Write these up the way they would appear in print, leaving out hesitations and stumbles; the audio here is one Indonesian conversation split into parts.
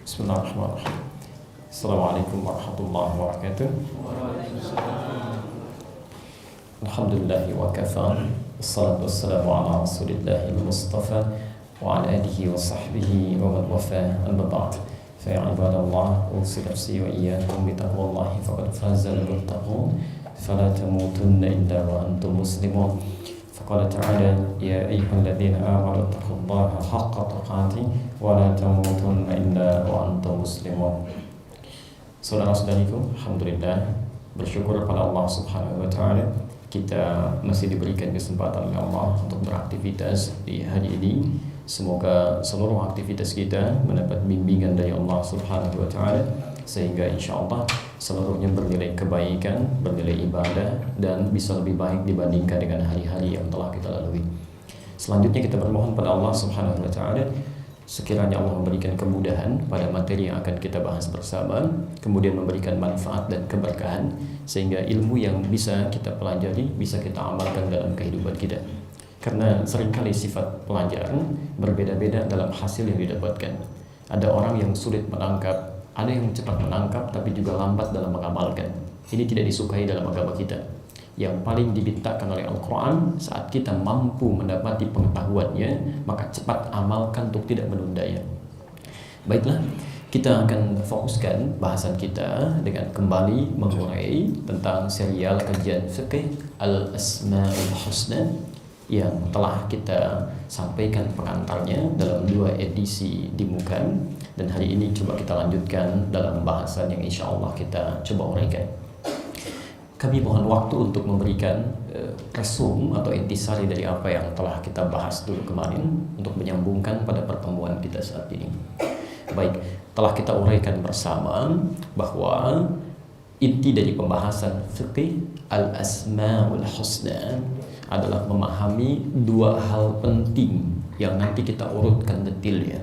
Bismillahirrahmanirrahim. Assalamualaikum warahmatullahi wabarakatuh. Alhamdulillahi wa kafa. Assalatu wassalamu ala rasulillahi al-mustafa wa ala alihi wa sahbihi wa man wafa. Amma ba'd. Fa ya ibadallah, usi nafsi wa iyyakum bi taqwallahi faqad faza al-muttaqun. Fala tamutunna illa wa antum muslimun. Faqala ta'ala ya ayyuhalladzina amanu taqullaha haqqa tuqatih wa la tamutunna illa wa antum muslimun. Saudara-saudariku, alhamdulillah, bersyukur kepada Allah Subhanahu wa taala kita masih diberikan kesempatan oleh Allah untuk beraktivitas di hari ini. Semoga seluruh aktivitas kita mendapat bimbingan dari Allah Subhanahu wa taala sehingga insyaallah seluruhnya bernilai kebaikan, bernilai ibadah dan bisa lebih baik dibandingkan dengan hari-hari yang telah kita lalui. Selanjutnya kita bermohon pada Allah Subhanahu wa taala sekiranya Allah memberikan kemudahan pada materi yang akan kita bahas bersama, kemudian memberikan manfaat dan keberkahan sehingga ilmu yang bisa kita pelajari bisa kita amalkan dalam kehidupan kita. Karena seringkali sifat pelajaran berbeda-beda dalam hasil yang didapatkan. Ada orang yang sulit menangkap, ada yang cepat menangkap tapi juga lambat dalam mengamalkan. Ini tidak disukai dalam agama kita. Yang paling dibintakan oleh Al-Quran saat kita mampu mendapati pengetahuannya, maka cepat amalkan untuk tidak menundanya. Baiklah, kita akan fokuskan bahasan kita dengan kembali mengurai tentang serial kajian fiqh Al-Asma'ul Husna yang telah kita sampaikan pengantarnya dalam 2 edisi di Mukan, dan hari ini coba kita lanjutkan dalam bahasan yang insya Allah kita coba uraikan. Kami mohon waktu untuk memberikan resum atau intisari dari apa yang telah kita bahas dulu kemarin untuk menyambungkan pada pertemuan kita saat ini. Baik, telah kita uraikan bersama bahwa inti dari pembahasan fiqh Al-Asma'ul Husna adalah memahami 2 hal penting yang nanti kita urutkan detailnya.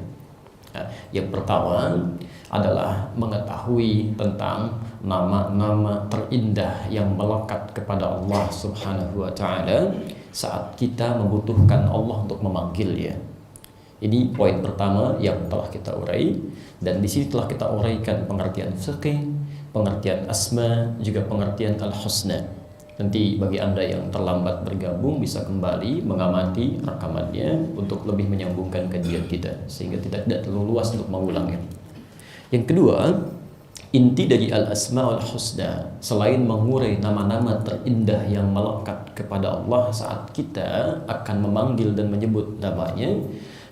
Yang pertama adalah mengetahui tentang nama-nama terindah yang melekat kepada Allah Subhanahu wa taala saat kita membutuhkan Allah untuk memanggilnya. Ini poin pertama yang telah kita urai, dan di sini telah kita uraikan pengertian fiqh, pengertian asma, juga pengertian al-husna. Nanti bagi Anda yang terlambat bergabung bisa kembali mengamati rekamannya untuk lebih menyambungkan kajian kita sehingga tidak terlalu luas untuk mengulangnya. Yang kedua, inti dari al-asma'ul husna selain mengurai nama-nama terindah yang melekat kepada Allah saat kita akan memanggil dan menyebut namanya,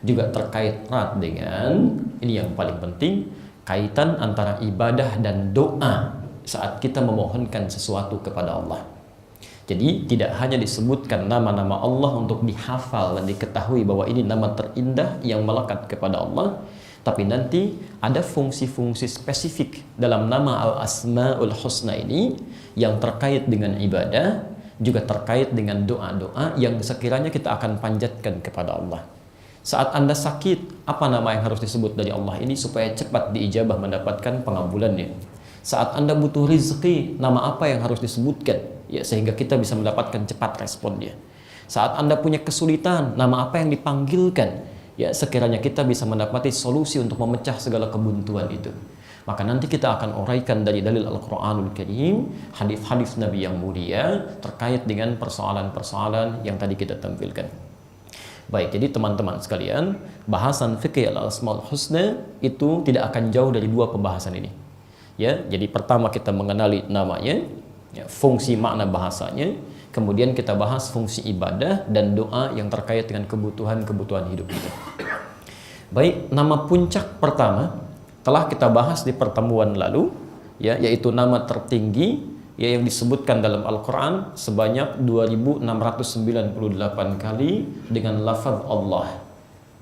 juga terkait erat dengan ini yang paling penting, kaitan antara ibadah dan doa saat kita memohonkan sesuatu kepada Allah. Jadi tidak hanya disebutkan nama-nama Allah untuk dihafal dan diketahui bahwa ini nama terindah yang melekat kepada Allah, tapi nanti ada fungsi-fungsi spesifik dalam nama Al-Asma'ul Husna ini yang terkait dengan ibadah, juga terkait dengan doa-doa yang sekiranya kita akan panjatkan kepada Allah. Saat Anda sakit, apa nama yang harus disebut dari Allah ini supaya cepat diijabah mendapatkan pengabulannya? Saat Anda butuh rezeki, nama apa yang harus disebutkan? Ya, sehingga kita bisa mendapatkan cepat responnya. Saat Anda punya kesulitan, nama apa yang dipanggilkan? Ya, sekiranya kita bisa mendapati solusi untuk memecah segala kebuntuan itu. Maka nanti kita akan uraikan dari dalil Al-Quranul Karim, hadis-hadis Nabi yang mulia terkait dengan persoalan-persoalan yang tadi kita tampilkan. Baik, jadi teman-teman sekalian, bahasan fikih Al-Asmaul Husna itu tidak akan jauh dari 2 pembahasan ini. Ya, jadi pertama kita mengenali namanya, ya, fungsi makna bahasanya, kemudian kita bahas fungsi ibadah dan doa yang terkait dengan kebutuhan-kebutuhan hidup kita. Baik, nama puncak pertama telah kita bahas di pertemuan lalu, ya, yaitu nama tertinggi ya, yang disebutkan dalam Al-Quran sebanyak 2698 kali dengan lafaz Allah.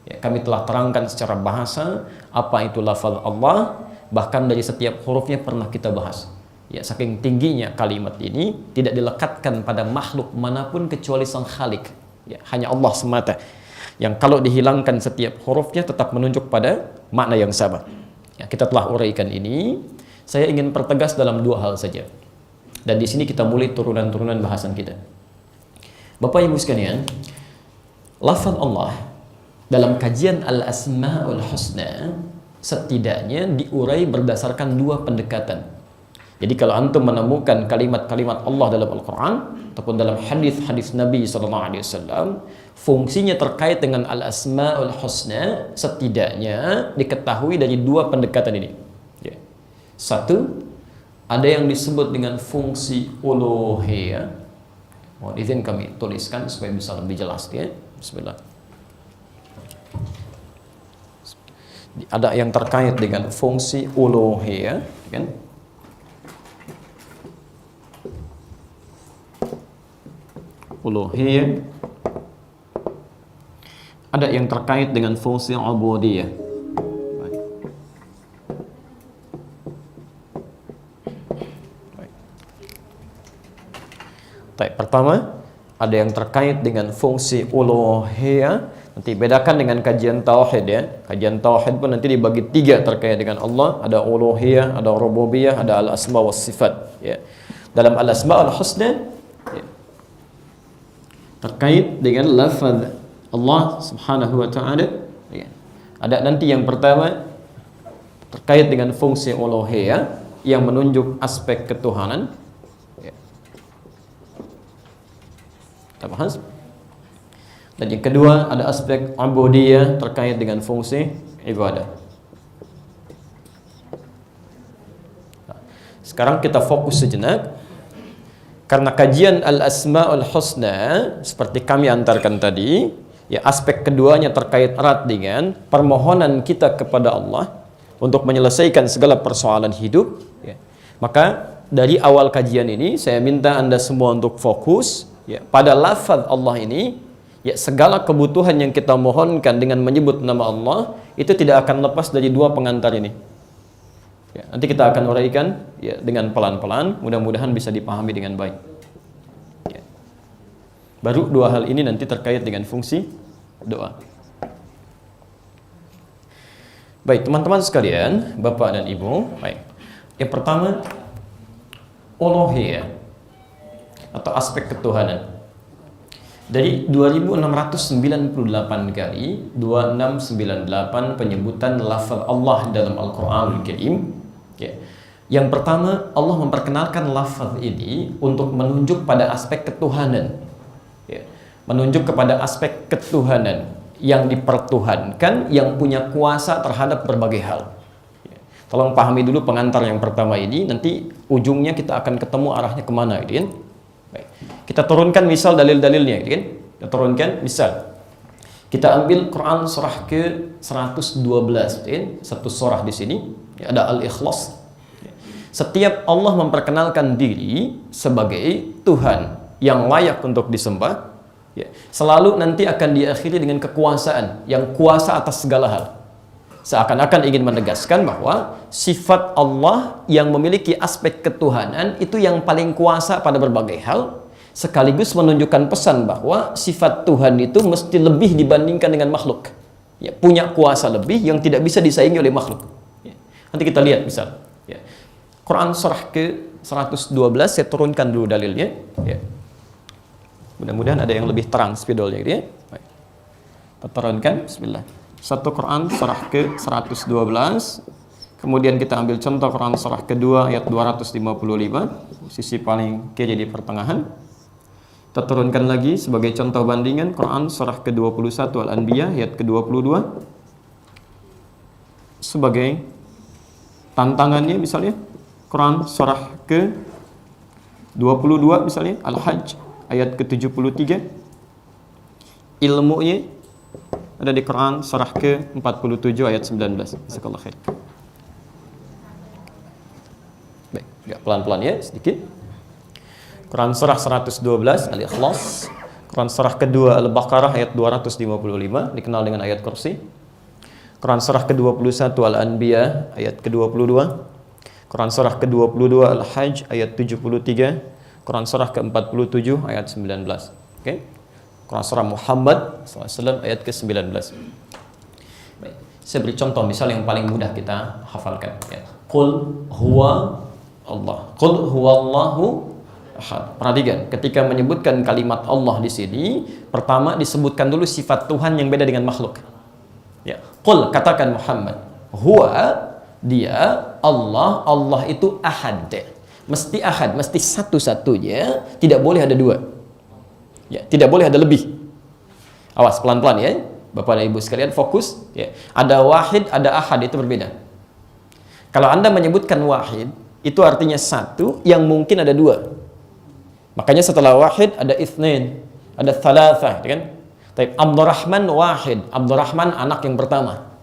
Ya, kami telah terangkan secara bahasa apa itu lafaz Allah, bahkan dari setiap hurufnya pernah kita bahas. Ya, saking tingginya kalimat ini tidak dilekatkan pada makhluk manapun kecuali Sang Khalik. Ya, hanya Allah semata yang kalau dihilangkan setiap hurufnya tetap menunjuk pada makna yang sama. Ya, kita telah uraikan ini. Saya ingin pertegas dalam 2 hal saja. Dan di sini kita mulai turunan-turunan bahasan kita. Bapak Ibu sekalian, lafaz Allah dalam kajian Al-Asma'ul Husna setidaknya diurai berdasarkan dua pendekatan. Jadi kalau antum menemukan kalimat-kalimat Allah dalam Al-Quran ataupun dalam hadis-hadis Nabi SAW, fungsinya terkait dengan Al-Asma'ul Husna setidaknya diketahui dari dua pendekatan ini. Ya. Satu, ada yang disebut dengan fungsi uluhiyah. Mohon izin kami tuliskan supaya bisa lebih jelas ya. Bismillah. Ada yang terkait dengan fungsi uluhiyah, kan? Uluhiyah. Ada yang terkait dengan fungsi ubudiyah. Baik, pertama ada yang terkait dengan fungsi uluhiyah. Nanti bedakan dengan kajian tauhid ya. Kajian tauhid pun nanti dibagi tiga terkait dengan Allah. Ada uluhiyah, ada rububiyah, ada al-asma was sifat ya. Dalam al-asma al-husna ya, terkait dengan lafaz Allah subhanahu wa ta'ala ya. Ada nanti yang pertama terkait dengan fungsi uluhiyah yang menunjuk aspek ketuhanan ya. Kita bahas. Dan yang kedua ada aspek ubudiyah terkait dengan fungsi ibadah. Nah, sekarang kita fokus sejenak karena kajian al-asma'ul husna seperti kami antarkan tadi, ya aspek keduanya terkait erat dengan permohonan kita kepada Allah untuk menyelesaikan segala persoalan hidup ya. Maka dari awal kajian ini saya minta Anda semua untuk fokus ya pada lafaz Allah ini. Ya, segala kebutuhan yang kita mohonkan dengan menyebut nama Allah itu tidak akan lepas dari dua pengantar ini. Ya, nanti kita akan uraikan ya dengan pelan-pelan, mudah-mudahan bisa dipahami dengan baik. Ya. Baru dua hal ini nanti terkait dengan fungsi doa. Baik, teman-teman sekalian, Bapak dan Ibu, baik. Yang pertama, uluhiyah atau aspek ketuhanan. Dari 2698 kali 2698 penyebutan lafaz Allah dalam Al-Qur'anul Karim ya. Yang pertama Allah memperkenalkan lafaz ini untuk menunjuk pada aspek ketuhanan ya. Menunjuk kepada aspek ketuhanan yang dipertuhankan, yang punya kuasa terhadap berbagai hal ya. Tolong pahami dulu pengantar yang pertama ini, nanti ujungnya kita akan ketemu arahnya kemana gitu kan. Baik. Kita turunkan misal dalil-dalilnya, kan? Kita turunkan misal. Kita ambil Quran surah ke-112, kan? Satu surah di sini, ya, ada Al-Ikhlas. Setiap Allah memperkenalkan diri sebagai Tuhan yang layak untuk disembah, ya, selalu nanti akan diakhiri dengan kekuasaan yang kuasa atas segala hal. Seakan-akan ingin menegaskan bahwa sifat Allah yang memiliki aspek ketuhanan itu yang paling kuasa pada berbagai hal, sekaligus menunjukkan pesan bahwa sifat Tuhan itu mesti lebih dibandingkan dengan makhluk ya, punya kuasa lebih yang tidak bisa disaingi oleh makhluk ya. Nanti kita lihat misal ya. Quran surah ke-112 saya turunkan dulu dalilnya ya. Mudah-mudahan ada yang lebih terang spidolnya gitu ya. Baik. Kita turunkan, bismillah. Satu Quran surah ke-112. Kemudian kita ambil contoh Quran surah kedua ayat 255, sisi paling kiri di pertengahan. Kita turunkan lagi sebagai contoh bandingan Quran surah ke-21 Al-Anbiya ayat ke-22. Sebagai tantangannya misalnya Quran surah ke-22 misalnya Al-Hajj ayat ke-73. Ilmunya ada di Quran surah ke-47 ayat 19. Jazakallahu khair. Baik, agak pelan-pelan ya sedikit. Quran surah 112 Al-Ikhlas, Quran surah kedua Al-Baqarah ayat 255 dikenal dengan ayat kursi. Quran surah ke-21 Al-Anbiya ayat ke-22. Quran surah ke-22 Al-Hajj ayat 73. Quran surah ke-47 ayat 19. Oke. Quran surah Muhammad SAW ayat ke-19. Baik. Saya beri contoh misal yang paling mudah kita hafalkan ya. Qul huwa Allah. Qul huwallahu ahad. Perhatikan, ketika menyebutkan kalimat Allah di sini, pertama disebutkan dulu sifat Tuhan yang beda dengan makhluk. Ya. Qul, katakan Muhammad. Huwa, dia, Allah, Allah itu ahad. Mesti ahad, mesti satu-satunya, tidak boleh ada dua. Ya, tidak boleh ada lebih. Awas, pelan-pelan ya. Bapak dan Ibu sekalian fokus. Ya. Ada wahid, ada ahad, itu berbeda. Kalau Anda menyebutkan wahid, itu artinya satu yang mungkin ada dua. Makanya setelah wahid ada itsnain, ada thalatha, kan? Tapi Abdurrahman wahid, Abdurrahman anak yang pertama.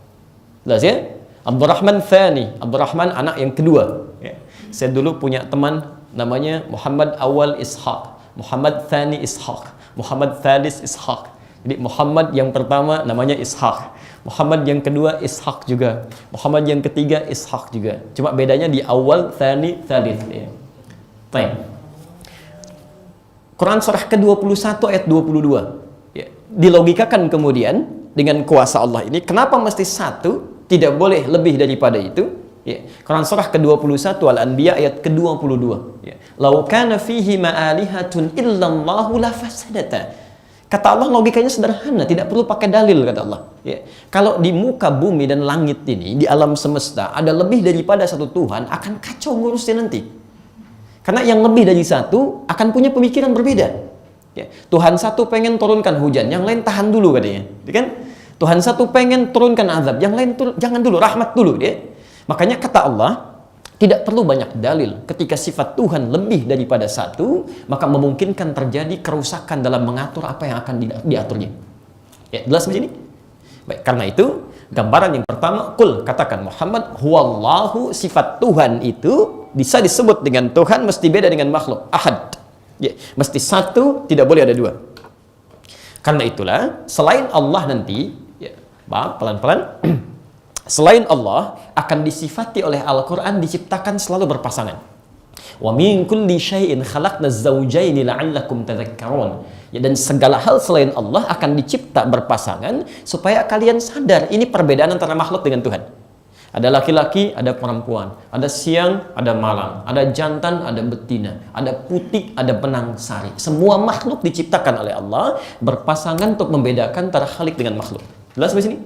Jelas ya? Abdurrahman tsani, Abdurrahman anak yang kedua. Ya. Saya dulu punya teman namanya Muhammad Awal Ishaq, Muhammad Tsani Ishaq, Muhammad Thalis Ishaq. Jadi Muhammad yang pertama namanya Ishaq, Muhammad yang kedua Ishaq juga, Muhammad yang ketiga Ishaq juga. Cuma bedanya di awal, tsani, thalits. Ya. Baik. Quran surah ke-21 ayat 22. Ya. Dilogikakan kemudian dengan kuasa Allah ini, kenapa mesti satu, tidak boleh lebih daripada itu? Ya. Quran surah ke-21 Al-Anbiya ayat ke-22. Ya. Lau kana fihi ma'alihatun illallahu la fasadata. Kata Allah logikanya sederhana, tidak perlu pakai dalil, kata Allah. Ya. Kalau di muka bumi dan langit ini, di alam semesta, ada lebih daripada satu Tuhan, akan kacau ngurusnya nanti. Karena yang lebih dari satu akan punya pemikiran berbeda. Ya. Tuhan satu pengen turunkan hujan, yang lain tahan dulu katanya. Ya kan? Tuhan satu pengen turunkan azab, yang lain jangan dulu, rahmat dulu. Ya. Makanya kata Allah, tidak perlu banyak dalil. Ketika sifat Tuhan lebih daripada satu, maka memungkinkan terjadi kerusakan dalam mengatur apa yang akan diaturnya. Ya, jelas di sini? Baik, karena itu gambaran yang pertama, qul, katakan Muhammad, huwallahu, sifat Tuhan itu bisa disebut dengan Tuhan, mesti beda dengan makhluk, ahad. Ya, mesti satu, tidak boleh ada dua. Karena itulah, selain Allah nanti, ya, maaf, pelan-pelan, selain Allah akan disifati oleh Al-Quran diciptakan selalu berpasangan. Wa min kulli syai'in khalaqna az-zawjaini la'allakum tadhakkarun. Ya, dan segala hal selain Allah akan dicipta berpasangan supaya kalian sadar ini perbedaan antara makhluk dengan Tuhan. Ada laki-laki, ada perempuan, ada siang, ada malam, ada jantan, ada betina, ada putih, ada benang sari. Semua makhluk diciptakan oleh Allah berpasangan untuk membedakan antara khalik dengan makhluk. Jelas di sini?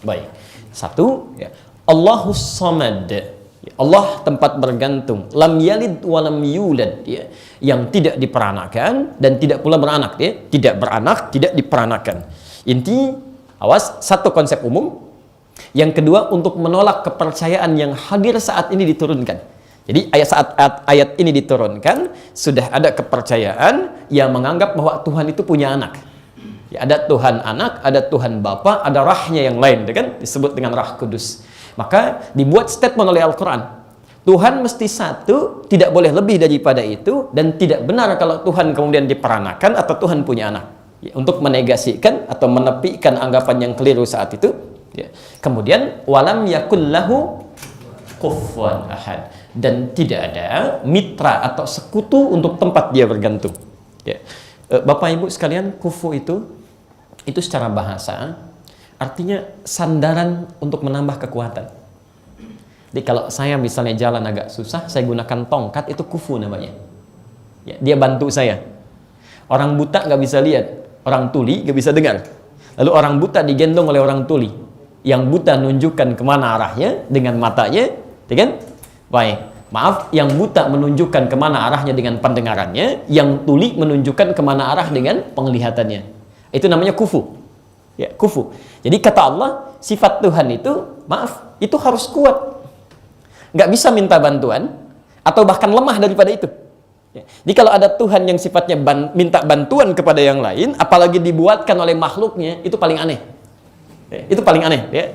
Baik. Satu, ya. Allahus Samad, ya. Allah tempat bergantung, lam yalid wa lam yulad, ya. Yang tidak diperanakan dan tidak pula beranak, ya. Tidak beranak, tidak diperanakan. Inti, awas, satu konsep umum. Yang kedua, untuk menolak kepercayaan yang hadir saat ini diturunkan. Jadi saat ayat ini diturunkan, sudah ada kepercayaan yang menganggap bahwa Tuhan itu punya anak. Ya, ada Tuhan anak, ada Tuhan Bapa, ada rahnya yang lain, kan? Disebut dengan Rah Kudus. Maka dibuat statement oleh Al-Quran. Tuhan mesti satu, tidak boleh lebih daripada itu, dan tidak benar kalau Tuhan kemudian diperanakan atau Tuhan punya anak. Ya, untuk menegasikan atau menepikan anggapan yang keliru saat itu. Ya. Kemudian walam yakullahu kufuwan ahad, dan tidak ada mitra atau sekutu untuk tempat dia bergantung. Ya. Bapak Ibu sekalian, kufu itu secara bahasa artinya sandaran untuk menambah kekuatan. Jadi kalau saya misalnya jalan agak susah, saya gunakan tongkat, itu kufu namanya. Ya, dia bantu saya. Orang buta nggak bisa lihat, orang tuli nggak bisa dengar. Lalu orang buta digendong oleh orang tuli. Yang buta nunjukkan kemana arahnya dengan matanya, ya kan? Baik. Maaf, yang buta menunjukkan kemana arahnya dengan pendengarannya, yang tuli menunjukkan kemana arah dengan penglihatannya. Itu namanya kufu. Ya, kufu. Jadi kata Allah, sifat Tuhan itu, maaf, itu harus kuat. Nggak bisa minta bantuan, atau bahkan lemah daripada itu. Ya. Jadi kalau ada Tuhan yang sifatnya minta bantuan kepada yang lain, apalagi dibuatkan oleh makhluknya, itu paling aneh. Ya, itu paling aneh. Ya.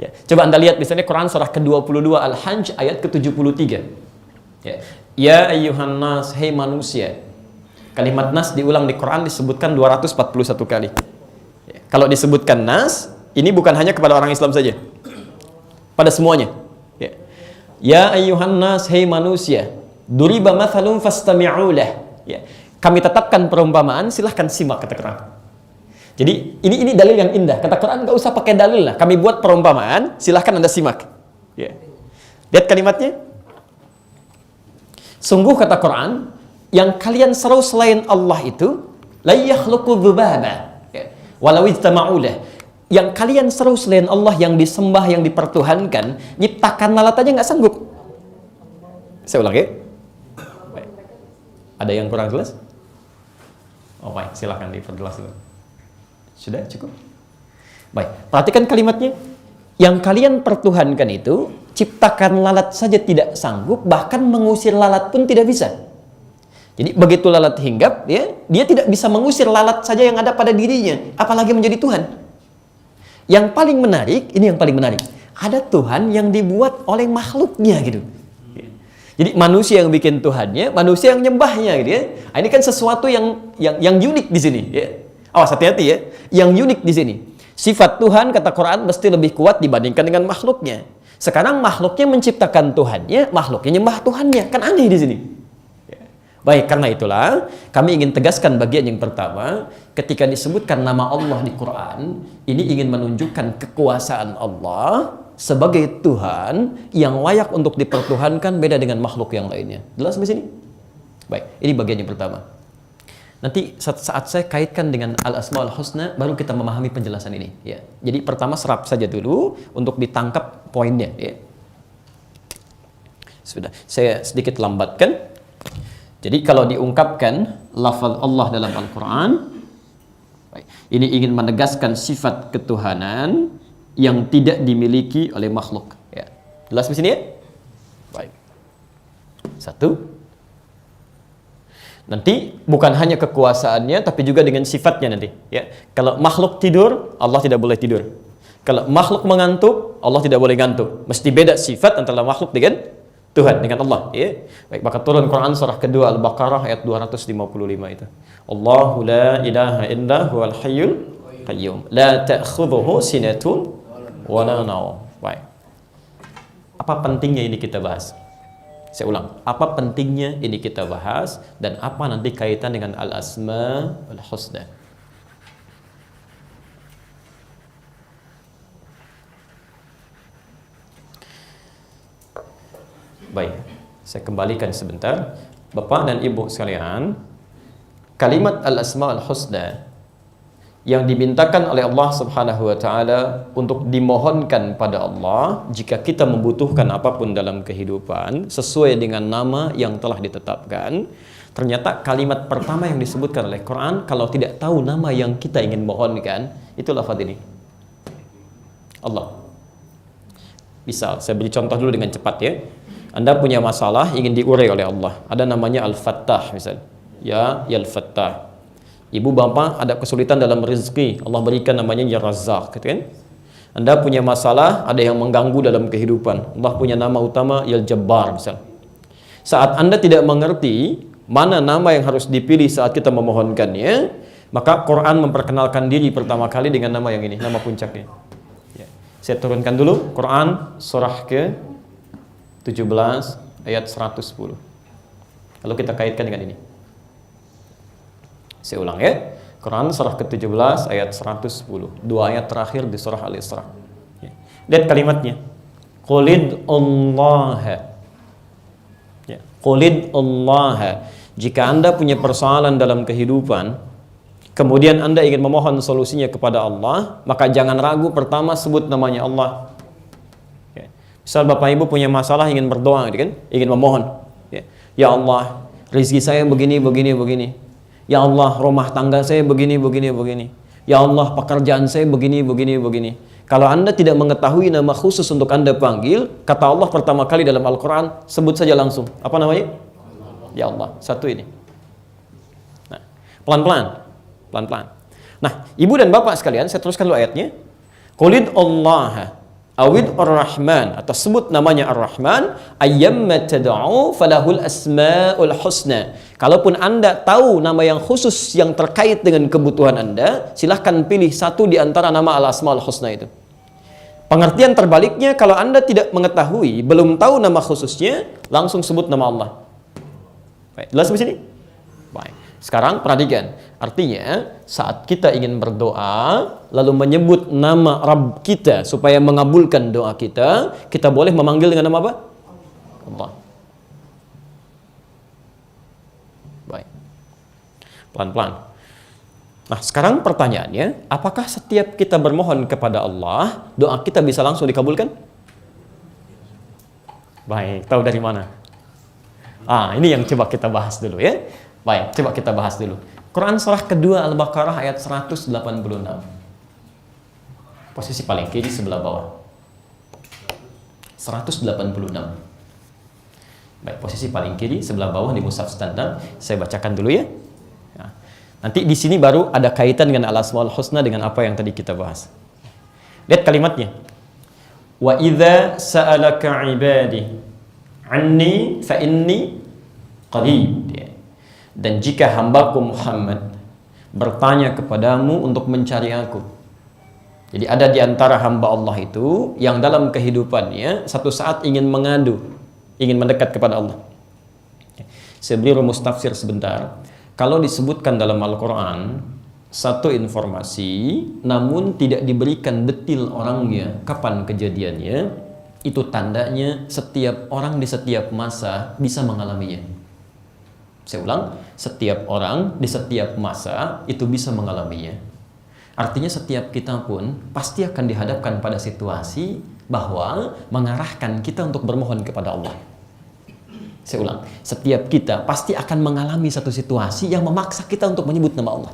Ya. Coba Anda lihat misalnya Quran surah ke-22 Al-Hajj ayat ke-73. Ya ayyuhan nas, hei manusia. Kalimat nas diulang di Quran disebutkan 241 kali. Ya. Kalau disebutkan nas, ini bukan hanya kepada orang Islam saja. Pada semuanya. Ya ayyuhan nas, hei manusia. Duriba mathalun fastami'u lah. Ya. Kami tetapkan perumpamaan, silahkan simak, kata Quran. Jadi ini dalil yang indah. Kata Quran, nggak usah pakai dalil lah. Kami buat perumpamaan, silahkan Anda simak. Ya. Lihat kalimatnya. Sungguh kata Quran, yang kalian seru selain Allah itu, la yakhluqu dzubaba, walau ijtama'u lah. yang kalian seru selain Allah, yang disembah, yang dipertuhankan, nyiptakan lalat aja nggak sanggup. Saya ulang ya. Baik. Ada yang kurang jelas? Oh baik, silakan diperjelas dulu. Sudah cukup? Baik, perhatikan kalimatnya. Yang kalian pertuhankan itu, ciptakan lalat saja tidak sanggup, bahkan mengusir lalat pun tidak bisa. Jadi begitu lalat hinggap, ya, dia tidak bisa mengusir lalat saja yang ada pada dirinya, apalagi menjadi Tuhan. Yang paling menarik, ini yang paling menarik, ada Tuhan yang dibuat oleh makhluknya gitu. Jadi manusia yang bikin Tuhannya, manusia yang nyembahnya gitu ya. Ini kan sesuatu yang unik di sini. Ya. Awas hati-hati ya, yang unik di sini. Sifat Tuhan kata Quran mesti lebih kuat dibandingkan dengan makhluknya. Sekarang makhluknya menciptakan Tuhannya, makhluknya nyembah Tuhannya, kan aneh di sini. Baik, karena itulah kami ingin tegaskan bagian yang pertama, ketika disebutkan nama Allah di Quran, ini ingin menunjukkan kekuasaan Allah sebagai Tuhan yang layak untuk dipertuhankan, beda dengan makhluk yang lainnya. Jelas sampai sini? Baik, ini bagian yang pertama. Nanti saat saya kaitkan dengan Al-Asmaul Husna, baru kita memahami penjelasan ini. Ya. Jadi pertama serap saja dulu untuk ditangkap poinnya. Ya. Sudah, saya sedikit lambatkan. Jadi kalau diungkapkan lafaz Allah dalam Al-Quran, ini ingin menegaskan sifat ketuhanan yang tidak dimiliki oleh makhluk. Ya. Jelas di sini ya? Baik. Satu. Nanti bukan hanya kekuasaannya, tapi juga dengan sifatnya nanti. Ya. Kalau makhluk tidur, Allah tidak boleh tidur. Kalau makhluk mengantuk, Allah tidak boleh ngantuk. Mesti beda sifat antara makhluk dengan Tuhan, dengan Allah. Ya. Baik, maka turun Quran surah kedua Al-Baqarah ayat 255 itu. Allahu la ilaha illa huwal hayyul qayyum. La ta'khudhuhu sinatun wa la nawm. Baik. Apa pentingnya ini kita bahas? Saya ulang. Apa pentingnya ini kita bahas dan apa nanti kaitan dengan Al-Asmaul Husna? Baik, saya kembalikan sebentar. Bapak dan Ibu sekalian, kalimat Al-Asmaul Husna yang dimintakan oleh Allah Subhanahu wa taala untuk dimohonkan pada Allah jika kita membutuhkan apapun dalam kehidupan sesuai dengan nama yang telah ditetapkan. Ternyata kalimat pertama yang disebutkan oleh Quran, kalau tidak tahu nama yang kita ingin mohonkan, itu lafaz ini. Allah. Misal, saya beri contoh dulu dengan cepat ya. Anda punya masalah ingin diurai oleh Allah. Ada namanya Al-Fattah misal. Ya Al-Fattah. Ibu bapak ada kesulitan dalam rezeki, Allah berikan namanya Ya Razzaq, gitu kan? Anda punya masalah, ada yang mengganggu dalam kehidupan, Allah punya nama utama Ya Jabbar misal. Saat Anda tidak mengerti mana nama yang harus dipilih saat kita memohonkannya, maka Quran memperkenalkan diri pertama kali dengan nama yang ini, nama puncaknya. Ya. Saya turunkan dulu Quran surah ke 17 ayat 110. Lalu kita kaitkan dengan ini. Saya ulang ya. Quran surah ke-17 ayat 110. Dua ayat terakhir di surah Al-Isra. Ya. Lihat kalimatnya. Qulid Allah. Ya. Qulid Allah. Jika Anda punya persoalan dalam kehidupan, kemudian Anda ingin memohon solusinya kepada Allah, maka jangan ragu, pertama sebut namanya Allah. Misal Bapak Ibu punya masalah ingin berdoa gitu kan, ingin memohon. Ya Allah, rezeki saya begini, begini, begini. Ya Allah, rumah tangga saya begini, begini, begini. Ya Allah, pekerjaan saya begini, begini, begini. Kalau Anda tidak mengetahui nama khusus untuk Anda panggil, kata Allah pertama kali dalam Al-Quran, sebut saja langsung. Apa namanya? Ya Allah, satu ini. Nah, pelan-pelan. Pelan-pelan. Nah, Ibu dan Bapak sekalian, saya teruskan dulu ayatnya. Qulid Allah awid ar-Rahman, atau sebut namanya Ar-Rahman, ayyamma tad'u falahul asmaul husna. Kalaupun Anda tahu nama yang khusus yang terkait dengan kebutuhan Anda, silahkan pilih satu di antara nama Al-Asmaul Husna itu. Pengertian terbaliknya, kalau Anda tidak mengetahui, belum tahu nama khususnya, langsung sebut nama Allah. Baik, jelas di sini? Baik. Sekarang perhatikan, artinya saat kita ingin berdoa lalu menyebut nama Rabb kita supaya mengabulkan doa kita, kita boleh memanggil dengan nama apa? Allah. Baik. Pelan-pelan. Nah, sekarang pertanyaannya, apakah setiap kita bermohon kepada Allah, doa kita bisa langsung dikabulkan? Baik, tahu dari mana? Ini yang coba kita bahas dulu ya. Baik, coba kita bahas dulu. Quran surah kedua Al-Baqarah ayat 186. Posisi paling kiri sebelah bawah. 186. Baik, posisi paling kiri sebelah bawah di mushaf standar. Saya bacakan dulu ya. Nanti di sini baru ada kaitan dengan al-asmaul husna dengan apa yang tadi kita bahas. Lihat kalimatnya. Wa idza sa'alaka 'ibadi 'anni fa inni qarib. Dan jika hambaku Muhammad bertanya kepadamu untuk mencari aku. Jadi ada di antara hamba Allah itu yang dalam kehidupannya satu saat ingin mengadu, ingin mendekat kepada Allah. Saya beri rumus tafsir sebentar. Kalau disebutkan dalam Al-Quran satu informasi namun tidak diberikan detail orangnya, kapan kejadiannya, itu tandanya setiap orang di setiap masa bisa mengalaminya. Saya ulang, setiap orang di setiap masa itu bisa mengalaminya. Artinya setiap kita pun pasti akan dihadapkan pada situasi bahwa mengarahkan kita untuk bermohon kepada Allah. Saya ulang, setiap kita pasti akan mengalami satu situasi yang memaksa kita untuk menyebut nama Allah.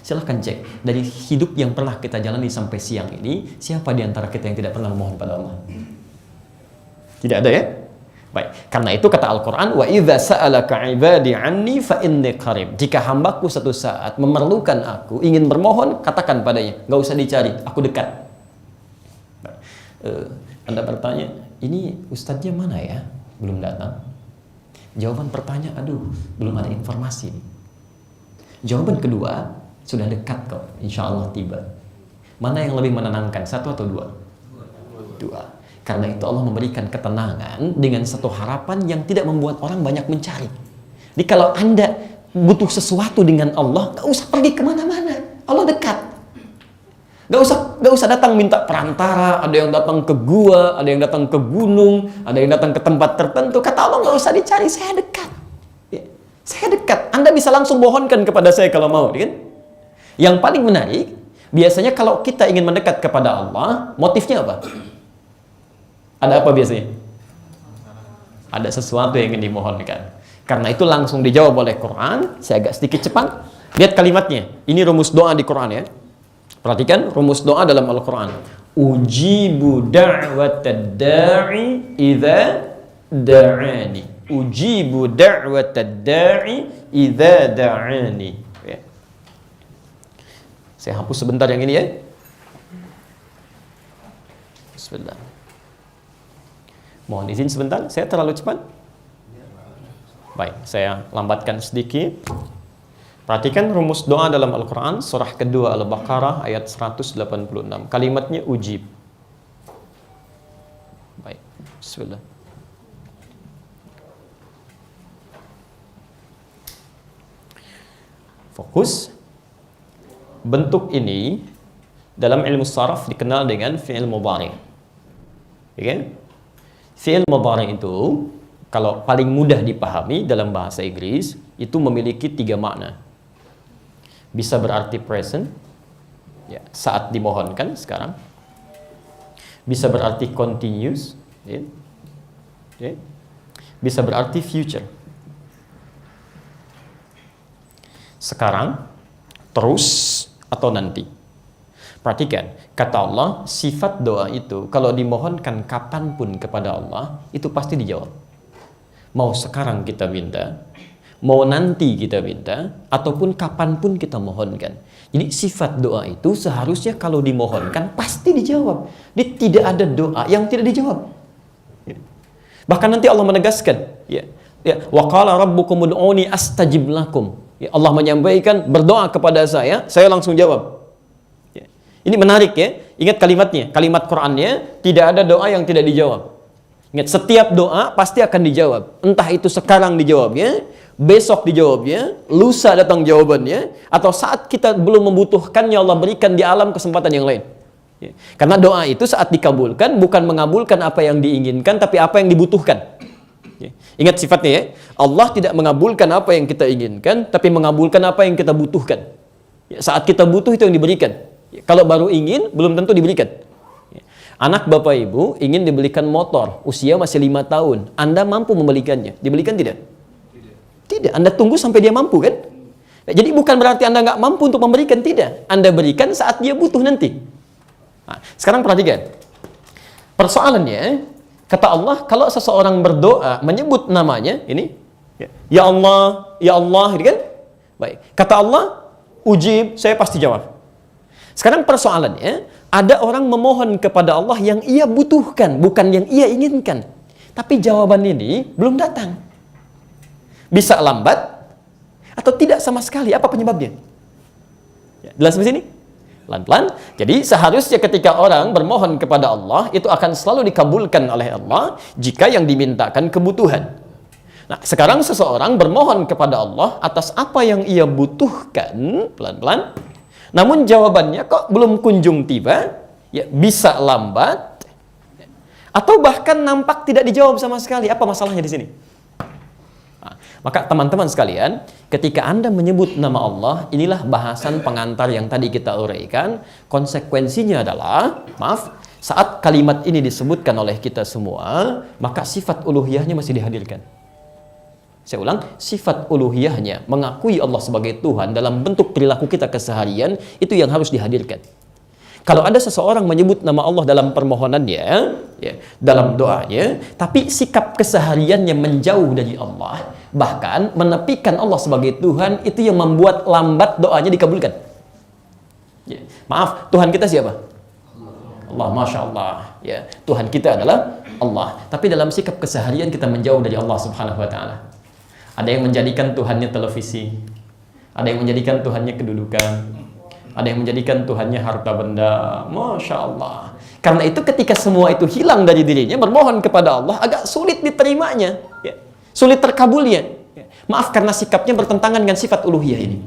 Silahkan cek, dari hidup yang pernah kita jalani sampai siang ini, siapa di antara kita yang tidak pernah memohon pada Allah? Tidak ada ya? Baik, karena itu kata Al-Quran, wa idza sa'alaka 'ibadi 'anni fa inni qarib. Jika hambaku satu saat memerlukan aku, ingin bermohon, katakan padanya, nggak usah dicari, aku dekat. Anda bertanya, ini ustadznya mana ya? Belum datang. Jawaban pertanyaan, belum ada informasi. Jawaban kedua, sudah dekat kok, insya Allah tiba. Mana yang lebih menenangkan, satu atau dua? Dua. Karena itu Allah memberikan ketenangan dengan satu harapan yang tidak membuat orang banyak mencari. Jadi kalau Anda butuh sesuatu dengan Allah, gak usah pergi kemana-mana, Allah dekat. Gak usah datang minta perantara, ada yang datang ke gua, ada yang datang ke gunung, ada yang datang ke tempat tertentu. Kata Allah, gak usah dicari, saya dekat. Ya, saya dekat. Anda bisa langsung mohonkan kepada saya kalau mau, kan? Yang paling menarik, biasanya kalau kita ingin mendekat kepada Allah, motifnya apa? Ada apa biasanya? Ada sesuatu yang ingin dimohonkan. Karena itu langsung dijawab oleh Quran. Saya agak sedikit cepat. Lihat kalimatnya. Ini rumus doa di Quran ya. Perhatikan rumus doa dalam Al-Quran. Ujibu da'watad da'i idza da'ani. Ujibu da'watad da'i idza da'ani. Ya. Saya hapus sebentar yang ini ya. Bismillah. Mohon izin sebentar, saya terlalu cepat. Baik, saya lambatkan sedikit. Perhatikan rumus doa dalam Al-Quran, surah kedua Al-Baqarah ayat 186. Kalimatnya ujib. Baik, bismillah. Fokus. Bentuk ini dalam ilmu saraf dikenal dengan fi'il mudhari'. Okay? Fi'il mudhari' itu kalau paling mudah dipahami dalam bahasa Inggris itu memiliki 3 makna. Bisa berarti present, ya, saat dimohonkan sekarang. Bisa berarti continuous, ya, ya. Bisa berarti future. Sekarang, terus, atau nanti. Perhatikan, kata Allah, sifat doa itu kalau dimohonkan kapanpun kepada Allah, itu pasti dijawab. Mau sekarang kita minta, mau nanti kita minta, ataupun kapanpun kita mohonkan. Jadi sifat doa itu seharusnya kalau dimohonkan pasti dijawab. Jadi tidak ada doa yang tidak dijawab. Bahkan nanti Allah menegaskan, ya, wa qala rabbukum ud'uni astajib lakum. Ya, Allah menyampaikan berdoa kepada saya langsung jawab. Ya. Ini menarik ya. Ingat kalimatnya, kalimat Qur'annya tidak ada doa yang tidak dijawab. Ingat, setiap doa pasti akan dijawab. Entah itu sekarang dijawabnya, besok dijawabnya, lusa datang jawabannya, atau saat kita belum membutuhkannya Allah berikan di alam kesempatan yang lain. Ya. Karena doa itu saat dikabulkan bukan mengabulkan apa yang diinginkan, tapi apa yang dibutuhkan. Ya. Ingat sifatnya ya, Allah tidak mengabulkan apa yang kita inginkan, tapi mengabulkan apa yang kita butuhkan. Ya, saat kita butuh itu yang diberikan. Ya, kalau baru ingin, belum tentu diberikan. Ya. Anak Bapak Ibu ingin dibelikan motor, usia masih 5 tahun. Anda mampu membelikannya. Dibelikan tidak? Tidak. Anda tunggu sampai dia mampu kan? Ya, jadi bukan berarti Anda nggak mampu untuk memberikan, tidak. Anda berikan saat dia butuh nanti. Nah, sekarang perhatikan. Persoalannya, kata Allah, kalau seseorang berdoa menyebut namanya, ini, ya Allah, gitu kan? Baik. Kata Allah, ujib, saya pasti jawab. Sekarang persoalannya, ada orang memohon kepada Allah yang ia butuhkan, bukan yang ia inginkan. Tapi jawaban ini belum datang. Bisa lambat, atau tidak sama sekali. Apa penyebabnya? Ya, jelas di sini? Pelan-pelan. Jadi seharusnya ketika orang bermohon kepada Allah, itu akan selalu dikabulkan oleh Allah jika yang dimintakan kebutuhan. Nah, sekarang seseorang bermohon kepada Allah atas apa yang ia butuhkan, pelan-pelan. Namun jawabannya kok belum kunjung tiba, ya bisa lambat, atau bahkan nampak tidak dijawab sama sekali. Apa masalahnya di sini? Nah, maka teman-teman sekalian, ketika Anda menyebut nama Allah, inilah bahasan pengantar yang tadi kita uraikan. Konsekuensinya adalah, maaf, saat kalimat ini disebutkan oleh kita semua, maka sifat uluhiyahnya masih dihadirkan. Saya ulang, sifat uluhiyahnya, mengakui Allah sebagai Tuhan dalam bentuk perilaku kita keseharian, itu yang harus dihadirkan. Kalau ada seseorang menyebut nama Allah dalam permohonannya, ya, dalam doanya, tapi sikap kesehariannya menjauh dari Allah, bahkan menepikan Allah sebagai Tuhan, itu yang membuat lambat doanya dikabulkan. Ya. Maaf, Tuhan kita siapa? Allah, Masya Allah. Ya, Tuhan kita adalah Allah. Tapi dalam sikap keseharian kita menjauh dari Allah Subhanahu Wa Taala. Ada yang menjadikan Tuhannya televisi, ada yang menjadikan Tuhannya kedudukan, ada yang menjadikan Tuhannya harta benda. Masya Allah. Karena itu ketika semua itu hilang dari dirinya, bermohon kepada Allah agak sulit diterimanya, ya. Sulit terkabulnya, ya. Maaf, karena sikapnya bertentangan dengan sifat uluhiyah ini.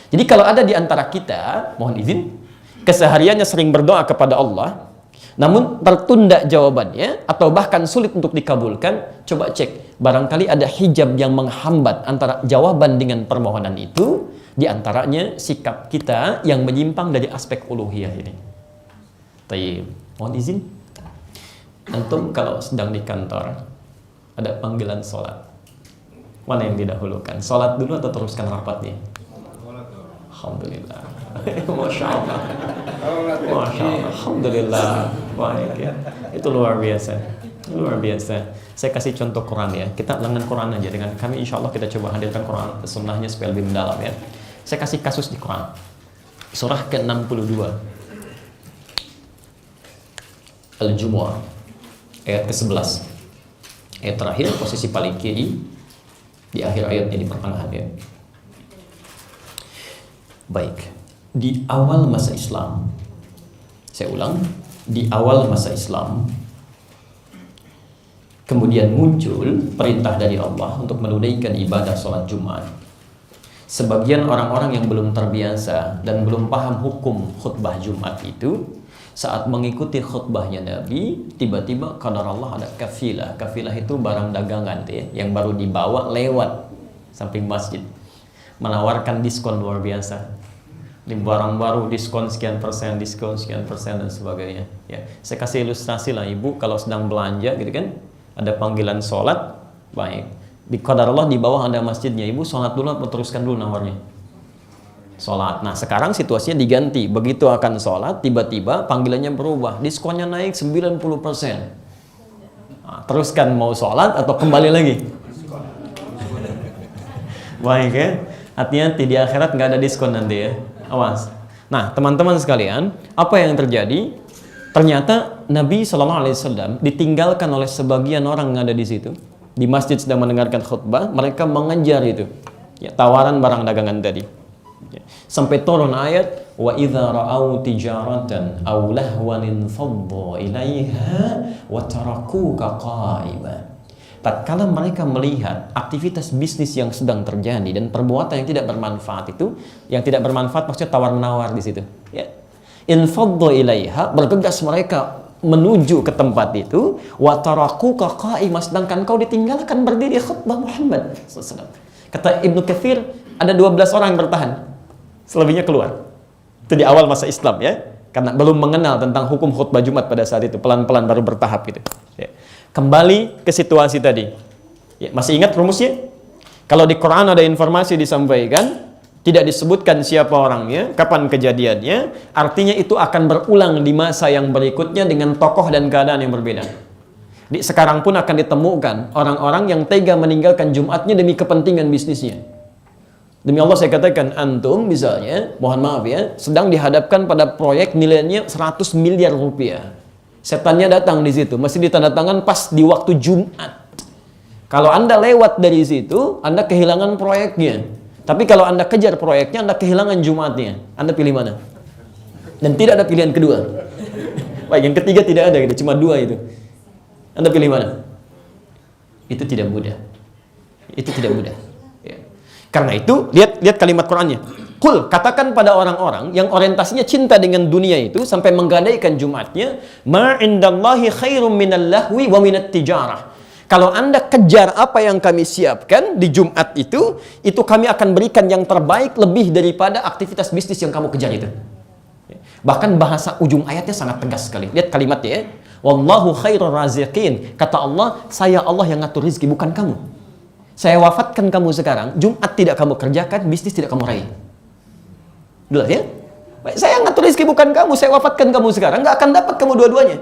Jadi kalau ada di antara kita, mohon izin, kesehariannya sering berdoa kepada Allah, namun tertunda jawabannya atau bahkan sulit untuk dikabulkan, coba cek, barangkali ada hijab yang menghambat antara jawaban dengan permohonan itu. Di antaranya sikap kita yang menyimpang dari aspek uluhiyah ini. Tayyib, mohon izin. Antum kalau sedang di kantor ada panggilan sholat, mana yang didahulukan? Sholat dulu atau teruskan rapatnya? Alhamdulillah. Masya Allah. Masya Allah. Alhamdulillah. Baik ya. Itu luar biasa. Luar biasa. Saya kasih contoh Quran ya. Kita dengan Quran aja. Dengan kami insya Allah kita coba hadirkan Quran sunnahnya supaya lebih mendalam ya. Saya kasih kasus di Quran. Surah ke-62. Al-Jumu'ah. Ayat ke-11. Ayat terakhir, posisi paling kiri. Di akhir ayatnya, di pertengahan ya. Baik. Di awal masa Islam, saya ulang, di awal masa Islam, kemudian muncul perintah dari Allah untuk menunaikan ibadah sholat Jumat. Sebagian orang-orang yang belum terbiasa dan belum paham hukum khutbah Jumat itu, saat mengikuti khutbahnya Nabi, tiba-tiba qadar Allah ada kafilah. Kafilah itu barang dagangan ya, yang baru dibawa lewat samping masjid, menawarkan diskon luar biasa. Ini barang baru, diskon sekian persen dan sebagainya. Ya, saya kasih ilustrasi lah, ibu kalau sedang belanja gitu kan, ada panggilan sholat, baik. Di qadar Allah di bawah ada masjidnya, ibu sholat dulu atau teruskan dulu nawarnya? Sholat. Nah sekarang situasinya diganti, begitu akan sholat, tiba-tiba panggilannya berubah, diskonnya naik 90%. Nah, teruskan mau sholat atau kembali lagi? Baik ya, hati-hati di akhirat nggak ada diskon nanti ya. Awas. Nah, teman-teman sekalian, apa yang terjadi? Ternyata Nabi SAW ditinggalkan oleh sebagian orang yang ada di situ. Di masjid sedang mendengarkan khutbah, mereka mengejar itu, ya, tawaran barang dagangan tadi. Ya. Sampai turun ayat, wa idza ra'au tijaratan aw lahwan infaddu ilaiha wa tarakuka qa'iman. Tatkala mereka melihat aktivitas bisnis yang sedang terjadi dan perbuatan yang tidak bermanfaat itu, yang tidak bermanfaat maksudnya tawar-menawar di situ, ya. Infaddu ilaiha, bergegas mereka menuju ke tempat itu, wa tarakuka qa'imah, sedangkan kau ditinggalkan berdiri khutbah Muhammad SAW. Kata Ibnu Katsir, ada 12 orang yang bertahan. Selebihnya keluar. Itu di awal masa Islam ya, karena belum mengenal tentang hukum khutbah Jumat pada saat itu, pelan-pelan baru bertahap gitu. Ya. Kembali ke situasi tadi. Ya, masih ingat rumusnya? Kalau di Quran ada informasi disampaikan, tidak disebutkan siapa orangnya, kapan kejadiannya, artinya itu akan berulang di masa yang berikutnya dengan tokoh dan keadaan yang berbeda. Di sekarang pun akan ditemukan orang-orang yang tega meninggalkan Jumatnya demi kepentingan bisnisnya. Demi Allah saya katakan, antum misalnya, mohon maaf ya, sedang dihadapkan pada proyek nilainya 100 miliar rupiah. Setannya datang di situ, mesti ditandatangan pas di waktu Jumat. Kalau Anda lewat dari situ, Anda kehilangan proyeknya. Tapi kalau Anda kejar proyeknya, Anda kehilangan Jumatnya. Anda pilih mana? Dan tidak ada pilihan kedua. Baik, yang ketiga tidak ada, gitu. Cuma dua itu. Anda pilih mana? Itu tidak mudah. Itu tidak mudah. Ya. Karena itu, lihat kalimat Qur'annya. Qul, katakan pada orang-orang yang orientasinya cinta dengan dunia itu sampai menggadaikan Jumatnya, ma indallahi khairum minal lahwi wa minat tijarah. Kalau Anda kejar apa yang kami siapkan di Jumat itu kami akan berikan yang terbaik lebih daripada aktivitas bisnis yang kamu kejar itu. Bahkan bahasa ujung ayatnya sangat tegas sekali. Lihat kalimatnya ya. Wallahu khairur raziqin. Kata Allah, saya Allah yang ngatur rezeki, bukan kamu. Saya wafatkan kamu sekarang, Jumat tidak kamu kerjakan, bisnis tidak kamu raih. Jelas ya? Saya yang ngatur rezeki, bukan kamu. Saya wafatkan kamu sekarang, nggak akan dapat kamu dua-duanya.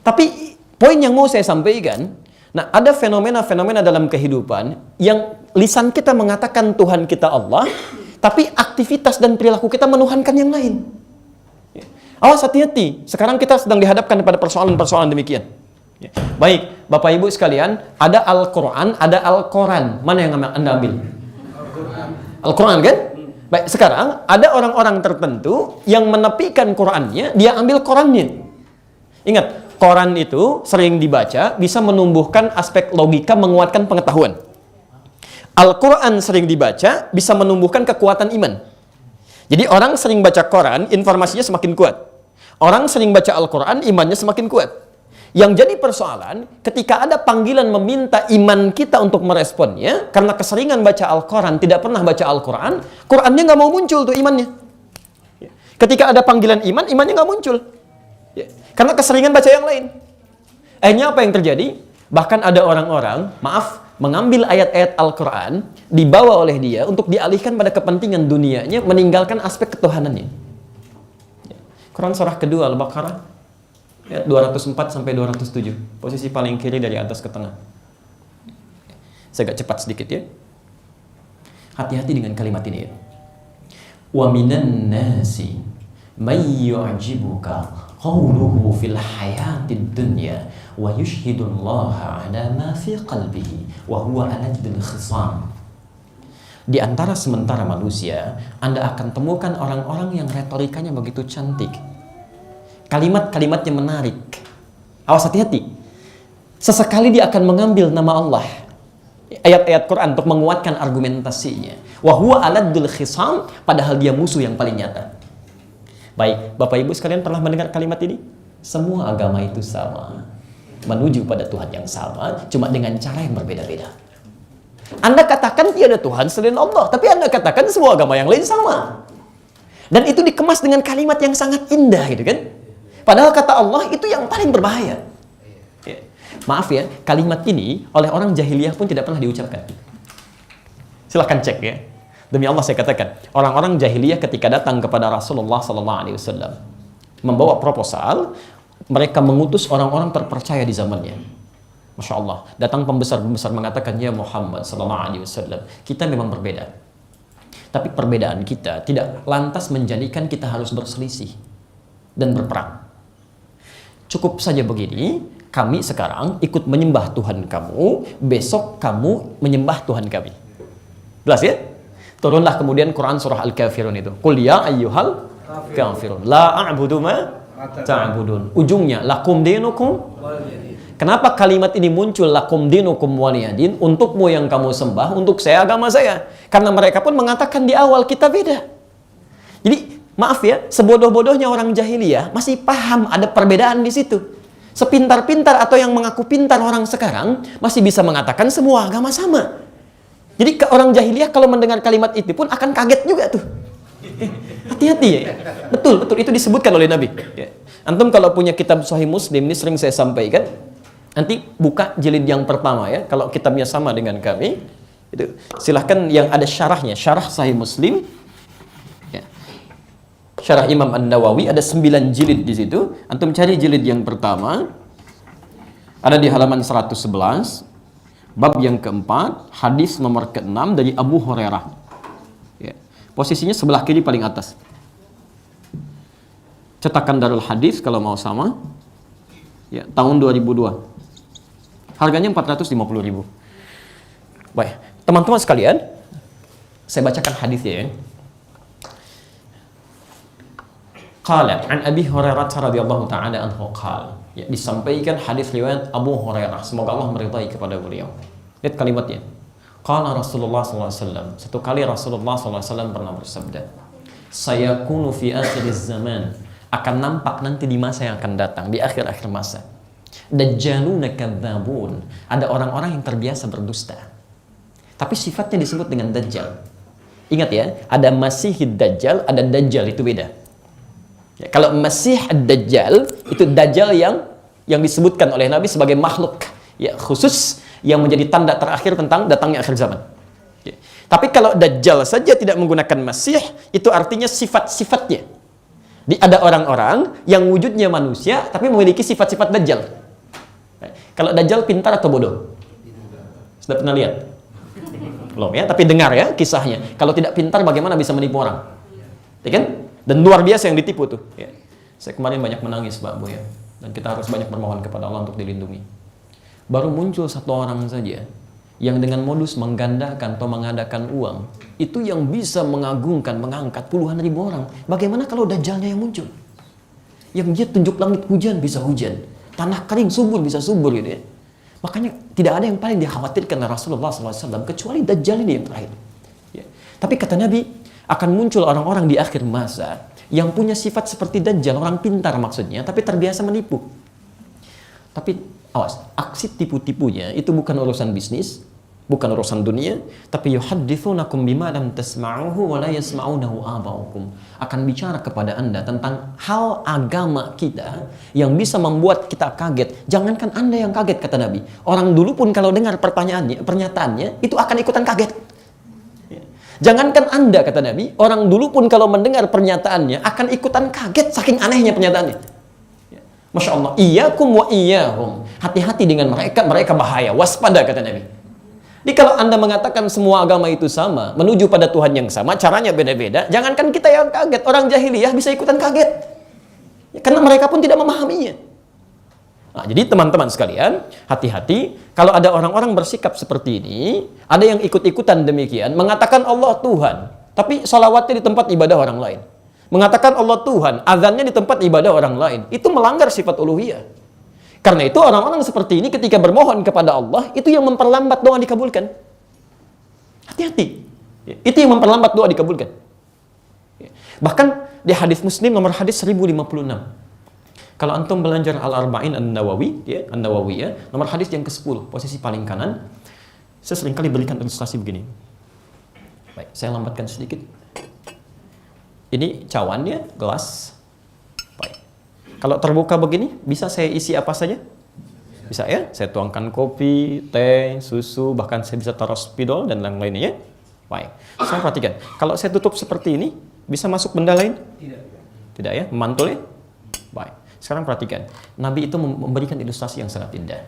Tapi poin yang mau saya sampaikan, nah, ada fenomena-fenomena dalam kehidupan yang lisan kita mengatakan Tuhan kita Allah, tapi aktivitas dan perilaku kita menuhankan yang lain. Awas, hati-hati. Sekarang kita sedang dihadapkan pada persoalan-persoalan demikian. Baik, Bapak Ibu sekalian, ada Al-Quran, ada Al-Quran. Mana yang Anda ambil? Al-Quran kan? Baik, sekarang ada orang-orang tertentu yang menepikan Qurannya, dia ambil Qurannya. Ingat, Quran itu sering dibaca, bisa menumbuhkan aspek logika, menguatkan pengetahuan. Al-Quran sering dibaca, bisa menumbuhkan kekuatan iman. Jadi orang sering baca Quran, informasinya semakin kuat. Orang sering baca Al-Quran, imannya semakin kuat. Yang jadi persoalan, ketika ada panggilan meminta iman kita untuk meresponnya, karena keseringan baca Al-Quran, tidak pernah baca Al-Quran, Qurannya nggak mau muncul tuh imannya. Ketika ada panggilan iman, imannya nggak muncul. Karena keseringan baca yang lain. Akhirnya apa yang terjadi? Bahkan ada orang-orang, mengambil ayat-ayat Al-Quran, dibawa oleh dia untuk dialihkan pada kepentingan dunianya, meninggalkan aspek ketuhanannya. Quran surah kedua, Al-Baqarah, ayat 204-207. Posisi paling kiri dari atas ke tengah. Saya agak cepat sedikit ya. Hati-hati dengan kalimat ini ya. Wa minan nasi may yu'jibuka qawluhu fil hayatid dunya wa yushhidullaha ala ma fi qalbihi wa huwa aladul khisam. Di antara sementara manusia, Anda akan temukan orang-orang yang retorikanya begitu cantik, kalimat-kalimatnya menarik. Awas, hati-hati. Sesekali dia akan mengambil nama Allah, ayat-ayat Quran, untuk menguatkan argumentasinya. Wa huwa aladul khisam, padahal dia musuh yang paling nyata. Baik, Bapak Ibu sekalian pernah mendengar kalimat ini? Semua agama itu sama, menuju pada Tuhan yang sama, cuma dengan cara yang berbeda-beda. Anda katakan tiada Tuhan selain Allah, tapi Anda katakan semua agama yang lain sama. Dan itu dikemas dengan kalimat yang sangat indah gitu kan. Padahal kata Allah itu yang paling berbahaya. Ya. Maaf ya, kalimat ini oleh orang jahiliyah pun tidak pernah diucapkan. Silahkan cek ya. Demi Allah saya katakan, orang-orang jahiliyah ketika datang kepada Rasulullah SAW membawa proposal, mereka mengutus orang-orang terpercaya di zamannya. Masya Allah, datang pembesar-pembesar mengatakan, ya Muhammad SAW, kita memang berbeda. Tapi perbedaan kita tidak lantas menjadikan kita harus berselisih dan berperang. Cukup saja begini, kami sekarang ikut menyembah Tuhan kamu, besok kamu menyembah Tuhan kami. Jelas ya? Turunlah kemudian Quran surah Al-Kafirun itu. Qul ya ayyuhal kafirun, la a'budu ma ta'budun. Ujungnya, lakum dinukum. Kenapa kalimat ini muncul, lakum dinukum waliyadin, untukmu yang kamu sembah, untuk saya agama saya. Karena mereka pun mengatakan di awal kita beda. Jadi maaf ya, sebodoh-bodohnya orang jahiliyah masih paham ada perbedaan di situ. Sepintar-pintar atau yang mengaku pintar orang sekarang masih bisa mengatakan semua agama sama. Jadi orang jahiliyah kalau mendengar kalimat itu pun akan kaget juga tuh. Hati-hati ya. Betul, betul itu disebutkan oleh Nabi. Ya. Antum kalau punya kitab Sahih Muslim, ini sering saya sampaikan, nanti buka jilid yang pertama ya. Kalau kitabnya sama dengan kami, itu silahkan yang ada syarahnya, syarah Sahih Muslim. Ya. Syarah Imam An-Nawawi ada 9 jilid di situ. Antum cari jilid yang pertama, ada di halaman 111, bab yang keempat, hadis nomor ke-6 dari Abu Hurairah. Ya. Posisinya sebelah kiri paling atas. Cetakan Darul Hadis kalau mau sama. Ya, tahun 2002. Harganya 450.000. Baik, teman-teman sekalian, saya bacakan hadisnya ya. Qala an Abi Hurairah radhiyallahu ta'ala anhu qala. Ya, disampaikan hadis riwayat Abu Hurairah, semoga Allah meridai kepada beliau. Lihat kalimatnya. Qala Rasulullah sallallahu alaihi wasallam. Satu kali Rasulullah sallallahu alaihi wasallam pernah bersabda, "Sayakunu fi akhiriz zaman." Akan nampak nanti di masa yang akan datang, di akhir-akhir masa. Dajjaluna kadzabun. Ada orang-orang yang terbiasa berdusta. Tapi sifatnya disebut dengan dajjal. Ingat ya, ada Masihid Dajjal, ada Dajjal, itu beda. Ya, kalau Masih Dajjal, itu Dajjal yang disebutkan oleh Nabi sebagai makhluk ya khusus yang menjadi tanda terakhir tentang datangnya akhir zaman. Ya. Tapi kalau Dajjal saja tidak menggunakan Masih, itu artinya sifat-sifatnya. Ada orang-orang yang wujudnya manusia tapi memiliki sifat-sifat Dajjal. Kalau Dajjal pintar atau bodoh? Sudah pernah lihat? Belum ya, tapi dengar ya kisahnya. Kalau tidak pintar bagaimana bisa menipu orang? Ya kan? Dan luar biasa yang ditipu tuh. Ya. Saya kemarin banyak menangis Pak Bu ya. Dan kita harus banyak bermohon kepada Allah untuk dilindungi. Baru muncul satu orang saja yang dengan modus menggandakan atau mengadakan uang, itu yang bisa mengagungkan, mengangkat puluhan ribu orang. Bagaimana kalau Dajjalnya yang muncul? Yang dia tunjuk langit hujan bisa hujan, tanah kering subur bisa subur gitu ya. Makanya tidak ada yang paling dikhawatirkan Rasulullah SAW kecuali Dajjal ini yang terakhir. Ya. Tapi kata Nabi, akan muncul orang-orang di akhir masa yang punya sifat seperti Dajjal, orang pintar maksudnya, tapi terbiasa menipu. Tapi awas, aksi tipu-tipunya itu bukan urusan bisnis, bukan urusan dunia, tapi yuhadditsunakum bima lam tasma'uhu wa la yasma'unahu aba'ukum. Akan bicara kepada Anda tentang hal agama kita yang bisa membuat kita kaget. Jangankan Anda yang kaget kata Nabi. Orang dulu pun kalau dengar pernyataannya itu akan ikutan kaget. Jangankan Anda kata Nabi, orang dulu pun kalau mendengar pernyataannya akan ikutan kaget saking anehnya pernyataannya. Masya Allah, iyyakum wa iyyahum. Hati-hati dengan mereka, mereka bahaya. Waspada kata Nabi. Jadi kalau Anda mengatakan semua agama itu sama, menuju pada Tuhan yang sama, caranya beda-beda, jangankan kita yang kaget, orang jahiliyah bisa ikutan kaget. Ya, karena mereka pun tidak memahaminya. Nah, jadi teman-teman sekalian, hati-hati kalau ada orang-orang bersikap seperti ini, ada yang ikut-ikutan demikian, mengatakan Allah Tuhan, tapi salawatnya di tempat ibadah orang lain. Mengatakan Allah Tuhan, azannya di tempat ibadah orang lain, itu melanggar sifat uluhiyah. Karena itu orang-orang seperti ini ketika bermohon kepada Allah, itu yang memperlambat doa dikabulkan. Hati-hati. Itu yang memperlambat doa dikabulkan. Bahkan di hadis Muslim nomor hadis 1056. Kalau antum belajar Al-Arba'in An-Nawawi, ya, An-Nawawi ya, nomor hadis yang ke-10, posisi paling kanan. Saya seringkali berikan ilustrasi begini. Baik, saya lambatkan sedikit. Ini cawannya, gelas. Kalau terbuka begini, bisa saya isi apa saja? Bisa ya, saya tuangkan kopi, teh, susu, bahkan saya bisa taruh spidol dan lain-lainnya ya. Baik, saya perhatikan. Kalau saya tutup seperti ini, bisa masuk benda lain? Tidak. Tidak ya, memantul ya? Baik, sekarang perhatikan. Nabi itu memberikan ilustrasi yang sangat indah.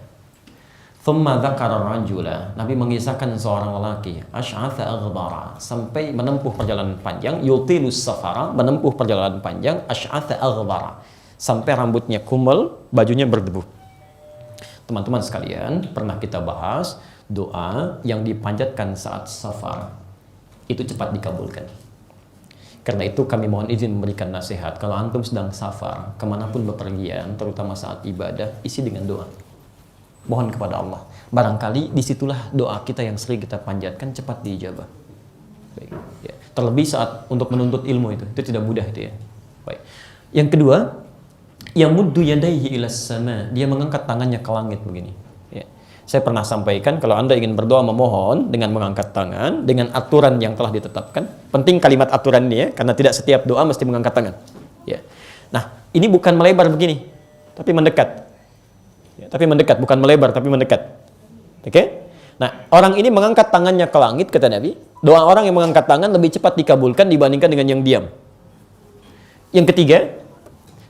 Thumma dzakara rajula. Nabi mengisahkan seorang lelaki, asy'atha aghbara, sampai menempuh perjalanan panjang, yutilus safara, menempuh perjalanan panjang, asy'atha aghbara. Sampai rambutnya kumel, bajunya berdebu. Teman-teman sekalian, pernah kita bahas doa yang dipanjatkan saat safar itu cepat dikabulkan. Karena itu kami mohon izin memberikan nasihat. Kalau antum sedang safar, kemanapun bepergian, terutama saat ibadah, isi dengan doa. Mohon kepada Allah. Barangkali disitulah doa kita yang sering kita panjatkan cepat diijabah. Baik. Ya. Terlebih saat untuk menuntut ilmu itu tidak mudah itu ya. Baik. Yang kedua, yamuddu yadayhi ilas sama, dia mengangkat tangannya ke langit begini. Ya. Saya pernah sampaikan kalau Anda ingin berdoa memohon dengan mengangkat tangan dengan aturan yang telah ditetapkan. Penting kalimat aturan ini ya, karena tidak setiap doa mesti mengangkat tangan. Ya. Nah, ini bukan melebar begini, tapi mendekat. Ya, tapi mendekat, bukan melebar tapi mendekat. Oke? Nah, orang ini mengangkat tangannya ke langit, kata Nabi. Doa orang yang mengangkat tangan lebih cepat dikabulkan dibandingkan dengan yang diam. Yang ketiga,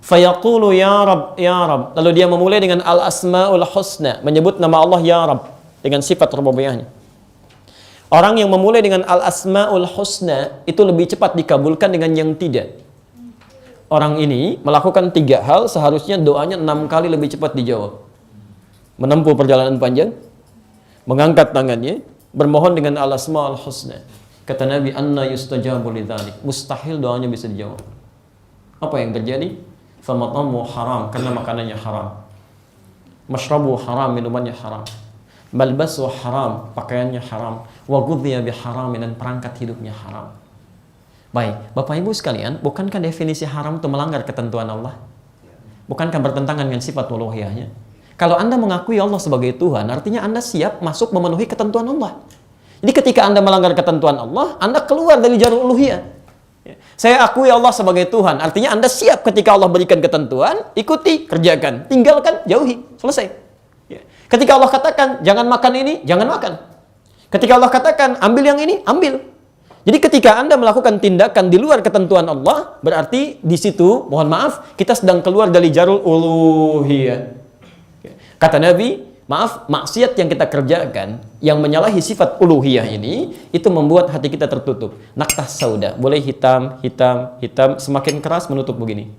fayaqulu ya Rabb, ya Rabb. Lalu dia memulai dengan al-asmaul husna, menyebut nama Allah ya Rabb dengan sifat rububiyahnya. Orang yang memulai dengan al-asmaul husna itu lebih cepat dikabulkan dengan yang tidak. Orang ini melakukan 3 hal, seharusnya doanya 6 kali lebih cepat dijawab. Menempuh perjalanan panjang, mengangkat tangannya, bermohon dengan al-asmaul husna. Kata Nabi, anna yustajabu lidzalik. Mustahil doanya bisa dijawab. Apa yang terjadi? Famatamu haram, karena makanannya haram. Mashrabu haram, minumannya haram. Malbasu haram, pakaiannya haram. Wa ghudhiya biharam, dan perangkat hidupnya haram. Baik, Bapak Ibu sekalian, bukankah definisi haram itu melanggar ketentuan Allah? Bukankah bertentangan dengan sifat uluhiyahnya? Kalau Anda mengakui Allah sebagai Tuhan, artinya Anda siap masuk memenuhi ketentuan Allah. Jadi ketika Anda melanggar ketentuan Allah, Anda keluar dari jalur uluhiyah. Saya akui Allah sebagai Tuhan, artinya Anda siap ketika Allah berikan ketentuan, ikuti, kerjakan, tinggalkan, jauhi, selesai. Ketika Allah katakan, jangan makan ini, jangan makan. Ketika Allah katakan, ambil yang ini, ambil. Jadi ketika Anda melakukan tindakan di luar ketentuan Allah, berarti di situ, mohon maaf, kita sedang keluar dari jalur uluhiyah. Kata Nabi, maaf, maksiat yang kita kerjakan yang menyalahi sifat uluhiyah ini, itu membuat hati kita tertutup. Naktah sauda, boleh hitam, hitam, hitam, semakin keras menutup begini.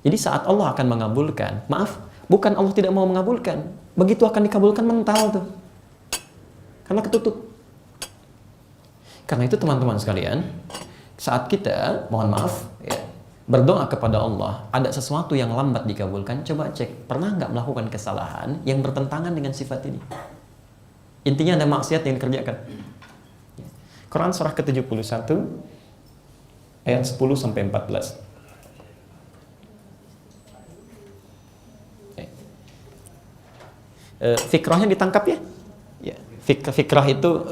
Jadi saat Allah akan mengabulkan, maaf, bukan Allah tidak mau mengabulkan, begitu akan dikabulkan mental tuh. Karena ketutup. Karena itu teman-teman sekalian, saat kita, mohon maaf, ya, berdoa kepada Allah, ada sesuatu yang lambat dikabulkan, coba cek, pernah nggak melakukan kesalahan yang bertentangan dengan sifat ini? Intinya ada maksiat yang dikerjakan. Quran surah ke-71 ayat 10-14. Fikrahnya ditangkap ya? Fikrah itu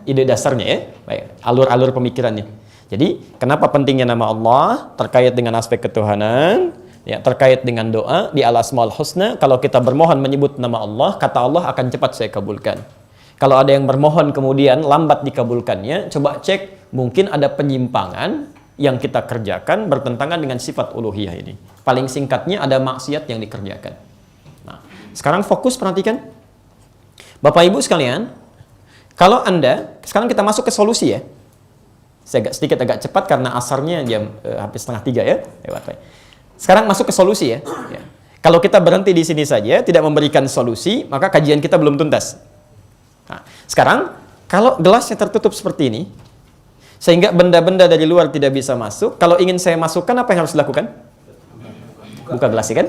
ide dasarnya ya, baik, alur-alur pemikirannya. Jadi, kenapa pentingnya nama Allah terkait dengan aspek ketuhanan, ya, terkait dengan doa di al-asmaul husna. Kalau kita bermohon menyebut nama Allah, kata Allah akan cepat saya kabulkan. Kalau ada yang bermohon kemudian lambat dikabulkannya, coba cek, mungkin ada penyimpangan yang kita kerjakan bertentangan dengan sifat uluhiyah ini. Paling singkatnya ada maksiat yang dikerjakan. Nah, sekarang fokus perhatikan. Bapak Ibu sekalian, kalau Anda, sekarang kita masuk ke solusi ya. Saya agak cepat karena asarnya jam hampir 2:30 ya. Sekarang masuk ke solusi ya. Kalau kita berhenti di sini saja, tidak memberikan solusi, maka kajian kita belum tuntas. Nah, sekarang, kalau gelasnya tertutup seperti ini, sehingga benda-benda dari luar tidak bisa masuk, kalau ingin saya masukkan, apa yang harus dilakukan? Buka gelasnya kan?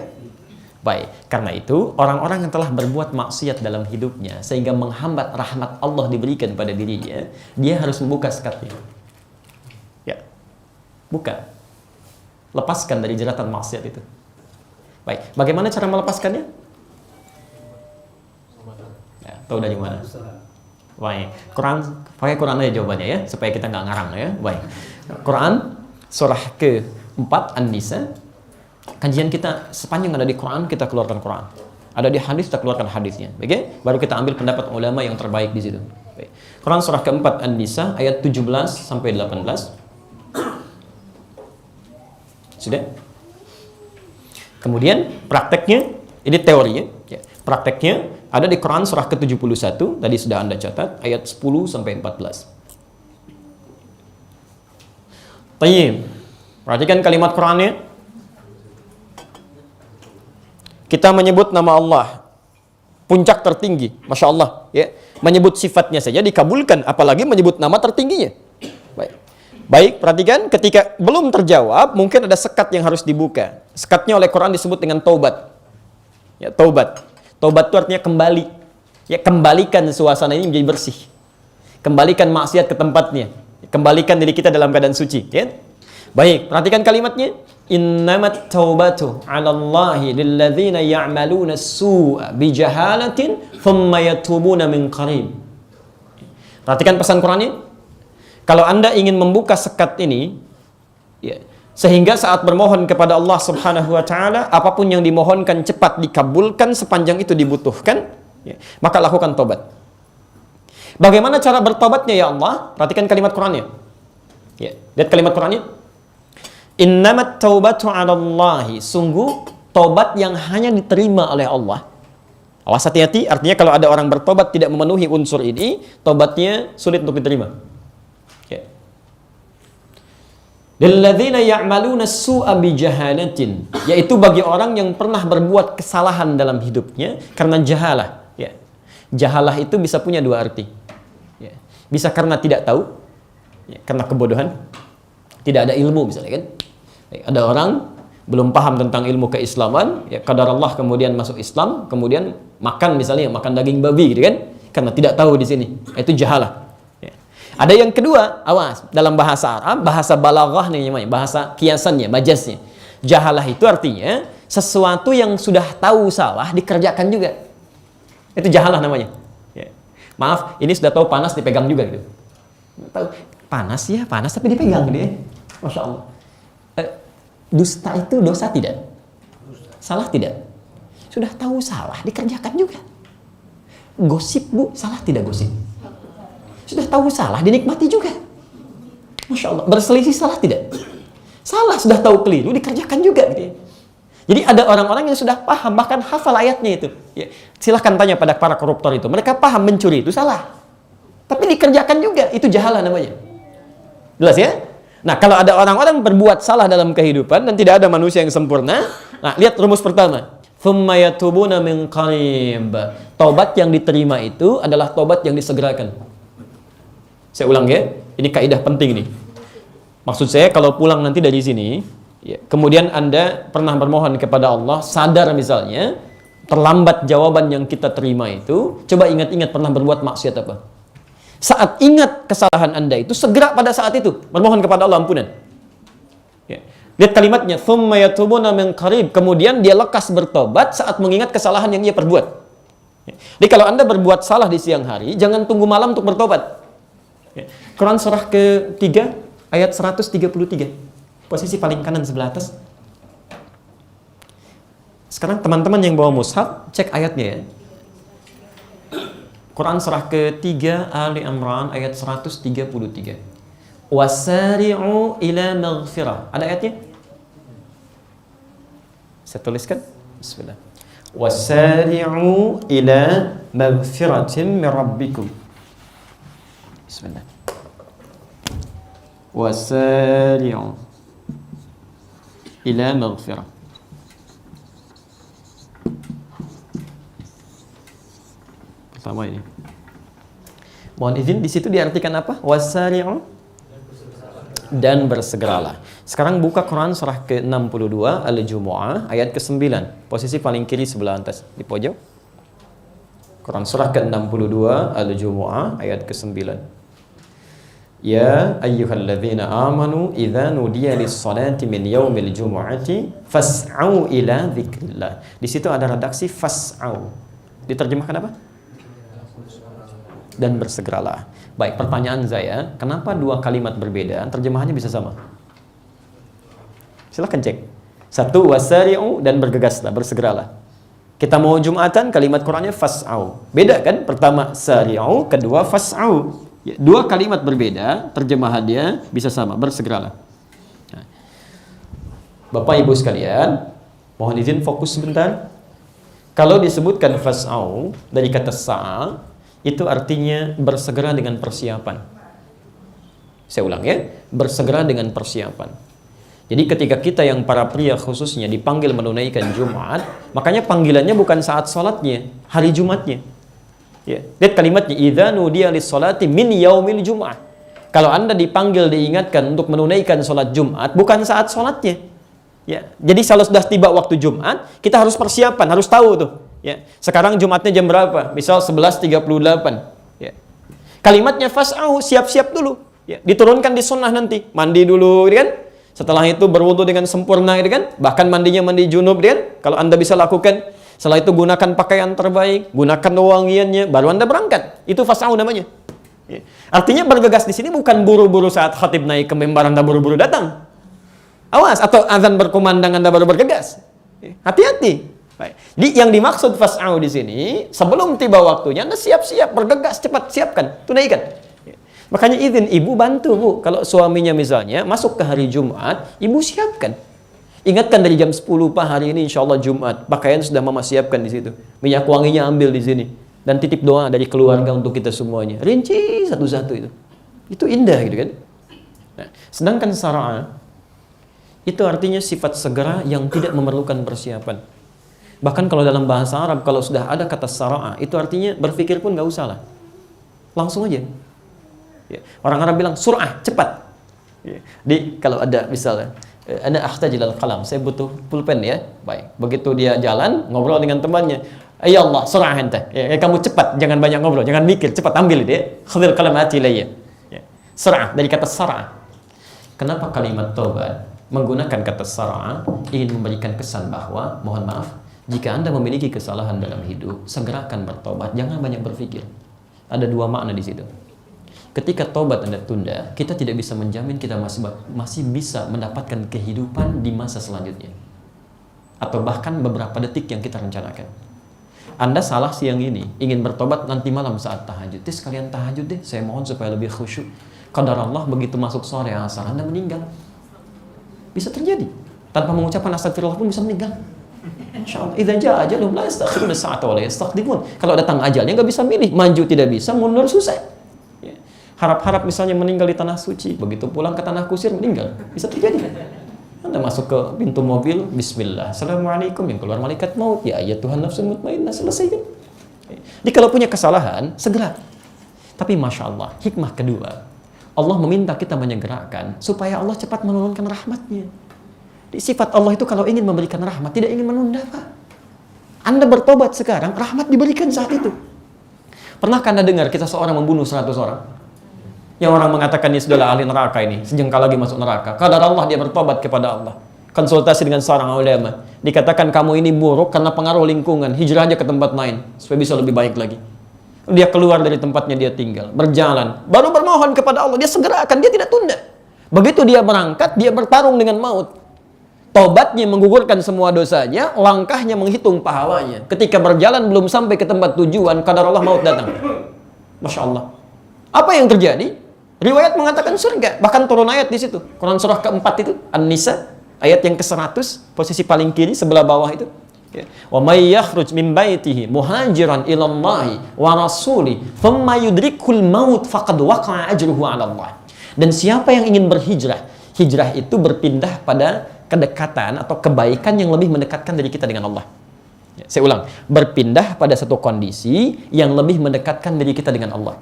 Baik, karena itu, orang-orang yang telah berbuat maksiat dalam hidupnya, sehingga menghambat rahmat Allah diberikan pada dirinya, dia harus membuka sekatnya. Buka. Lepaskan dari jeratan maksiat itu. Baik, bagaimana cara melepaskannya? Ya, tahu dari mana? Baik, pakai Quran aja jawabannya ya, supaya kita nggak ngarang ya. Baik, Quran surah ke-4 An-Nisa. Kajian kita sepanjang ada di Quran, kita keluarkan Quran. Ada di hadis, kita keluarkan hadisnya. Oke? Baru kita ambil pendapat ulama yang terbaik di situ. Baik. Quran surah ke-4 An-Nisa ayat 17-18. Sudah? Kemudian prakteknya, ini teorinya, ya. Prakteknya ada di Quran surah ke-71, tadi sudah Anda catat, ayat 10-14. Tayyib. Perhatikan kalimat Qurannya. Kita menyebut nama Allah, puncak tertinggi, Masya Allah, ya. Menyebut sifatnya saja dikabulkan, apalagi menyebut nama tertingginya. Baik, perhatikan, ketika belum terjawab, mungkin ada sekat yang harus dibuka. Sekatnya oleh Quran disebut dengan taubat. Ya, taubat. Taubat itu artinya kembali. Ya, kembalikan suasana ini menjadi bersih. Kembalikan maksiat ke tempatnya. Kembalikan diri kita dalam keadaan suci. Ya? Baik, perhatikan kalimatnya. innamat taubatu 'ala Allahi lilladzina ya'maluna as-su'a bijahalatin thumma yatubuna min qarib. Perhatikan pesan Qur'annya. Kalau Anda ingin membuka sekat ini, ya, sehingga saat bermohon kepada Allah Subhanahu wa taala, apapun yang dimohonkan cepat dikabulkan sepanjang itu dibutuhkan, ya, maka lakukan tobat. Bagaimana cara bertobatnya ya Allah? Perhatikan kalimat Qur'annya. Ya, lihat kalimat Qur'annya. Innamat taubatu 'ala Allahi, sungguh tobat yang hanya diterima oleh Allah. Awas, hati-hati, artinya kalau ada orang bertobat tidak memenuhi unsur ini, tobatnya sulit untuk diterima. Ya. Lilladzina ya'maluna as-su'a bijahalatin, yaitu bagi orang yang pernah berbuat kesalahan dalam hidupnya karena jahalah. Ya. Jahalah itu bisa punya dua arti. Ya. Bisa karena tidak tahu, ya, karena kebodohan, tidak ada ilmu misalnya kan. Ada orang belum paham tentang ilmu keislaman, ya qadar Allah kemudian masuk Islam, kemudian makan misalnya makan daging babi gitu kan, karena tidak tahu di sini. Itu jahalah. Ya. Ada yang kedua, awas, dalam bahasa Arab, bahasa balaghah nih namanya, bahasa kiasannya, majaznya. Jahalah itu artinya sesuatu yang sudah tahu salah dikerjakan juga. Itu jahalah namanya. Ya. Maaf, ini sudah tahu panas dipegang juga gitu. Tahu panas ya, panas tapi dipegang dia. Masya Allah. Dusta itu dosa tidak? Salah tidak? Sudah tahu salah dikerjakan juga. Gosip bu, salah tidak gosip? Sudah tahu salah dinikmati juga. Masya Allah. Berselisih salah tidak? Salah, sudah tahu keliru dikerjakan juga gitu ya. Jadi ada orang-orang yang sudah paham, bahkan hafal ayatnya itu. Ya, silahkan tanya pada para koruptor itu. Mereka paham mencuri itu salah. Tapi dikerjakan juga, itu jahalah namanya. Jelas ya? Nah, kalau ada orang-orang berbuat salah dalam kehidupan dan tidak ada manusia yang sempurna, nah, lihat rumus pertama. Tsumma yatubuna min qarib. Taubat yang diterima itu adalah taubat yang disegerakan. Saya ulang ya, ini kaidah penting nih. Maksud saya kalau pulang nanti dari sini, ya, kemudian Anda pernah bermohon kepada Allah, sadar misalnya, terlambat jawaban yang kita terima itu, coba ingat-ingat pernah berbuat maksiat apa. Saat ingat kesalahan Anda itu, segera pada saat itu bermohon kepada Allah ampunan. Ya. Lihat kalimatnya, tsumma yatubuna min qarib. Kemudian dia lekas bertobat saat mengingat kesalahan yang ia perbuat. Ya. Jadi kalau Anda berbuat salah di siang hari, jangan tunggu malam untuk bertobat. Ya. Quran surah ke-3 ayat 133. Posisi paling kanan sebelah atas. Sekarang teman-teman yang bawa mushaf, cek ayatnya ya. Quran surah ke-3 Ali Imran ayat 133. Wasari'u ila maghfirah. Ada ayatnya? Saya tuliskan. Bismillah. Wasari'u ila maghfiratin min rabbikum. Bismillah. Wasari'u ila maghfirah. Pertama ini. Mohon izin, di situ diartikan apa? Wasari'u dan bersegeralah. Sekarang buka Quran surah ke-62 Al-Jumu'ah ayat ke-9. Posisi paling kiri sebelah atas di pojok. Quran surah ke-62 Al-Jumu'ah ayat ke-9. Ya ayyuhalladzina amanu idza nudiya lis-salati min yaumil jumu'ati fas'au ila dzikrillah. Di situ ada redaksi fas'au. Diterjemahkan apa? Dan bersegeralah. Baik, pertanyaan saya, kenapa dua kalimat berbeda, terjemahannya bisa sama? Silahkan cek. Satu, wasari'u dan bergegaslah, bersegeralah. Kita mau Jumatan, kalimat Qur'annya fas'au. Beda kan? Pertama sari'u, kedua fas'au. Ya, dua kalimat berbeda, terjemahannya bisa sama, bersegeralah. Nah, Bapak Ibu sekalian, mohon izin fokus sebentar. Kalau disebutkan fas'au dari kata sa'a, itu artinya bersegera dengan persiapan. Saya ulang ya, bersegera dengan persiapan. Jadi ketika kita yang para pria khususnya dipanggil menunaikan Jumat, makanya panggilannya bukan saat sholatnya, hari Jumatnya. Ya. Lihat kalimatnya, idza nudiya lis-sholati min yaumil jum'ah. Kalau Anda dipanggil diingatkan untuk menunaikan sholat Jumat, bukan saat sholatnya. Ya. Jadi kalau sudah tiba waktu Jumat, kita harus persiapan, harus tahu tuh. Ya, sekarang Jumatnya jam berapa? Misal 11.38. Ya. Kalimatnya fas'au, siap-siap dulu. Ya, diturunkan di sunnah nanti. Mandi dulu, kan? Setelah itu berwudu dengan sempurna, gitu kan? Bahkan mandinya mandi junub, gitu kan? Kalau Anda bisa lakukan. Setelah itu gunakan pakaian terbaik, gunakan wangiannya, baru Anda berangkat. Itu fas'au namanya. Ya. Artinya bergegas di sini bukan buru-buru saat khatib naik ke mimbar Anda buru-buru datang. Awas, atau azan berkumandang Anda baru bergegas. Hati-hati. Baik. Jadi yang dimaksud fas'au di sini, sebelum tiba waktunya Anda siap-siap, bergegas, cepat siapkan, tunaikan. Makanya izin ibu bantu, Bu. Kalau suaminya misalnya masuk ke hari Jumat, ibu siapkan. Ingatkan dari jam 10 Pak, hari ini insya Allah Jumat. Pakaian sudah mama siapkan di situ. Minyak wanginya ambil di sini. Dan titip doa dari keluarga untuk kita semuanya. Rinci satu-satu itu. Itu indah gitu kan. Nah, sedangkan sara'a itu artinya sifat segera yang tidak memerlukan persiapan. Bahkan kalau dalam bahasa Arab, kalau sudah ada kata sara'a, itu artinya berpikir pun gak usah lah. Langsung aja. Ya. Orang Arab bilang sur'ah, cepat. Ya. Kalau ada misalnya, ana ahtajil al-qalam, saya butuh pulpen ya. Baik. Begitu dia jalan, ngobrol dengan temannya. Ya Allah, sur'ah anta. Ya, kamu cepat, jangan banyak ngobrol, jangan mikir, cepat ambil dia. Khudhil qalam ati ilayya. Ya. Sur'ah dari kata sar'ah. Kenapa kalimat taubat menggunakan kata sar'ah ingin memberikan kesan bahwa, mohon maaf, jika Anda memiliki kesalahan dalam hidup, segerakan bertobat, jangan banyak berpikir. Ada dua makna di situ. Ketika taubat Anda tunda, kita tidak bisa menjamin kita masih bisa mendapatkan kehidupan di masa selanjutnya. Atau bahkan beberapa detik yang kita rencanakan. Anda salah siang ini, ingin bertobat nanti malam saat tahajud. Sekalian tahajud deh, saya mohon supaya lebih khusyuk. Qadar Allah begitu masuk sore asar, Anda meninggal. Bisa terjadi. Tanpa mengucapkan astagfirullah pun bisa meninggal. Insyaallah. Idza jaa ajaluhum la yastakhiruna sa'ata wa la yastaqdimun. Kalau datang ajalnya nggak bisa milih, maju tidak bisa, mundur susah. Ya. Harap-harap misalnya meninggal di tanah suci, begitu pulang ke tanah kusir meninggal. Bisa terjadi. Anda masuk ke pintu mobil, bismillah, assalamualaikum, yang keluar malaikat maut, ya ayat Tuhan nafsun mutmainnah, selesai kan? Jadi kalau punya kesalahan, segera. Tapi Masya Allah, hikmah kedua, Allah meminta kita menyegerakan supaya Allah cepat menurunkan rahmatnya. Sifat Allah itu kalau ingin memberikan rahmat, tidak ingin menunda, Pak. Anda bertobat sekarang, rahmat diberikan saat itu. Pernahkah Anda dengar kita seorang membunuh 100 orang? Yang orang mengatakan dia sudahlah ahli neraka ini, sejengkal lagi masuk neraka. Qadar Allah dia bertobat kepada Allah. Konsultasi dengan seorang ulama, dikatakan kamu ini buruk karena pengaruh lingkungan, hijrah aja ke tempat lain supaya bisa lebih baik lagi. Dia keluar dari tempatnya dia tinggal, berjalan, baru bermohon kepada Allah, dia segerakan, dia tidak tunda. Begitu dia berangkat, dia bertarung dengan maut. Tobatnya menggugurkan semua dosanya, langkahnya menghitung pahalanya. Ketika berjalan belum sampai ke tempat tujuan, qadar Allah maut datang. Masya Allah. Apa yang terjadi? Riwayat mengatakan surga, bahkan turun ayat di situ. Quran surah keempat itu, An-Nisa, ayat yang ke-100, posisi paling kiri sebelah bawah itu. Wa may yakhruj min baitihi muhajiran ila Allah wa rasuli thumma yudrikul maut faqad waqa'a ajruhu 'ala Allah. Dan siapa yang ingin berhijrah, hijrah itu berpindah pada kedekatan atau kebaikan yang lebih mendekatkan diri kita dengan Allah. Saya ulang, berpindah pada satu kondisi yang lebih mendekatkan diri kita dengan Allah.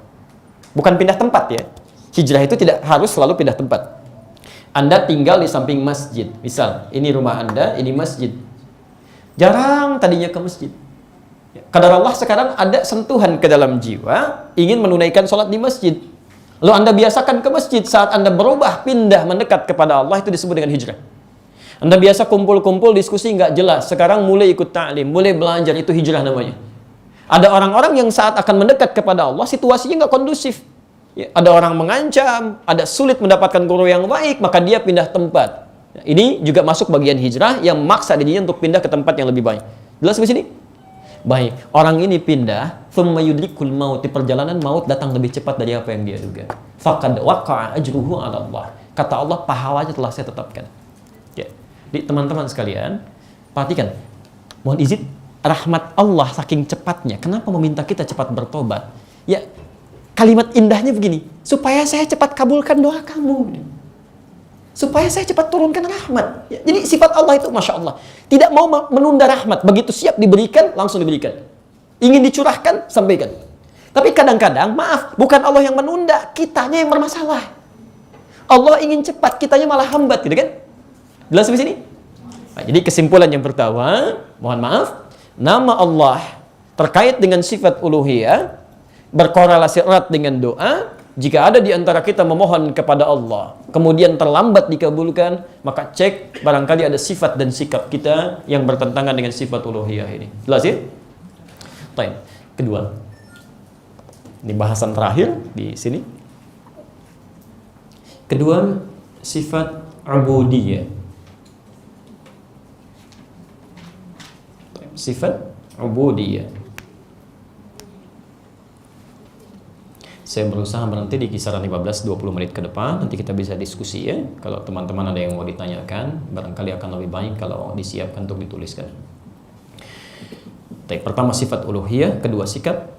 Bukan pindah tempat ya. Hijrah itu tidak harus selalu pindah tempat. Anda tinggal di samping masjid. Misal, ini rumah Anda, ini masjid. Jarang tadinya ke masjid. Qadar Allah sekarang ada sentuhan ke dalam jiwa, ingin menunaikan sholat di masjid. Lalu Anda biasakan ke masjid, saat Anda berubah, pindah, mendekat kepada Allah, itu disebut dengan hijrah. Anda biasa kumpul-kumpul, diskusi nggak jelas. Sekarang mulai ikut ta'lim, mulai belajar, itu hijrah namanya. Ada orang-orang yang saat akan mendekat kepada Allah, situasinya nggak kondusif. Ya, ada orang mengancam, ada sulit mendapatkan guru yang baik, maka dia pindah tempat. Ya, ini juga masuk bagian hijrah yang maksa dirinya untuk pindah ke tempat yang lebih baik. Jelas di sini? Baik, orang ini pindah, thumma yudrikul maut, di perjalanan maut datang lebih cepat dari apa yang dia duga. Faqad waqa'a ajruhu 'ala Allah. Kata Allah, pahalanya telah saya tetapkan. Ya. Jadi teman-teman sekalian, perhatikan. Mohon izin, rahmat Allah saking cepatnya. Kenapa meminta kita cepat bertobat? Ya, kalimat indahnya begini, supaya saya cepat kabulkan doa kamu. Supaya saya cepat turunkan rahmat. Ya, jadi sifat Allah itu, Masya Allah, tidak mau menunda rahmat. Begitu siap diberikan, langsung diberikan. Ingin dicurahkan, sampaikan. Tapi kadang-kadang, maaf, bukan Allah yang menunda, kitanya yang bermasalah. Allah ingin cepat, kitanya malah hambat, gitu kan? Jelas di sini? Nah, jadi kesimpulan yang pertama, mohon maaf, nama Allah terkait dengan sifat uluhiyah berkorelasi erat dengan doa, Jika ada di antara kita memohon kepada Allah, kemudian terlambat dikabulkan, maka cek barangkali ada sifat dan sikap kita yang bertentangan dengan sifat uluhiyah ini. Jelas ya? Baik. Kedua, ini bahasan terakhir di sini. Kedua, sifat ubudiyah. Sifat ubudiyah. Saya berusaha berhenti di kisaran 15-20 menit ke depan. Nanti kita bisa diskusi ya. Kalau teman-teman ada yang mau ditanyakan, barangkali akan lebih baik kalau disiapkan untuk dituliskan. Baik, pertama sifat uluhiyah, kedua sikap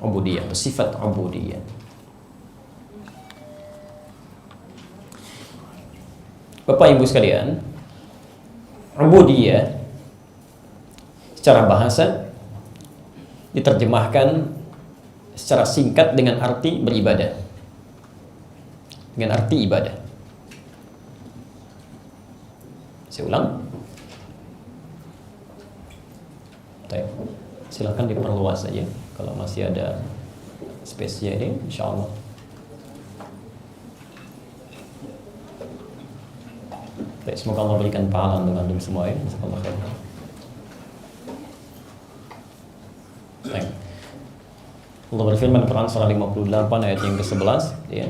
ubudiyah, sifat ubudiyah. Bapak Ibu sekalian, ubudiyah secara bahasa diterjemahkan secara singkat dengan arti beribadah. Dengan arti ibadah. Saya ulang. Baik. Silakan diperluas saja kalau masih ada spesial ini, insyaallah. Baik, semoga Allah berikan pahala untuk antum semua ya. Jazakallahu khair. Baik. Allah berfirman di Quran surah 58 ayat yang ke-11 ya.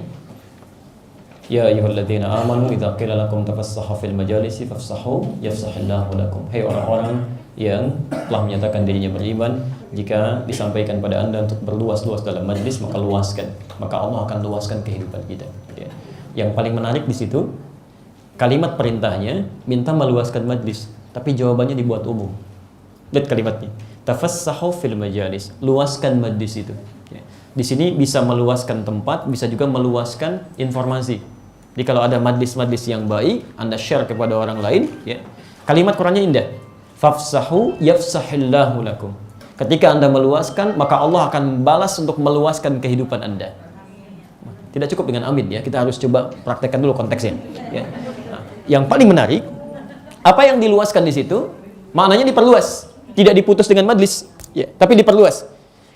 Ya ayyuhalladzina amanu idza qila lakum tafassahu fil majalisi fafsahu yafsahillahu lakum. Hai orang-orang yang telah menyatakan dirinya beriman, jika disampaikan pada Anda untuk berluas-luas dalam majlis, maka luaskan. Maka Allah akan luaskan kehidupan kita ya. Yang paling menarik di situ kalimat perintahnya minta meluaskan majlis, tapi jawabannya dibuat umum. Lihat kalimatnya. Tafassahu fil majalis, luaskan majlis itu. Ya. Di sini bisa meluaskan tempat, bisa juga meluaskan informasi. Jadi kalau ada majlis-majlis yang baik, Anda share kepada orang lain, ya. Kalimat Qur'annya indah. Fafsahu yafsahillahu lakum. Ketika Anda meluaskan, maka Allah akan balas untuk meluaskan kehidupan Anda. Tidak cukup dengan amin ya, kita harus coba praktekkan dulu konteksnya. Ya. Nah, yang paling menarik, apa yang diluaskan di situ, maknanya diperluas. Tidak diputus dengan majlis, ya, tapi diperluas.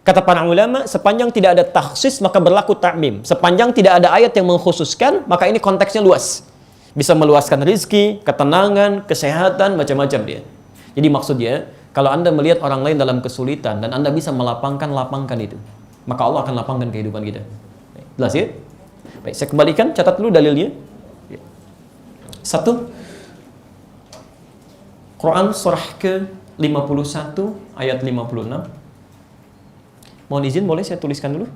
Kata para ulama, sepanjang tidak ada takhsis maka berlaku ta'mim. Sepanjang tidak ada ayat yang mengkhususkan, maka ini konteksnya luas. Bisa meluaskan rizki, ketenangan, kesehatan, macam-macam dia. Jadi maksudnya, kalau Anda melihat orang lain dalam kesulitan dan Anda bisa lapangkan itu, maka Allah akan lapangkan kehidupan kita. Jelas ya? Baik, saya kembalikan, catat dulu dalilnya. 1. Quran surah ke-51 ayat 56. Mohon izin, boleh saya tuliskan dulu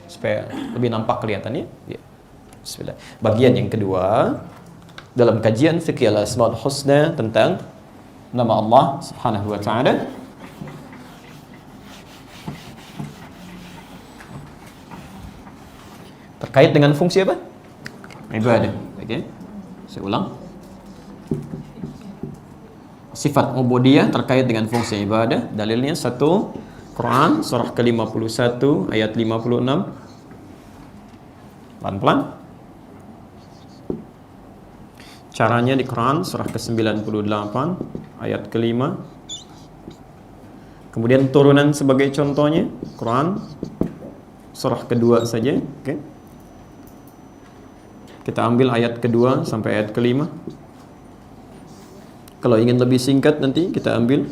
supaya lebih nampak kelihatannya. Ya. Bismillah. Bagian yang kedua dalam kajian fikih al-asmaul husna tentang nama Allah Subhanahu wa taala. Terkait dengan fungsi apa? Ibadah. Oke. Saya ulang. Sifat ubudiyah terkait dengan fungsi ibadah. Dalilnya 1 Quran surah ke-51 ayat 56. Pelan-pelan. Caranya di Quran surah ke-98 ayat ke-5. Kemudian turunan sebagai contohnya Quran surah kedua saja, oke. Kita ambil ayat kedua sampai ayat ke-5. Kalau ingin lebih singkat nanti kita ambil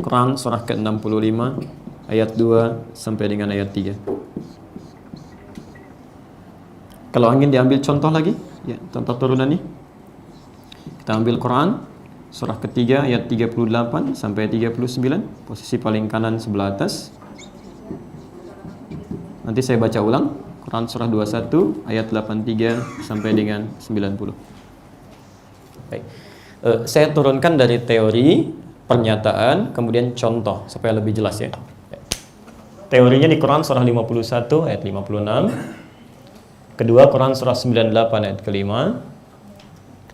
Quran surah ke-65 ayat 2 sampai dengan ayat 3. Kalau ingin diambil contoh lagi, ya, contoh turunan ini. Kita ambil Quran surah ketiga ayat 38 sampai 39, posisi paling kanan sebelah atas. Nanti saya baca ulang. Quran surah 21 ayat 83 sampai dengan 90. Baik. Saya turunkan dari teori, pernyataan, kemudian contoh supaya lebih jelas ya. Teorinya di Quran surah 51 ayat 56. Kedua Quran surah 98 ayat ke-5.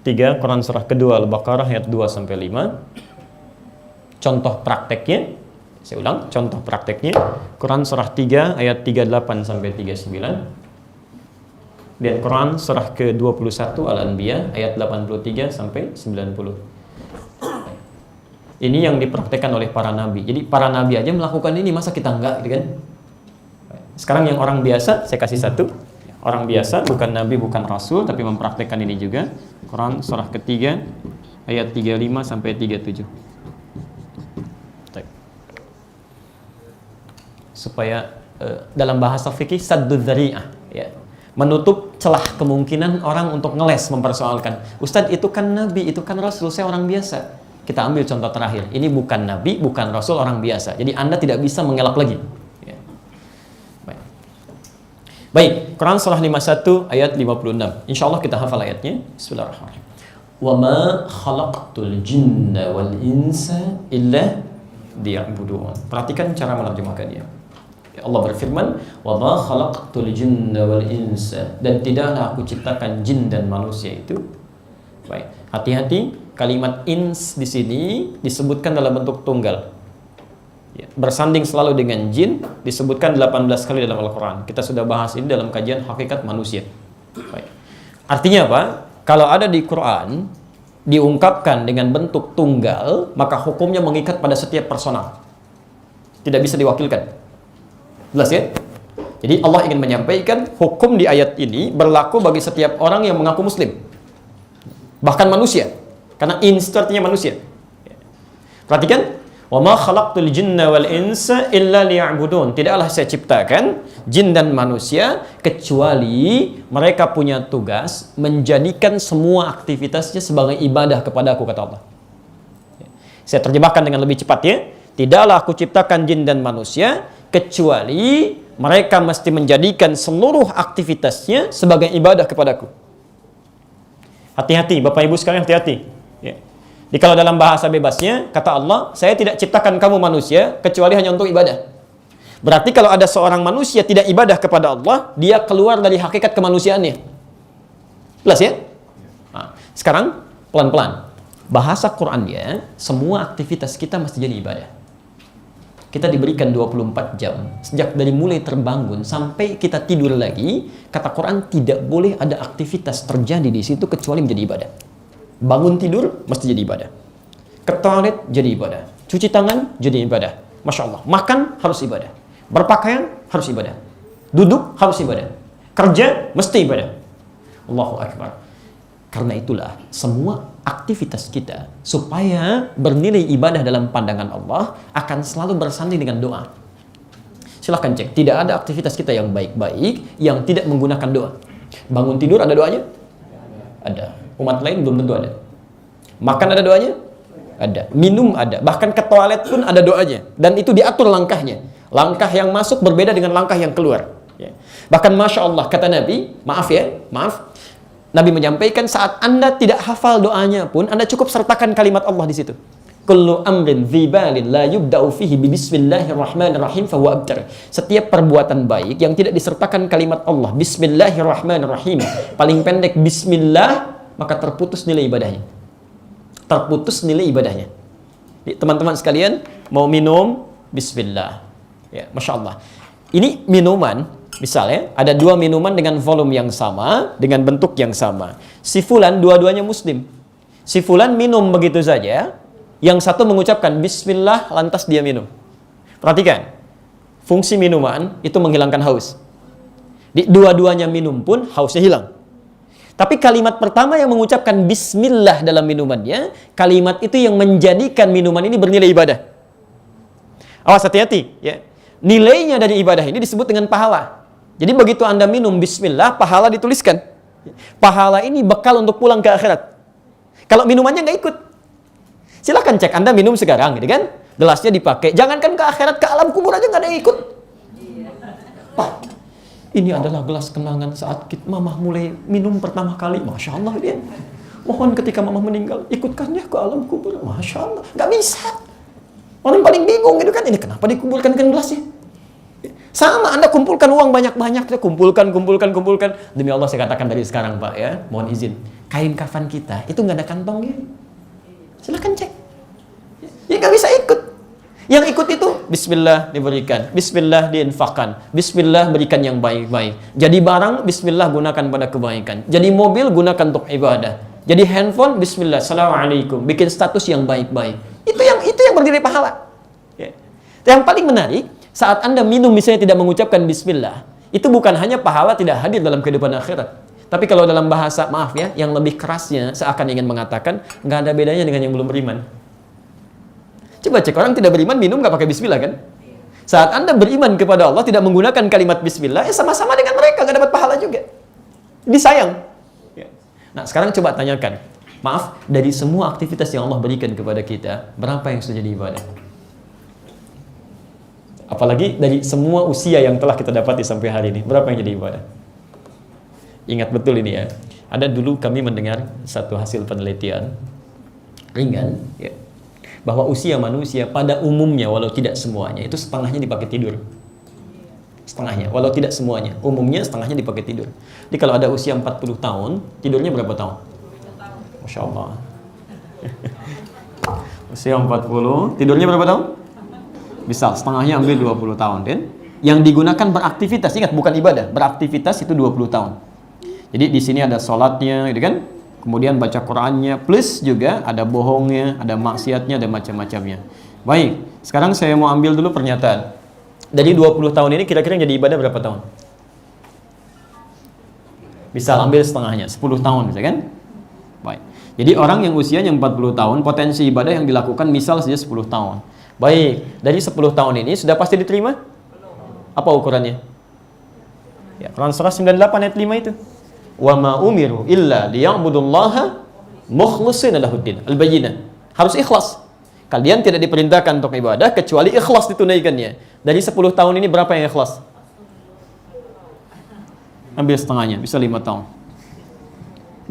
Ketiga Quran surah kedua Al-Baqarah ayat 2 sampai 5. Contoh prakteknya, saya ulang, contoh prakteknya Quran surah 3 ayat 38 sampai 39. Dan Quran surah ke-21 Al-Anbiya ayat 83 sampai 90. Ini yang dipraktekkan oleh para nabi. Jadi para nabi aja melakukan ini, masa kita enggak gitu kan? Sekarang yang orang biasa saya kasih satu. orang biasa, bukan nabi, bukan rasul, tapi mempraktekkan ini juga. Quran surah ketiga ayat 35 sampai 37. Supaya dalam bahasa fikih saddud dzari'ah, ya, menutup celah kemungkinan orang untuk ngeles mempersoalkan, Ustadz itu kan nabi, itu kan rasul, saya orang biasa. Kita ambil contoh terakhir, ini bukan nabi, bukan rasul, orang biasa, jadi Anda tidak bisa mengelak lagi, ya. Baik, Quran surah 51 ayat 56. Insyaallah kita hafal ayatnya. Bismillahirrahmanirrahim. Wa ma khalaqtul jinna wal insa illa liya'budun. Perhatikan cara menerjemahkannya. Allah berfirman, "Wa ma khalaqtul jinna wal insa," dan tidaklah aku ciptakan jin dan manusia itu. Baik, hati-hati, kalimat ins di sini disebutkan dalam bentuk tunggal. Ya, bersanding selalu dengan jin disebutkan 18 kali dalam Al-Qur'an. Kita sudah bahas ini dalam kajian hakikat manusia. Baik. Artinya apa? Kalau ada di Quran diungkapkan dengan bentuk tunggal, maka hukumnya mengikat pada setiap personal. Tidak bisa diwakilkan. Jelas ya? Jadi Allah ingin menyampaikan hukum di ayat ini berlaku bagi setiap orang yang mengaku muslim. Bahkan manusia. Karena ins itu artinya manusia. Perhatikan, "Wa ma khalaqtul jinna wal insa illa liya'budun." Tidaklah saya ciptakan jin dan manusia kecuali mereka punya tugas menjadikan semua aktivitasnya sebagai ibadah kepadaku, kata Allah. Saya terjemahkan dengan lebih cepat ya. Tidaklah aku ciptakan jin dan manusia kecuali mereka mesti menjadikan seluruh aktivitasnya sebagai ibadah kepadaku. Hati-hati, Bapak Ibu sekalian, hati-hati. Ya. Jadi kalau dalam bahasa bebasnya, kata Allah, saya tidak ciptakan kamu manusia kecuali hanya untuk ibadah. Berarti kalau ada seorang manusia tidak ibadah kepada Allah, dia keluar dari hakikat kemanusiaannya. Jelas ya? Nah, sekarang pelan-pelan. Bahasa Qur'annya, semua aktivitas kita mesti jadi ibadah. Kita diberikan 24 jam. Sejak dari mulai terbangun sampai kita tidur lagi, kata Quran tidak boleh ada aktivitas terjadi di situ kecuali menjadi ibadah. Bangun tidur mesti jadi ibadah. Ke toilet jadi ibadah. Cuci tangan jadi ibadah. Masya Allah. Makan harus ibadah. Berpakaian harus ibadah. Duduk harus ibadah. Kerja mesti ibadah. Allahu Akbar. Karena itulah semua aktivitas kita supaya bernilai ibadah dalam pandangan Allah akan selalu bersanding dengan doa. Silahkan cek, tidak ada aktivitas kita yang baik-baik yang tidak menggunakan doa. Bangun tidur ada doanya? Ada. Umat lain belum tentu ada. Makan ada doanya? Ada. Minum ada. Bahkan ke toilet pun ada doanya. Dan itu diatur langkahnya. Langkah yang masuk berbeda dengan langkah yang keluar. Bahkan Masya Allah, kata Nabi, maaf, Nabi menyampaikan saat Anda tidak hafal doanya pun, Anda cukup sertakan kalimat Allah di situ. Kullu amrin dzibalin la yubda'u fihi bi bismillahirrahmanirrahim fahuwa abtar. Setiap perbuatan baik yang tidak disertakan kalimat Allah, bismillahirrahmanirrahim, paling pendek bismillah, maka terputus nilai ibadahnya. Terputus nilai ibadahnya. Teman-teman sekalian, mau minum, bismillah. Ya, Masya Allah. Ini minuman. Misalnya, ada dua minuman dengan volume yang sama, dengan bentuk yang sama. Si fulan dua-duanya muslim. Si fulan minum begitu saja, yang satu mengucapkan bismillah, lantas dia minum. Perhatikan, fungsi minuman itu menghilangkan haus. Di dua-duanya minum pun hausnya hilang. Tapi kalimat pertama yang mengucapkan bismillah dalam minumannya, kalimat itu yang menjadikan minuman ini bernilai ibadah. Awas, hati-hati ya. Nilainya dari ibadah ini disebut dengan pahala. Jadi begitu Anda minum bismillah, pahala dituliskan. Pahala ini bekal untuk pulang ke akhirat. Kalau minumannya nggak ikut, silahkan cek. Anda minum sekarang, gitu kan? Gelasnya dipakai. Jangankan ke akhirat, ke alam kubur aja nggak ada yang ikut. Pak, ini adalah gelas kenangan saat mamah mulai minum pertama kali. Masya Allah dia. Mohon ketika mamah meninggal, ikutkan ya ke alam kubur. Masya Allah. Nggak bisa. Orang paling bingung gitu kan. Ini kenapa dikumpulkan ke gelasnya? Sama, Anda kumpulkan uang banyak-banyak, kumpulkan. Demi Allah saya katakan dari sekarang Pak ya, mohon izin, kain kafan kita itu nggak ada kantongnya. Silahkan cek. Ya nggak bisa ikut. Yang ikut itu bismillah diberikan, bismillah diinfakkan, bismillah berikan yang baik-baik. Jadi barang, bismillah gunakan pada kebaikan. Jadi mobil, gunakan untuk ibadah. Jadi handphone, bismillah, assalamualaikum, bikin status yang baik-baik. Itu yang bernilai pahala. Ya. Yang paling menarik, saat Anda minum misalnya tidak mengucapkan bismillah, Itu bukan hanya pahala tidak hadir dalam kehidupan akhirat. Tapi kalau dalam bahasa, maaf ya, yang lebih kerasnya seakan ingin mengatakan nggak ada bedanya dengan yang belum beriman. Coba cek, orang tidak beriman minum nggak pakai bismillah kan? Saat Anda beriman kepada Allah tidak menggunakan kalimat bismillah, ya sama-sama dengan mereka nggak dapat pahala juga. Jadi sayang. Nah sekarang coba tanyakan, maaf, dari semua aktivitas yang Allah berikan kepada kita, berapa yang sudah jadi ibadah? Apalagi dari semua usia yang telah kita dapati sampai hari ini, berapa yang jadi ibadah? Ingat betul ini ya. Ada dulu kami mendengar satu hasil penelitian ringan, ya, bahwa usia manusia pada umumnya, walau tidak semuanya, itu setengahnya dipakai tidur. Setengahnya, walau tidak semuanya, umumnya setengahnya dipakai tidur. Jadi kalau ada usia 40 tahun, tidurnya berapa tahun? Masya Allah. Usia 40, tidurnya berapa tahun? Bisa, setengahnya ambil 20 tahun. Dan yang digunakan beraktivitas, ingat bukan ibadah, beraktivitas itu 20 tahun. Jadi di sini ada sholatnya, gitu kan? Kemudian baca Qur'annya, plus juga ada bohongnya, ada maksiatnya, ada macam-macamnya. Baik, sekarang saya mau ambil dulu pernyataan. Dari 20 tahun ini kira-kira yang jadi ibadah berapa tahun? Bisa ambil setengahnya, 10 tahun, bisa kan? Baik. Jadi orang yang usianya 40 tahun, potensi ibadah yang dilakukan misal saja 10 tahun. Baik, dari 10 tahun ini sudah pasti diterima? Apa ukurannya? Ya, Quran surah 98 ayat 5 itu. Wa ma umiru illa liya'budullaha mukhlishina lahuddin. Al-Bayyinah. Harus ikhlas. Kalian tidak diperintahkan untuk ibadah kecuali ikhlas ditunaikannya. Dari 10 tahun ini berapa yang ikhlas? Ambil setengahnya, bisa 5 tahun.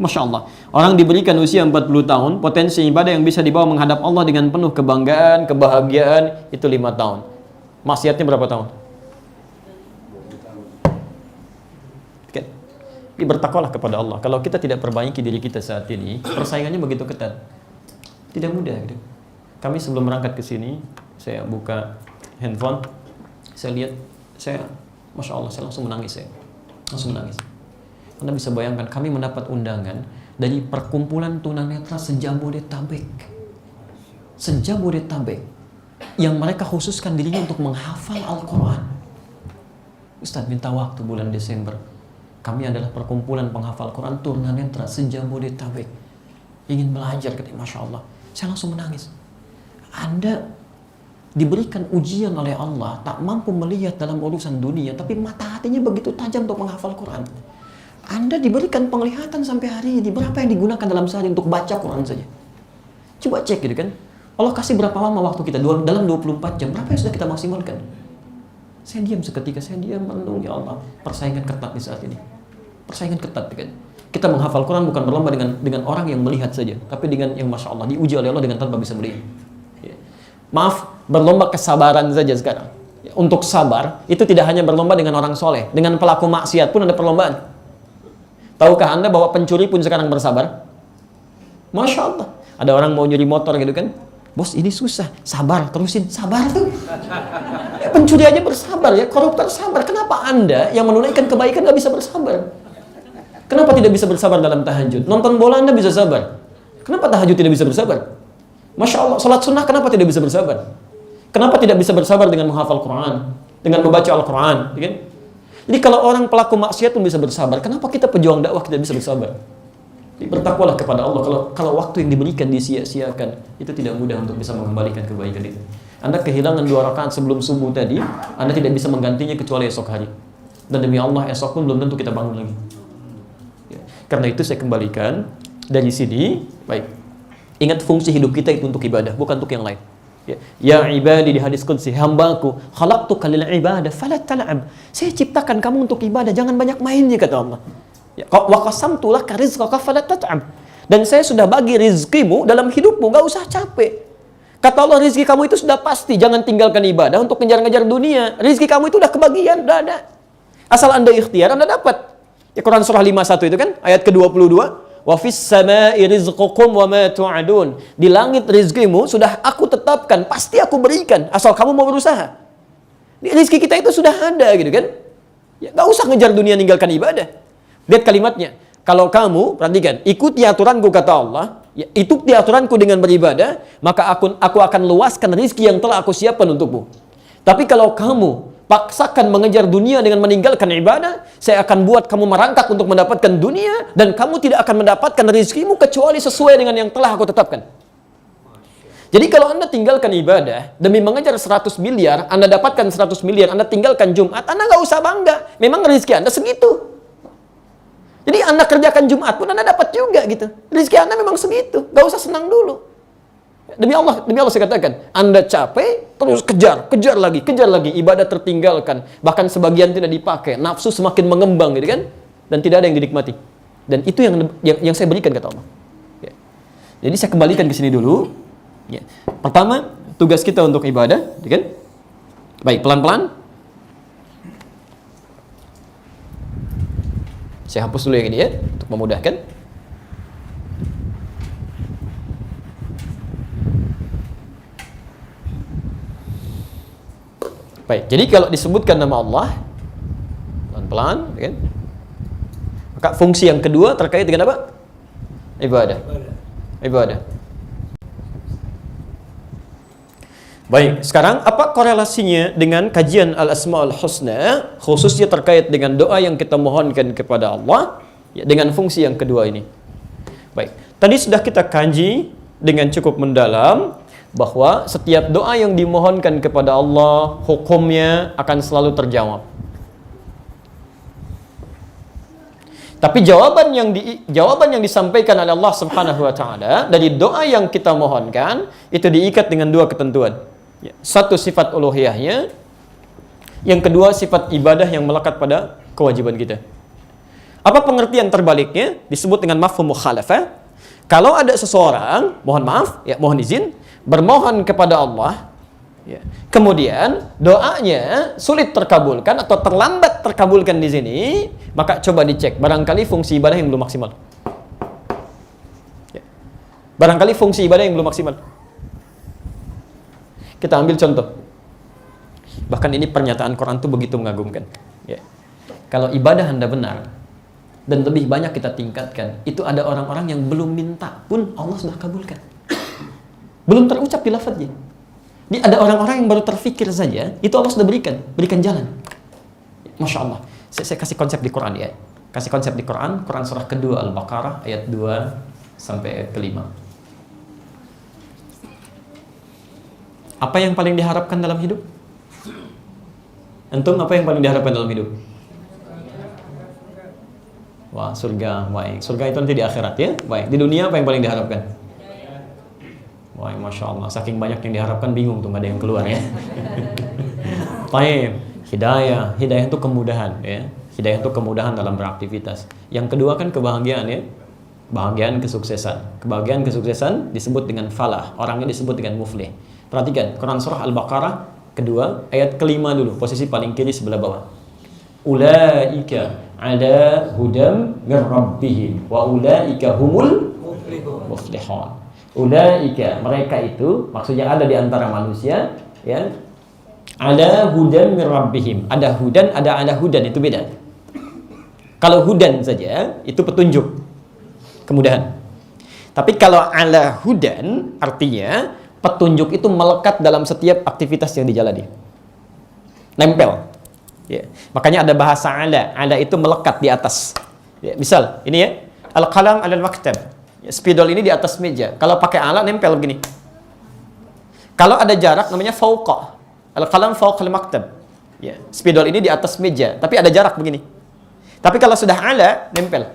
Masya Allah. Orang diberikan usia 40 tahun, potensi ibadah yang bisa dibawa menghadap Allah dengan penuh kebanggaan, kebahagiaan, itu 5 tahun. Maksiatnya berapa tahun? Jadi bertakwalah kepada Allah. Kalau kita tidak perbaiki diri kita saat ini, persaingannya begitu ketat. Tidak mudah gitu. Kami sebelum berangkat ke sini, saya buka handphone, saya lihat, Masya Allah, saya langsung menangis. Langsung menangis. Anda bisa bayangkan, kami mendapat undangan dari perkumpulan tunanetra se-Jabodetabek. Se-Jabodetabek. Yang mereka khususkan dirinya untuk menghafal Al-Quran. Ustaz minta waktu bulan Desember. Kami adalah perkumpulan penghafal Quran tunanetra se-Jabodetabek. Ingin belajar, katanya, Masya Allah. Saya langsung menangis. Anda diberikan ujian oleh Allah, tak mampu melihat dalam urusan dunia, tapi mata hatinya begitu tajam untuk menghafal Quran. Anda diberikan penglihatan sampai hari ini, berapa yang digunakan dalam sehari untuk baca Quran saja? Coba cek gitu kan. Allah kasih berapa lama waktu kita? Dalam 24 jam, berapa yang sudah kita maksimalkan? Saya diam seketika, saya diam merenung, ya Allah. Persaingan ketat di saat ini. Persaingan ketat kan. Kita menghafal Quran bukan berlomba dengan orang yang melihat saja, tapi dengan yang Masya Allah, diuji oleh Allah dengan tanpa bisa melihat. Ya. Maaf, berlomba kesabaran saja sekarang. Ya, untuk sabar, itu tidak hanya berlomba dengan orang soleh, dengan pelaku maksiat pun ada perlombaan. Tahukah Anda bahwa pencuri pun sekarang bersabar? Masya Allah. Ada orang mau nyuri motor gitu kan. Bos ini susah. Sabar, terusin. Sabar tuh. Ya, pencuri aja bersabar ya. Koruptor sabar. Kenapa Anda yang menunaikan kebaikan gak bisa bersabar? Kenapa tidak bisa bersabar dalam tahajud? Nonton bola Anda bisa sabar. Kenapa tahajud tidak bisa bersabar? Masya Allah. Salat sunnah kenapa tidak bisa bersabar? Kenapa tidak bisa bersabar dengan menghafal Quran? Dengan membaca Al-Quran? Ya kan? Jadi kalau orang pelaku maksiat pun bisa bersabar, kenapa kita pejuang dakwah tidak bisa bersabar? Jadi bertakwalah kepada Allah. Kalau waktu yang diberikan disia-siakan, itu tidak mudah untuk bisa mengembalikan kebaikan itu. Anda kehilangan 2 rakaat sebelum subuh tadi, Anda tidak bisa menggantinya kecuali esok hari. Dan demi Allah, esok pun belum tentu kita bangun lagi. Ya. Karena itu saya kembalikan dari sini, baik. Ingat fungsi hidup kita itu untuk ibadah, bukan untuk yang lain. Ya ibadi, di hadis qudsi, hambaku khalaqtuka lil ibadah fala tal'ab. Saya ciptakan kamu untuk ibadah, jangan banyak mainnya, kata Allah. Ya, wa qasamtu laka rizqaka fala tat'ab. Dan saya sudah bagi rizkimu dalam hidupmu, enggak usah capek. Kata Allah, rizki kamu itu sudah pasti, jangan tinggalkan ibadah untuk ngejar-ngejar dunia. Rizki kamu itu udah kebagian, udah ada. Asal Anda ikhtiar, Anda dapat. Ya, Quran surah 51 itu kan, ayat ke-22. Wa fis samaa'i rizqukum wa ma tu'adun. Di langit rizkimu sudah aku tetapkan, pasti aku berikan asal kamu mau berusaha. Rizki kita itu sudah ada gitu kan. Ya, gak usah ngejar dunia ninggalkan ibadah. Lihat kalimatnya. Kalau kamu, perhatikan, ikuti aturanku kata Allah, ya, ikuti aturanku dengan beribadah, maka aku akan luaskan rizki yang telah aku siapkan untukmu. Tapi kalau kamu paksakan mengejar dunia dengan meninggalkan ibadah, saya akan buat kamu merangkak untuk mendapatkan dunia, dan kamu tidak akan mendapatkan rezekimu kecuali sesuai dengan yang telah aku tetapkan. Jadi kalau Anda tinggalkan ibadah demi mengejar 100 miliar, Anda dapatkan 100 miliar, Anda tinggalkan Jumat, Anda nggak usah bangga. Memang rezeki Anda segitu. Jadi Anda kerjakan Jumat pun Anda dapat juga gitu. Rezeki Anda memang segitu. Nggak usah senang dulu. Demi Allah saya katakan, Anda capek, terus kejar lagi, ibadah tertinggalkan, bahkan sebagian tidak dipakai, nafsu semakin mengembang gitu kan, dan tidak ada yang dinikmati. Dan itu yang saya berikan kata Allah. Ya. Jadi saya kembalikan ke sini dulu. Ya. Pertama, tugas kita untuk ibadah, gitu kan? Baik, pelan-pelan. Saya hapus dulu yang ini ya, untuk memudahkan. Baik, jadi kalau disebutkan nama Allah pelan-pelan, kan? Maka fungsi yang kedua terkait dengan apa? Ibadah. Baik, sekarang apa korelasinya dengan kajian Al-Asmaul Husna, khususnya terkait dengan doa yang kita mohonkan kepada Allah, ya, dengan fungsi yang kedua ini? Baik, tadi sudah kita kaji dengan cukup mendalam bahwa setiap doa yang dimohonkan kepada Allah, hukumnya akan selalu terjawab. Tapi jawaban yang disampaikan oleh Allah Subhanahu wa taala dari doa yang kita mohonkan itu diikat dengan dua ketentuan. Ya, satu sifat uluhiyahnya, yang kedua sifat ibadah yang melekat pada kewajiban kita. Apa pengertian terbaliknya? Disebut dengan mafhum mukhalafah. Kalau ada seseorang, mohon izin, bermohon kepada Allah, ya, kemudian doanya sulit terkabulkan atau terlambat terkabulkan di sini, maka coba dicek, barangkali fungsi ibadah yang belum maksimal. Ya. Barangkali fungsi ibadah yang belum maksimal. Kita ambil contoh. Bahkan ini pernyataan Quran itu begitu mengagumkan. Ya. Kalau ibadah Anda benar dan lebih banyak kita tingkatkan, itu ada orang-orang yang belum minta pun Allah sudah kabulkan. Belum terucap di lafadznya. Ini ada orang-orang yang baru terfikir saja, itu Allah sudah berikan jalan. Masya Allah. Saya kasih konsep di Quran ya. Kasih konsep di Quran surah kedua Al-Baqarah ayat 2 sampai ayat kelima. Apa yang paling diharapkan dalam hidup? Antum, apa yang paling diharapkan dalam hidup? Wah, surga. Baik. Surga itu nanti di akhirat ya. Baik. Di dunia apa yang paling diharapkan? Wah, Masya Allah. Saking banyak yang diharapkan bingung tuh, nggak ada yang keluar ya. Baik. Hidayah itu kemudahan ya. Hidayah itu kemudahan dalam beraktivitas. Yang kedua kan kebahagiaan ya. Kebahagiaan kesuksesan. Kebahagiaan kesuksesan disebut dengan falah. Orangnya disebut dengan muflih. Perhatikan, Quran surah Al-Baqarah kedua, ayat kelima dulu, posisi paling kiri sebelah bawah. Ulaika ala hudam min rabbihim wa ulaika humul muflihun. Ulaika, mereka itu, maksudnya ada di antara manusia, ya. Ala hudam min rabbihim. Ada hudan, ada ala hudan, itu beda. Kalau hudan saja, itu petunjuk, kemudahan. Tapi kalau ala hudan, artinya petunjuk itu melekat dalam setiap aktivitas yang dijalani. Nempel. Ya. Makanya ada bahasa ala. Ala itu melekat di atas. Ya. Misal, ini ya. Al-qalam alal maktab. Ya, spidol ini di atas meja. Kalau pakai ala, nempel begini. Kalau ada jarak, namanya fauqa. Al-qalam fauqal maktab. Ya. Spidol ini di atas meja. Tapi ada jarak begini. Tapi kalau sudah ala, nempel.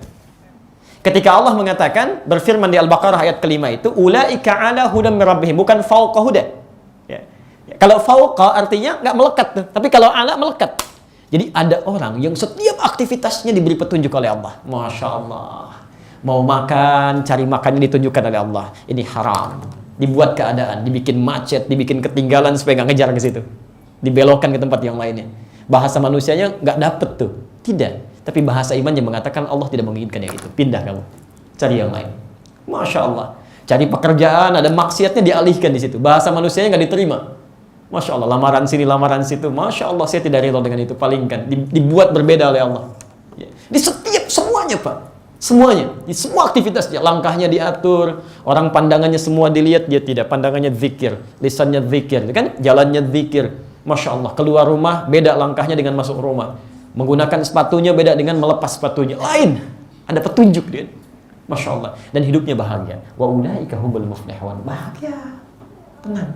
Ketika Allah mengatakan, berfirman di Al-Baqarah ayat kelima itu, ulaika ala hudam min rabbihim, bukan fauqa huda. Ya. Kalau fauqa artinya nggak melekat tuh, tapi kalau ala melekat. Jadi ada orang yang setiap aktivitasnya diberi petunjuk oleh Allah. Masya Allah. Mau makan, cari makannya ditunjukkan oleh Allah. Ini haram. Dibuat keadaan, dibikin macet, dibikin ketinggalan supaya nggak ngejar ke situ. Dibelokkan ke tempat yang lainnya. Bahasa manusianya nggak dapet tuh. Tidak. Tapi bahasa iman yang mengatakan Allah tidak menginginkan yang itu. Pindah kamu. Cari yang lain. Masya Allah. Cari pekerjaan, ada maksiatnya dialihkan di situ. Bahasa manusianya nggak diterima. Masya Allah. Lamaran sini, lamaran situ. Masya Allah, saya tidak rela dengan itu. Palingkan. Dibuat berbeda oleh Allah. Ya. Di setiap, semuanya Pak. Semuanya. Di semua aktivitasnya. Langkahnya diatur. Orang pandangannya semua dilihat. Dia tidak. Pandangannya zikir. Lisannya zikir. Kan? Jalannya zikir. Masya Allah, keluar rumah beda langkahnya dengan masuk rumah. Menggunakan sepatunya beda dengan melepas sepatunya. Lain, ada petunjuk dia. Masya Allah. Dan hidupnya bahagia. Wa ulaika humul muflihun. Bahagia, tenang.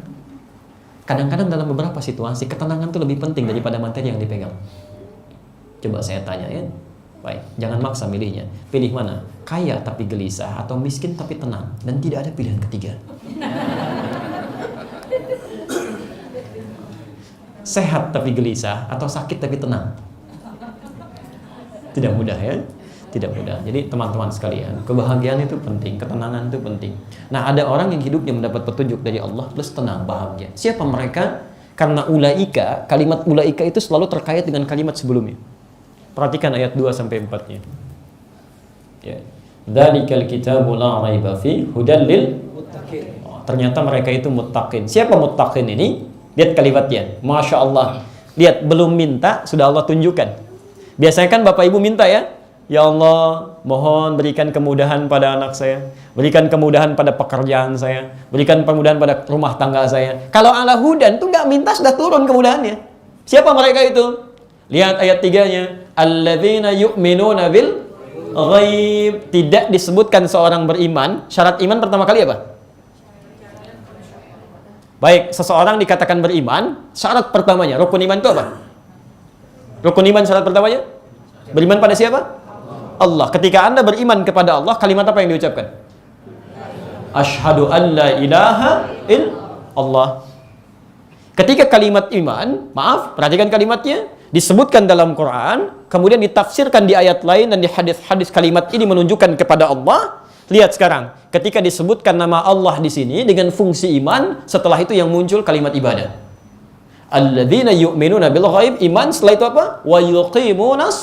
Kadang-kadang dalam beberapa situasi ketenangan itu lebih penting daripada materi yang dipegang. Coba saya tanya ya. Baik, jangan maksa milihnya. Pilih mana? Kaya tapi gelisah atau miskin tapi tenang, dan tidak ada pilihan ketiga. Sehat tapi gelisah atau sakit tapi tenang. Tidak mudah ya. Tidak mudah. Jadi teman-teman sekalian, kebahagiaan itu penting, ketenangan itu penting. Nah, ada orang yang hidupnya mendapat petunjuk dari Allah plus tenang, bahagia. Siapa mereka? Karena ulaika, kalimat ulaika itu selalu terkait dengan kalimat sebelumnya. Perhatikan ayat 2 sampai 4-nya. Ya. Dzalikal kitabu la raiba fi hudal lil muttaqin. Ternyata mereka itu muttaqin. Siapa muttaqin ini? Lihat kalimatnya. Masya Allah. Lihat, belum minta sudah Allah tunjukkan. Biasanya kan Bapak Ibu minta ya, ya Allah, mohon berikan kemudahan pada anak saya, berikan kemudahan pada pekerjaan saya, berikan kemudahan pada rumah tangga saya. Kalau ala hudan tuh nggak minta sudah turun kemudahannya. Siapa mereka itu? Lihat ayat 3-nya. Alladzina yu'minuna bil ghaib. Tidak disebutkan seorang beriman. Syarat iman pertama kali apa? Baik, seseorang dikatakan beriman, syarat pertamanya, rukun iman itu apa? Rukun iman syarat pertamanya? Beriman pada siapa? Allah. Ketika Anda beriman kepada Allah, kalimat apa yang diucapkan? Asyhadu an la ilaha illallah. Ketika kalimat iman, maaf, perhatikan kalimatnya, disebutkan dalam Quran, kemudian ditafsirkan di ayat lain dan di hadis-hadis kalimat ini menunjukkan kepada Allah. Lihat sekarang, ketika disebutkan nama Allah di sini dengan fungsi iman, setelah itu yang muncul kalimat ibadah. Alladzina yu'minuna bil ghaib, iman, setelah itu apa? Wa yuqimunas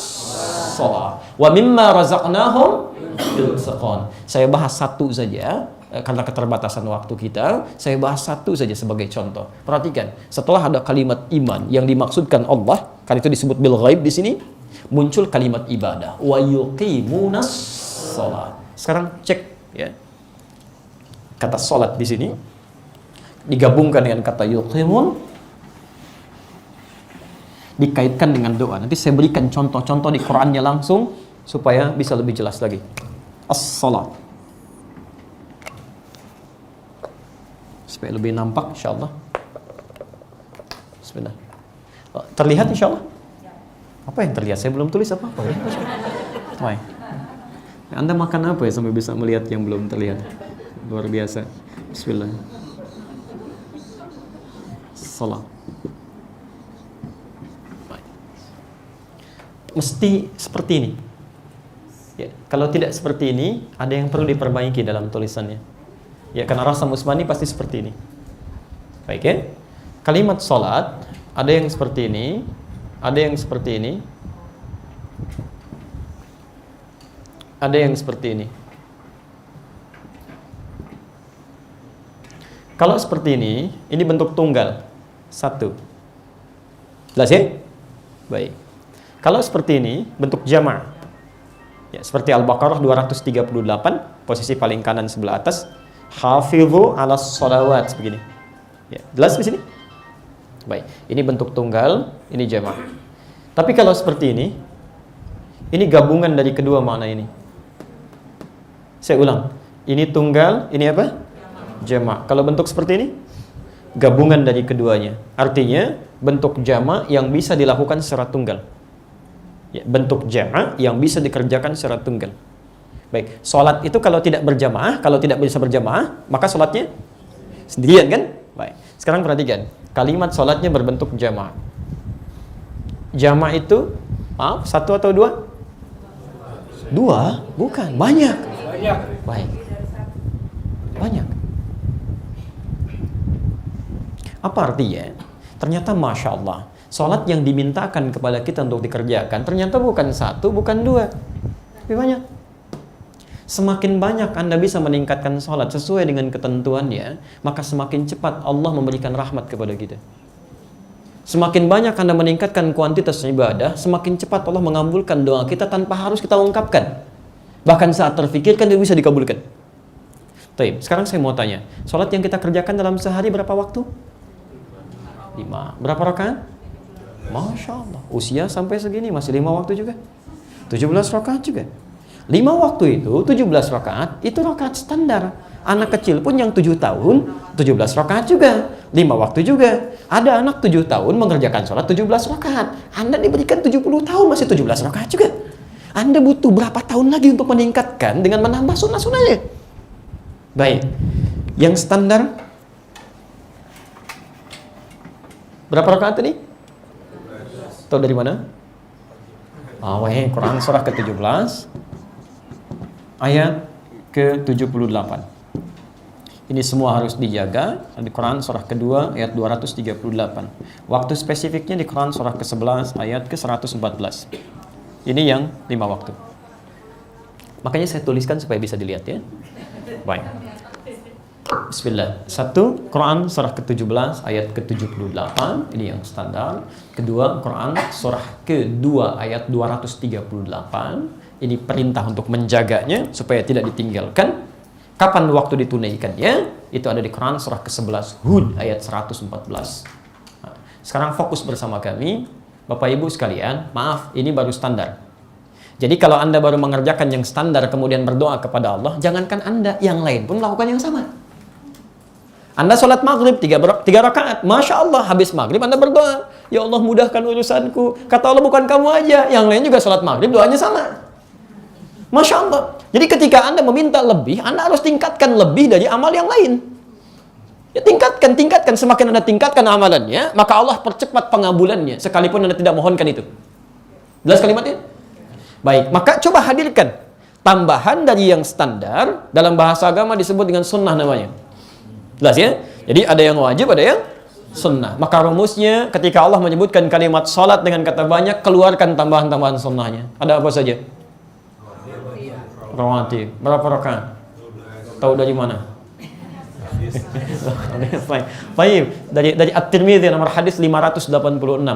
shalah wa mimma razaqnahum yunfiqun. Saya bahas satu saja karena keterbatasan waktu kita, saya bahas satu saja sebagai contoh. Perhatikan, setelah ada kalimat iman yang dimaksudkan Allah, kan itu disebut bil ghaib di sini, muncul kalimat ibadah. Wa yuqimunas shalah. Sekarang cek ya. Kata salat di sini digabungkan dengan kata yuqimun, dikaitkan dengan doa. Nanti saya berikan contoh-contoh di Qur'annya langsung supaya bisa lebih jelas lagi. As-salat. Supaya lebih nampak insyaallah. Bismillah. Terlihat insyaallah? Apa yang terlihat? Saya belum tulis apa-apa ya. Baik. Anda makan apa ya sampai bisa melihat yang belum terlihat? Luar biasa. Bismillah. Salat. Mesti seperti ini. Ya, kalau tidak seperti ini, ada yang perlu diperbaiki dalam tulisannya. Ya, karena Rasam Usmani pasti seperti ini. Baik ya. Kalimat salat ada yang seperti ini, ada yang seperti ini, ada yang seperti ini. Kalau seperti ini bentuk tunggal. Satu. Jelas ya? Baik. Kalau seperti ini, bentuk jama'. Ya, seperti Al-Baqarah 238, posisi paling kanan sebelah atas. Hafidhu 'alas shalawat, begini. Ya, jelas di sini? Baik. Ini bentuk tunggal, ini jama'. Tapi kalau seperti ini gabungan dari kedua makna ini. Saya ulang. Ini tunggal, ini apa? Jama'. Kalau bentuk seperti ini, gabungan dari keduanya. Artinya bentuk jama' yang bisa dilakukan secara tunggal. Ya, bentuk jama' yang bisa dikerjakan secara tunggal. Baik, salat itu kalau tidak berjamaah, kalau tidak bisa berjamaah, maka salatnya sendirian kan? Baik. Sekarang perhatikan, kalimat salatnya berbentuk jama'. Jama' itu, maaf, satu atau dua? Dua? Bukan, banyak. Baik. Banyak. Apa artinya? Ternyata Masya Allah, salat yang dimintakan kepada kita untuk dikerjakan ternyata bukan satu, bukan dua, tapi banyak. Semakin banyak Anda bisa meningkatkan salat sesuai dengan ketentuannya, maka semakin cepat Allah memberikan rahmat kepada kita. Semakin banyak Anda meningkatkan kuantitas ibadah, semakin cepat Allah mengabulkan doa kita tanpa harus kita ungkapkan. Bahkan saat terfikirkan dia bisa dikabulkan. Baik, sekarang saya mau tanya, salat yang kita kerjakan dalam sehari berapa waktu? 5. Berapa rakaat? Masya Allah, usia sampai segini masih 5 waktu juga. 17 rakaat juga. 5 waktu itu, 17 rakaat, itu rakaat standar. Anak kecil pun yang 7 tahun, 17 rakaat juga. 5 waktu juga. Ada anak 7 tahun mengerjakan sholat 17 rakaat. Anda diberikan 70 tahun masih 17 rakaat juga. Anda butuh berapa tahun lagi untuk meningkatkan dengan menambah sunnah-sunnahnya? Baik. Yang standar berapa rakaat tadi? Tahu dari mana? Quran surah ke-17 ayat ke-78. Ini semua harus dijaga. Di Quran surah kedua ayat 238. Waktu spesifiknya di Quran surah ke-11 ayat ke-114. Ini yang 5 waktu. Makanya saya tuliskan supaya bisa dilihat ya. Baik. Bismillah. 1. Quran surah ke-17 ayat ke-78. Ini yang standar. Kedua, Quran surah kedua ayat 238. Ini perintah untuk menjaganya supaya tidak ditinggalkan. Kapan waktu ditunaikannya? Itu ada di Quran surah ke-11 Hud ayat 114. Nah, sekarang fokus bersama kami. Bapak Ibu sekalian, maaf, ini baru standar. Jadi kalau Anda baru mengerjakan yang standar kemudian berdoa kepada Allah, jangankan Anda, yang lain pun melakukan yang sama. Anda sholat maghrib 3 rakaat, Masya Allah, habis maghrib Anda berdoa, ya Allah mudahkan urusanku. Kata Allah, bukan kamu aja, yang lain juga sholat maghrib doanya sama. Masya Allah. Jadi ketika Anda meminta lebih, Anda harus tingkatkan lebih dari amal yang lain. Ya tingkatkan. Semakin Anda tingkatkan amalannya, maka Allah percepat pengabulannya, sekalipun Anda tidak mohonkan itu. Jelas kalimatnya? Baik, maka coba hadirkan tambahan dari yang standar, dalam bahasa agama disebut dengan sunnah namanya. Jelas ya? Jadi ada yang wajib, ada yang sunnah. Maka rumusnya ketika Allah menyebutkan kalimat salat dengan kata banyak, keluarkan tambahan-tambahan sunnahnya. Ada apa saja? Rawatib. Berapa rakaat? Tahu dari mana? Baik. Dari At-Tirmidzi nomor hadis 586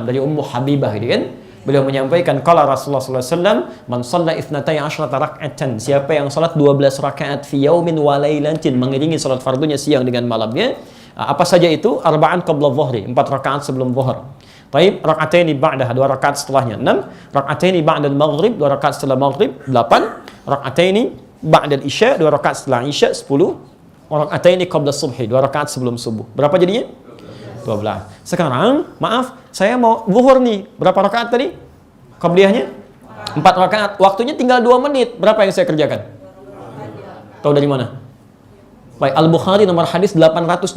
dari Ummu Habibah gitu kan. Beliau menyampaikan qala Rasulullah sallallahu alaihi wasallam, man shalla 12 raka'atan, siapa yang salat 12 rakaat fi yaumin wa lailatin, mengiringi salat fardunya siang dengan malamnya. Apa saja itu? Arba'an qabla dhuhri, 4 rakaat sebelum zuhur. Baik, raka'ataini ba'daha, 2 rakaat setelahnya. 6, raka'ataini ba'dal maghrib, 2 rakaat setelah maghrib. 8, raka'ataini ba'dal isya, 2 rakaat setelah isya. 10, raka'ataini qabla subhi, 2 rakaat sebelum subuh. Berapa jadinya? 12. Sekarang, maaf, saya mau zuhur nih. Berapa rakaat tadi? Qabliyahnya? 4 rakaat. Waktunya tinggal 2 menit. Berapa yang saya kerjakan? Tahu dari mana? Baik, Al-Bukhari nomor hadis 812.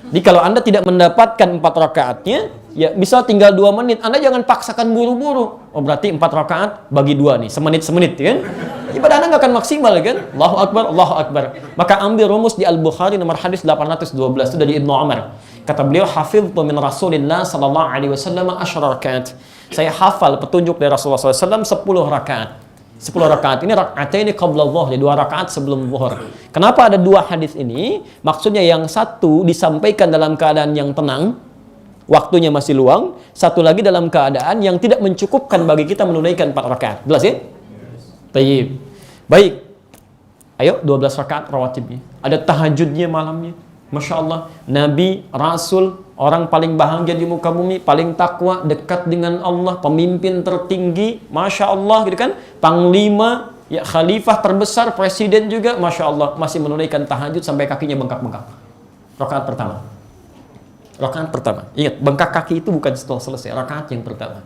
Jadi kalau Anda tidak mendapatkan 4 rakaatnya, ya bisa tinggal 2 menit. Anda jangan paksakan buru-buru. Oh berarti 4 rakaat bagi 2 nih, semenit kan? Ibadah Anda nggak akan maksimal kan? Allahu Akbar, Allahu Akbar. Maka ambil rumus di Al-Bukhari nomor hadis 812 itu dari Ibnu Umar. Kata beliau, hafidhtu min Rasulillah sallallahu alaihi wasallam 10 rakaat. Saya hafal petunjuk dari Rasulullah SAW 10 rakaat. 10 rakaat ini raka'ataini qabla dhuhr, 2 rakaat sebelum zuhur. Kenapa ada 2 hadis ini? Maksudnya yang satu disampaikan dalam keadaan yang tenang, waktunya masih luang, satu lagi dalam keadaan yang tidak mencukupkan bagi kita menunaikan 4 rakaat. Jelas ya? Baik. Baik. Ayo 12 rakaat rawatibnya. Ada tahajudnya malamnya. Masya Allah, Nabi, Rasul, orang paling bahagia di muka bumi, paling takwa, dekat dengan Allah, pemimpin tertinggi, Masya Allah gitu kan, panglima, ya khalifah terbesar, presiden juga, Masya Allah, masih menunaikan tahajud sampai kakinya bengkak-bengkak. Rakaat pertama. Ingat, bengkak kaki itu bukan setelah selesai, rakaat yang pertama.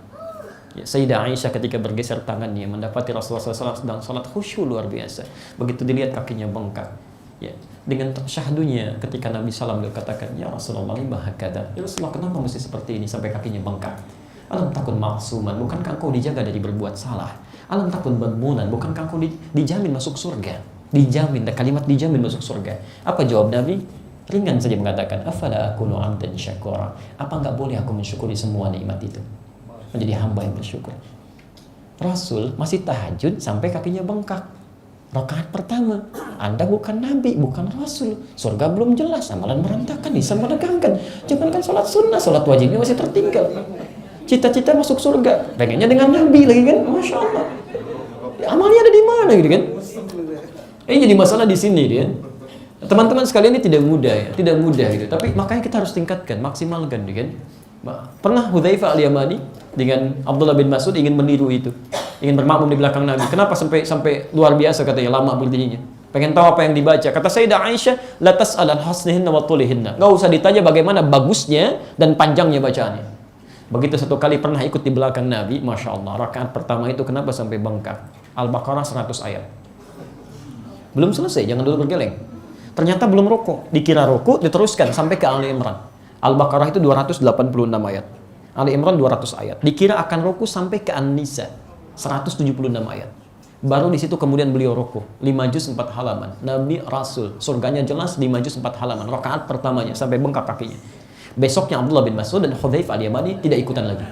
Ya, Sayyidah Aisyah ketika bergeser tangannya mendapati Rasulullah SAW sedang sholat khusyuk luar biasa. Begitu dilihat kakinya bengkak. Ya, dengan syahdunya ketika Nabi SAW beliau katakan, ya Rasulullah lima hakada, ya Rasulullah kenapa mesti seperti ini sampai kakinya bengkak? Alam takun maksuman, bukankah engkau dijaga dari berbuat salah? Alam takun badmunan, bukankah engkau dijamin masuk surga? Dijamin, kalimat dijamin masuk surga. Apa jawab Nabi? Ringan saja mengatakan, afala akunu amdan syakura, apa enggak boleh aku mensyukuri semua nikmat itu? Menjadi hamba yang bersyukur. Rasul masih tahajud sampai kakinya bengkak. Rakaat pertama, Anda bukan Nabi, bukan Rasul, surga belum jelas, amalan berantakan, bisa menegangkan. Jangankan sholat sunnah, sholat wajibnya masih tertinggal. Cita-cita masuk surga, pengennya dengan Nabi lagi kan, Masya Allah. Amalnya ada di mana gitu kan? Ini jadi masalah di sini dia. Teman-teman sekalian ini tidak mudah ya, tidak mudah gitu. Tapi makanya kita harus tingkatkan, maksimalkan, kan? Pernah Hudzaifah Al-Yamani dengan Abdullah bin Mas'ud ingin meniru itu, ingin bermakmum di belakang Nabi. Kenapa sampai luar biasa katanya, lama berdirinya. Pengen tahu apa yang dibaca. Kata Sayyidah Aisyah, la tas'alan hasnihinna wa tulihinna. Enggak usah ditanya bagaimana bagusnya dan panjangnya bacaannya. Begitu satu kali pernah ikut di belakang Nabi, Masya Allah, rakaat pertama itu kenapa sampai bengkak? Al-Baqarah 100 ayat. Belum selesai, jangan dulu bergeleng. Ternyata belum rukuk, dikira rukuk, diteruskan sampai ke Ali Imran. Al-Baqarah itu 286 ayat, Ali Imran 200 ayat. Dikira akan rukuk sampai ke An-Nisa 176 ayat. Baru di situ kemudian beliau rukuk 5 juz 4 halaman. Nabi Rasul, surganya jelas 5 juz 4 halaman. Rakaat pertamanya sampai bengkak kakinya. Besoknya Abdullah bin Mas'ud dan Hudzaifah Al-Yamani tidak ikutan lagi.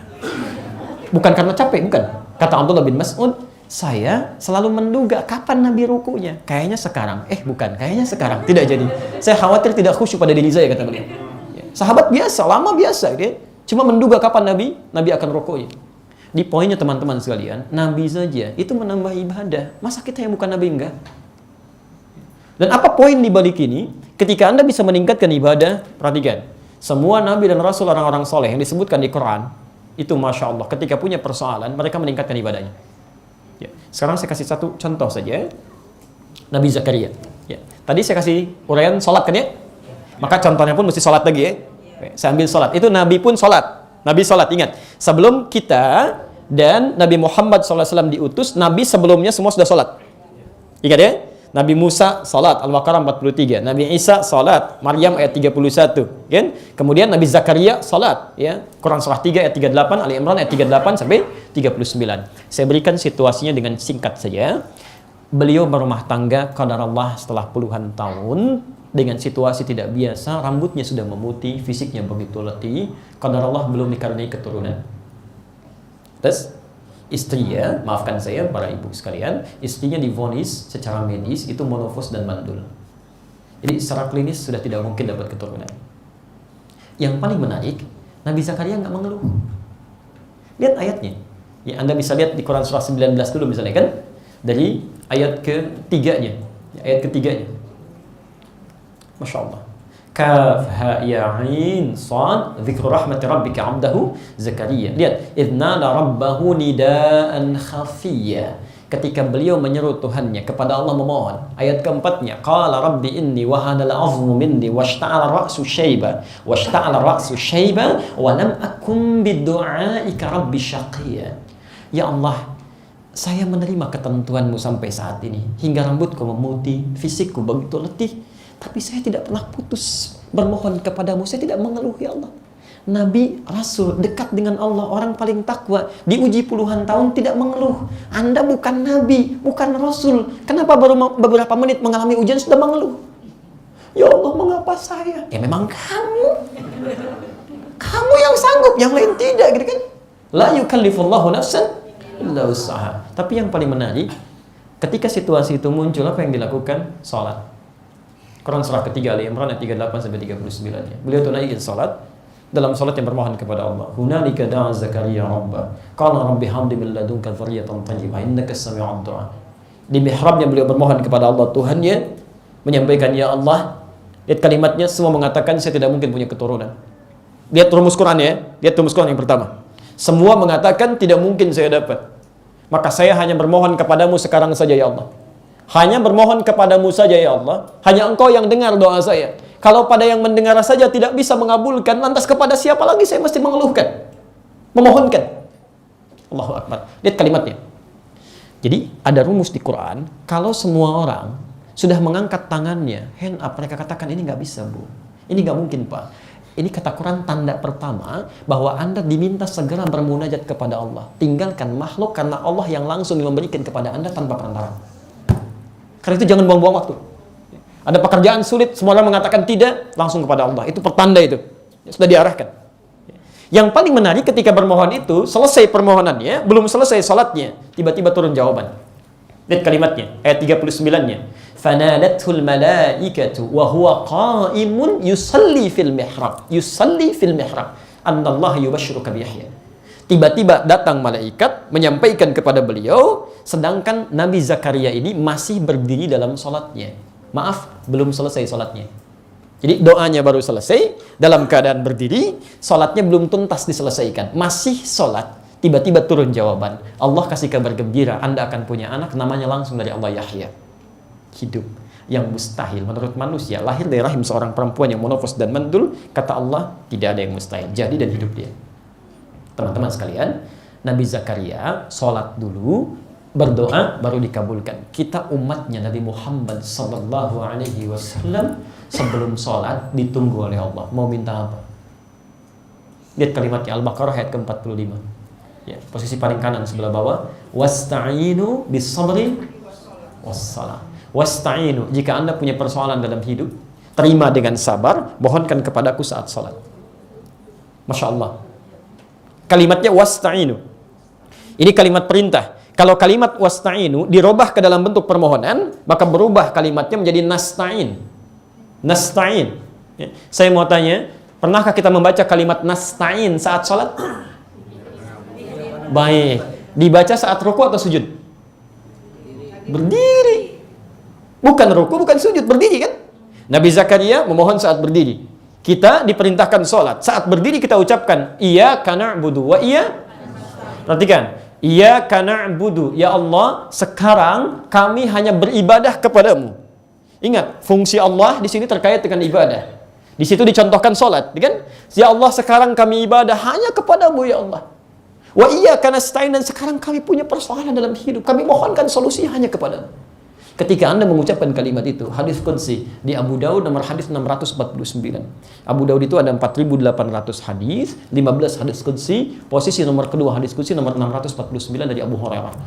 Bukan karena capek, bukan. Kata Abdullah bin Mas'ud, saya selalu menduga kapan Nabi rukunya. Kayaknya sekarang. Bukan, kayaknya sekarang. Tidak jadi. Saya khawatir tidak khusyuk pada diri saya, kata beliau. Sahabat biasa, lama biasa. Dia cuma menduga kapan Nabi akan rukunya. Di poinnya teman-teman sekalian, Nabi saja itu menambah ibadah. Masa kita yang bukan Nabi enggak? Dan apa poin di balik ini? Ketika Anda bisa meningkatkan ibadah, perhatikan. Semua Nabi dan Rasul orang-orang soleh yang disebutkan di Quran, itu Masya Allah, ketika punya persoalan, mereka meningkatkan ibadahnya. Ya. Sekarang saya kasih satu contoh saja. Nabi Zakaria. Ya. Tadi saya kasih uraian sholat kan ya? Maka contohnya pun mesti sholat lagi ya. Saya ambil sholat. Itu Nabi pun sholat. Nabi sholat, ingat. Sebelum kita dan Nabi Muhammad SAW diutus, Nabi sebelumnya semua sudah sholat. Ingat ya? Nabi Musa salat, Al-Baqarah 43. Nabi Isa salat, Maryam ayat 31, kan? Kemudian Nabi Zakaria salat, ya. Quran surah 3 ayat 38, Ali Imran ayat 38 sampai 39. Saya berikan situasinya dengan singkat saja. Beliau berumah tangga qadarullah setelah puluhan tahun dengan situasi tidak biasa, rambutnya sudah memutih, fisiknya begitu letih, qadarullah belum dikaruniai keturunan. Terus istrinya, maafkan saya para ibu sekalian, istrinya divonis secara medis itu monofos dan mandul. Jadi secara klinis sudah tidak mungkin dapat keturunan. Yang paling menarik, Nabi Zakaria nggak mengeluh. Lihat ayatnya. Ya, Anda bisa lihat di Quran surah 19 dulu misalnya kan, dari ayat ketiganya, ayat ketiganya. Masya Allah. Kaf ha ya ain sad dzikru rahmati rabbika 'abdahu Zakaria. Lihat, idnala rabbahu nidaan khafiyya. Ketika beliau menyeru Tuhannya, kepada Allah memohon. Ayat keempatnya, qala rabbi inni wahana al-'azmu minni washta'ala ra'su syaiba wa lam akum bidu'aika rabbi syaqiyya. Ya Allah, saya menerima ketentuanmu sampai saat ini hingga rambutku memutih, fisikku begitu letih, tapi saya tidak pernah putus bermohon kepadamu. Saya tidak mengeluh, ya Allah. Nabi, Rasul, dekat dengan Allah, orang paling takwa, diuji puluhan tahun tidak mengeluh. Anda bukan Nabi, bukan Rasul. Kenapa baru beberapa menit mengalami ujian sudah mengeluh? Ya Allah, mengapa saya? Ya memang kamu. Kamu yang sanggup, yang lain tidak, gitu kan? La yukallifullahu nafsan illa wus'aha. Tapi yang paling menarik, ketika situasi itu muncul, apa yang dilakukan? Salat. Quran surah ketiga Ali Imran ayat 38 sampai 39 ya. Beliau tunaikan salat, dalam salat yang bermohon kepada Allah. Hunalika da'a Zakaria rabbah, qala rabbi habli min ladunka dzurriyyatan thayyibah innaka sami'ud du'a. Di mihrabnya beliau bermohon kepada Allah Tuhannya, menyampaikan, ya Allah. Lihat kalimatnya, semua mengatakan saya tidak mungkin punya keturunan. Lihat rumus Quran ya, lihat rumus Quran yang pertama. Semua mengatakan tidak mungkin saya dapat. Maka saya hanya bermohon kepadamu sekarang saja ya Allah. Hanya bermohon kepadamu saja ya Allah. Hanya engkau yang dengar doa saya. Kalau pada yang mendengar saja tidak bisa mengabulkan, lantas kepada siapa lagi saya mesti mengeluhkan? Memohonkan. Allahu Akbar. Lihat kalimatnya. Jadi ada rumus di Quran, kalau semua orang sudah mengangkat tangannya, hand up, mereka katakan ini nggak bisa bu. Ini nggak mungkin pak. Ini kata Quran tanda pertama bahwa Anda diminta segera bermunajat kepada Allah. Tinggalkan makhluk karena Allah yang langsung memberikan kepada Anda tanpa perantara. Karena itu jangan buang-buang waktu. Ada pekerjaan sulit, semua orang mengatakan tidak, langsung kepada Allah. Itu pertanda itu. Sudah diarahkan. Yang paling menarik ketika bermohon itu, selesai permohonannya, belum selesai salatnya, tiba-tiba turun jawaban. Lihat kalimatnya, ayat 39-nya. Fanadathul malaikatu wa huwa qa'imun yusalli fil mihrab. Yusalli fil mihrab. Annallahu yubashshiruka bi Yahya. Tiba-tiba datang malaikat menyampaikan kepada beliau, sedangkan Nabi Zakaria ini masih berdiri dalam salatnya. Maaf, belum selesai sholatnya. Jadi doanya baru selesai, dalam keadaan berdiri, sholatnya belum tuntas diselesaikan. Masih sholat, tiba-tiba turun jawaban. Allah kasih kabar gembira, Anda akan punya anak, namanya langsung dari Allah Yahya. Hidup. Yang mustahil menurut manusia, lahir dari rahim seorang perempuan yang monofos dan mandul, kata Allah, tidak ada yang mustahil. Jadi dan hidup dia. Teman-teman sekalian, Nabi Zakaria sholat dulu, berdoa baru dikabulkan. Kita umatnya Nabi Muhammad sallallahu alaihi wasallam sebelum sholat ditunggu oleh Allah. Mau minta apa? Lihat kalimatnya Al-Baqarah ayat ke-45. Ya, posisi paling kanan sebelah bawah. Wasta'inu bis-sabri was-salah. Wasta'inu, jika Anda punya persoalan dalam hidup, terima dengan sabar, mohonkan kepadaku saat sholat. Masya Allah. Kalimatnya wasta'inu. Ini kalimat perintah. Kalau kalimat wasta'inu dirubah ke dalam bentuk permohonan, maka berubah kalimatnya menjadi nasta'in. Nasta'in. Ya. Saya mau tanya, pernahkah kita membaca kalimat nasta'in saat sholat? Baik. Dibaca saat ruku atau sujud? Berdiri. Bukan ruku, bukan sujud, berdiri kan? Nabi Zakaria memohon saat berdiri. Kita diperintahkan sholat. Saat berdiri kita ucapkan, Iyyaka na'budu wa iya. Perhatikan. Iyyaka na'budu, ya Allah, sekarang kami hanya beribadah kepadamu. Ingat, fungsi Allah di sini terkait dengan ibadah. Di situ dicontohkan salat, kan? Ya Allah, sekarang kami ibadah hanya kepadamu ya Allah. Wa iyyaka nasta'in, dan sekarang kami punya persoalan dalam hidup, kami mohonkan solusi hanya kepadamu. Ketika Anda mengucapkan kalimat itu, hadis qudsi di Abu Daud nomor hadis 649. Abu Daud itu ada 4.800 hadis, 15 hadis qudsi, posisi nomor kedua hadis qudsi nomor 649 dari Abu Hurairah.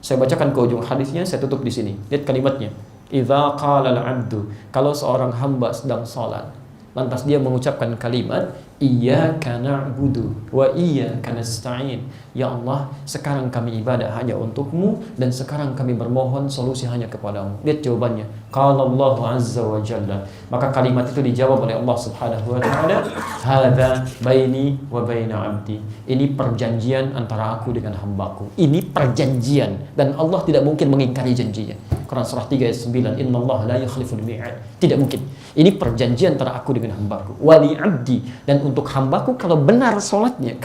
Saya bacakan ke ujung hadisnya, saya tutup di sini. Lihat kalimatnya. Idza qala al-'abdu, kalau seorang hamba sedang salat, lantas dia mengucapkan kalimat Iyyaka na'budu wa iyyaka nasta'in. Ya Allah, sekarang kami ibadah hanya untukmu, dan sekarang kami bermohon solusi hanya kepadamu. Lihat jawabannya. Qala Allah azza wa jalla. Maka kalimat itu dijawab oleh Allah subhanahu wa ta'ala. Hadza baini wa baina 'abdi. Ini perjanjian antara aku dengan hambaku. Ini perjanjian, dan Allah tidak mungkin mengingkari janjinya. Quran surah 3 ayat 9. Innallaha la yukhliful mi'ad. Tidak mungkin. Ini perjanjian antara aku dengan hambaku. Wali 'abdi, dan untuk hambaku kalau benar sholatnya,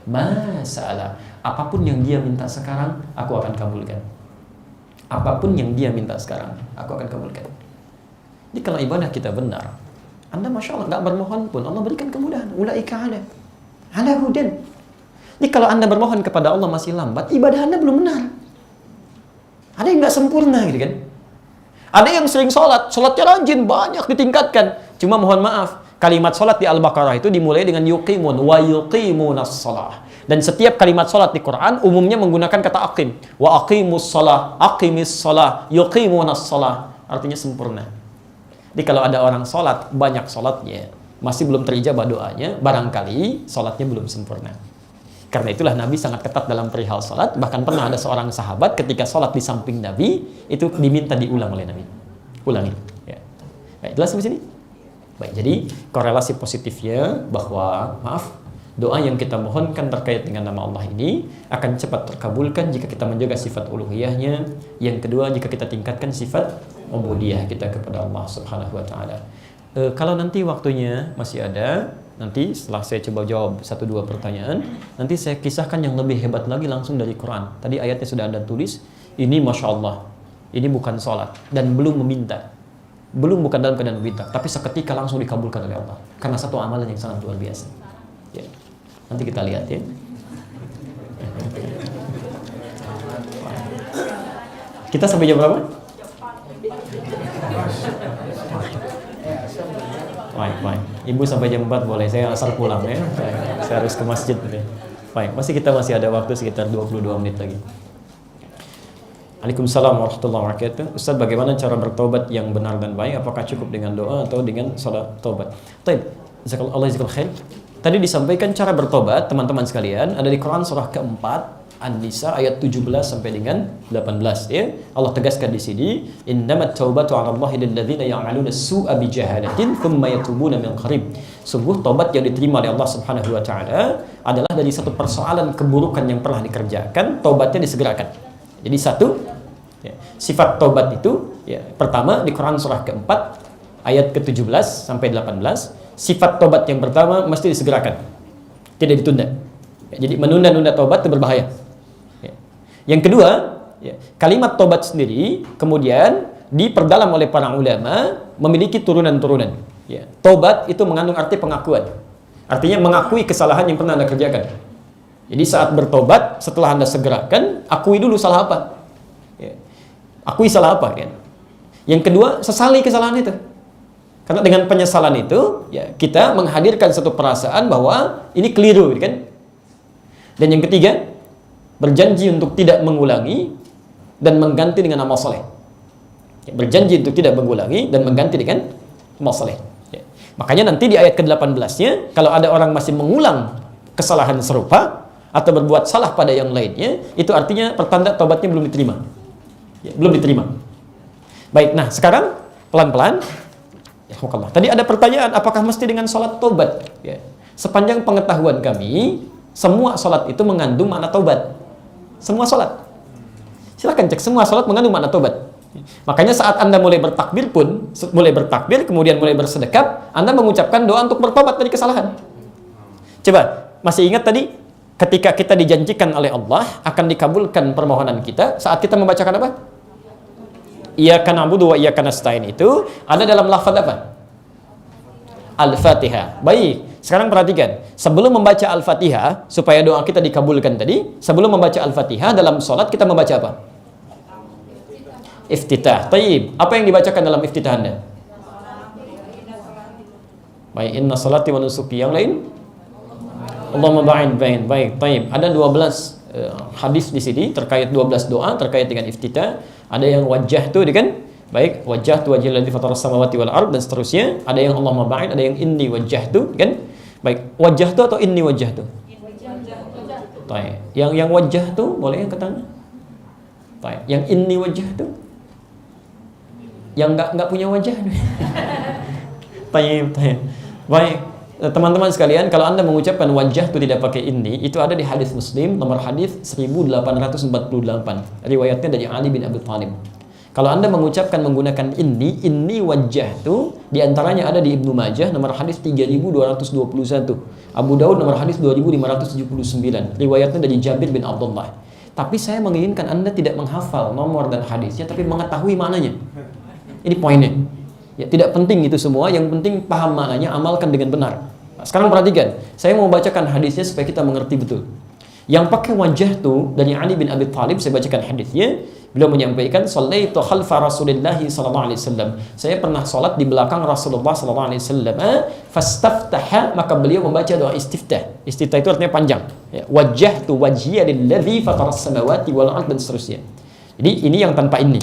masalah, apapun yang dia minta sekarang, aku akan kabulkan. Apapun yang dia minta sekarang, aku akan kabulkan. Jadi kalau ibadah kita benar, Anda Masya Allah, nggak bermohon pun Allah berikan kemudahan. Ulaika ala hudan. Jadi kalau Anda bermohon kepada Allah masih lambat, ibadah Anda belum benar. Ada yang nggak sempurna gitu kan. Ada yang sering sholatnya rajin, banyak ditingkatkan. Cuma mohon maaf, kalimat sholat di Al-Baqarah itu dimulai dengan yuqimun wa yuqimunas shalah. Dan setiap kalimat sholat di Quran umumnya menggunakan kata aqim. Wa aqimus shalah, aqimis shalah, yuqimunas shalah. Artinya sempurna. Jadi kalau ada orang sholat, banyak sholatnya, masih belum terijabah doanya, barangkali sholatnya belum sempurna. Karena itulah Nabi sangat ketat dalam perihal sholat. Bahkan pernah ada seorang sahabat ketika sholat di samping Nabi, itu diminta diulang oleh Nabi. Ulangi. Ya. Baik, jelas sampai sini? Baik, jadi korelasi positifnya bahwa, doa yang kita mohonkan terkait dengan nama Allah ini akan cepat terkabulkan jika kita menjaga sifat uluhiyahnya. Yang kedua, jika kita tingkatkan sifat ubudiyah kita kepada Allah subhanahu wa ta'ala. Kalau nanti waktunya masih ada, nanti setelah saya coba jawab 1-2 pertanyaan, nanti saya kisahkan yang lebih hebat lagi langsung dari Quran. Tadi ayatnya sudah Anda tulis, ini Masya Allah, ini bukan sholat dan belum meminta. Bukan dalam keadaan meminta, tapi seketika langsung dikabulkan oleh Allah. Karena satu amalan yang sangat luar biasa. Ya. Nanti kita lihat ya. Kita sampai jam berapa? Baik. Ibu sampai jam 4 boleh, saya asal pulang ya. Saya harus ke masjid nih. Baik, masih ada waktu sekitar 22 menit lagi. Waalaikumsalam warahmatullahi wabarakatuh. Ustaz, bagaimana cara bertobat yang benar dan baik? Apakah cukup dengan doa atau dengan salat taubat? Baik, Allah jazakallahu khair. Tadi disampaikan cara bertobat, teman-teman sekalian, ada di Quran surah keempat An-Nisa ayat 17 sampai dengan 18 ya. Allah tegaskan di sini, innamat taubatu 'ala Allahi lil ladzina ya'maluna su'a bi jahalatin tsumma yatubuna min qarib. Sungguh taubat yang diterima oleh Allah Subhanahu wa taala adalah dari satu persoalan keburukan yang pernah dikerjakan, taubatnya disegerakan. Jadi satu, ya, sifat taubat itu ya, pertama di Quran surah keempat ayat ke-17 sampai 18, sifat tobat yang pertama mesti disegerakan, tidak ditunda. Ya, jadi menunda-nunda tobat itu berbahaya. Ya. Yang kedua, ya, kalimat tobat sendiri kemudian diperdalam oleh para ulama memiliki turunan-turunan. Ya. Tobat itu mengandung arti pengakuan. Artinya mengakui kesalahan yang pernah Anda kerjakan. Jadi saat bertobat, setelah Anda segerakan, akui dulu salah apa. Ya. Akui salah apa. Kan? Yang kedua, sesali kesalahan itu. Karena dengan penyesalan itu, ya, kita menghadirkan satu perasaan bahwa ini keliru. Kan? Dan yang ketiga, berjanji untuk tidak mengulangi dan mengganti dengan amal soleh. Ya, berjanji untuk tidak mengulangi dan mengganti dengan amal soleh. Ya. Makanya nanti di ayat ke-18-nya, kalau ada orang masih mengulang kesalahan serupa, atau berbuat salah pada yang lainnya, itu artinya pertanda tobatnya belum diterima. Ya, belum diterima. Baik, nah sekarang pelan-pelan. Ya, tadi ada pertanyaan, apakah mesti dengan sholat tobat? Ya. Sepanjang pengetahuan kami, semua sholat itu mengandung makna tobat. Semua sholat. Silahkan cek, semua sholat mengandung makna tobat. Makanya saat Anda mulai bertakbir pun, mulai bertakbir, kemudian mulai bersedekap, Anda mengucapkan doa untuk bertobat dari kesalahan. Coba, masih ingat tadi? Ketika kita dijanjikan oleh Allah akan dikabulkan permohonan kita saat kita membacakan apa? Iyyaka na'budu wa iyyaka nasta'in itu ada dalam lafaz apa? Al-Fatihah. Baik, sekarang perhatikan. Sebelum membaca Al-Fatihah supaya doa kita dikabulkan tadi, sebelum membaca Al-Fatihah dalam salat kita membaca apa? Iftitah. Baik, apa yang dibacakan dalam iftitah Anda? Baik, inna salati wa nusuki. Yang lain? Allahumma ba'id baik. Ada 12 hadis di sini terkait 12 doa terkait dengan iftitah. Ada yang wajah tu kan? Baik, wajah tu wajhil ladzi fatara samawati wal ard dan seterusnya. Ada yang Allahumma ba'id, ada yang inni wajah tu kan? Baik, wajah tu atau inni wajah tu? Baik. Yang wajah tu boleh yang ketanya? Baik. Yang inni wajah tu? Yang enggak punya wajah. Baik. Baik. Teman-teman sekalian, kalau Anda mengucapkan wajah itu tidak pakai inni, itu ada di hadis Muslim nomor hadis 1848. Riwayatnya dari Ali bin Abi Thalib. Kalau Anda mengucapkan menggunakan inni wajah itu diantaranya ada di Ibnu Majah nomor hadis 3221, Abu Daud nomor hadis 2579. Riwayatnya dari Jabir bin Abdullah. Tapi saya menginginkan Anda tidak menghafal nomor dan hadisnya, tapi mengetahui maknanya. Ini poinnya. Ya, tidak penting itu semua, yang penting paham maknanya, amalkan dengan benar. Nah, sekarang perhatikan, saya mau bacakan hadisnya supaya kita mengerti betul. Yang pakai wajah itu dari Ali bin Abi Thalib, saya bacakan hadisnya. Beliau menyampaikan, "Shallaitu khalfa Rasulillah sallallahu alaihi wasallam." Saya pernah salat di belakang Rasulullah sallallahu alaihi wasallam. Fastaftaha, maka beliau membaca doa istiftah. Istiftah itu artinya panjang. Ya, wajjahtu wajhiya lilladzi fatara samawati wal ard dan seterusnya. Jadi ini yang tanpa ini.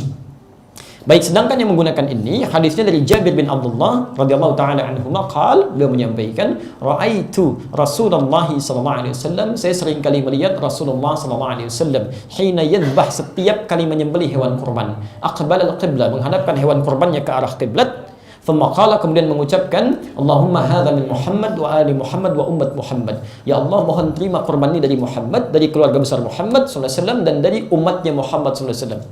Baik, sedangkan yang menggunakan ini hadisnya dari Jabir bin Abdullah radhiyallahu taala anhu qala, beliau menyampaikan, "Ra'aitu Rasulullah sallallahu alaihi wasallam." Saya sering kali melihat Rasulullah sallallahu alaihi wasallam hina yadhbah, setiap kali menyembelih hewan kurban, aqbala al-qiblah, menghadapkan hewan kurbannya ke arah kiblat. Thumma qala, kemudian mengucapkan, "Allahumma hadza min Muhammad wa ali Muhammad wa ummat Muhammad." Ya Allah, mohon terima kurban ini dari Muhammad, dari keluarga besar Muhammad sallallahu alaihi wasallam dan dari umatnya Muhammad sallallahu alaihi wasallam.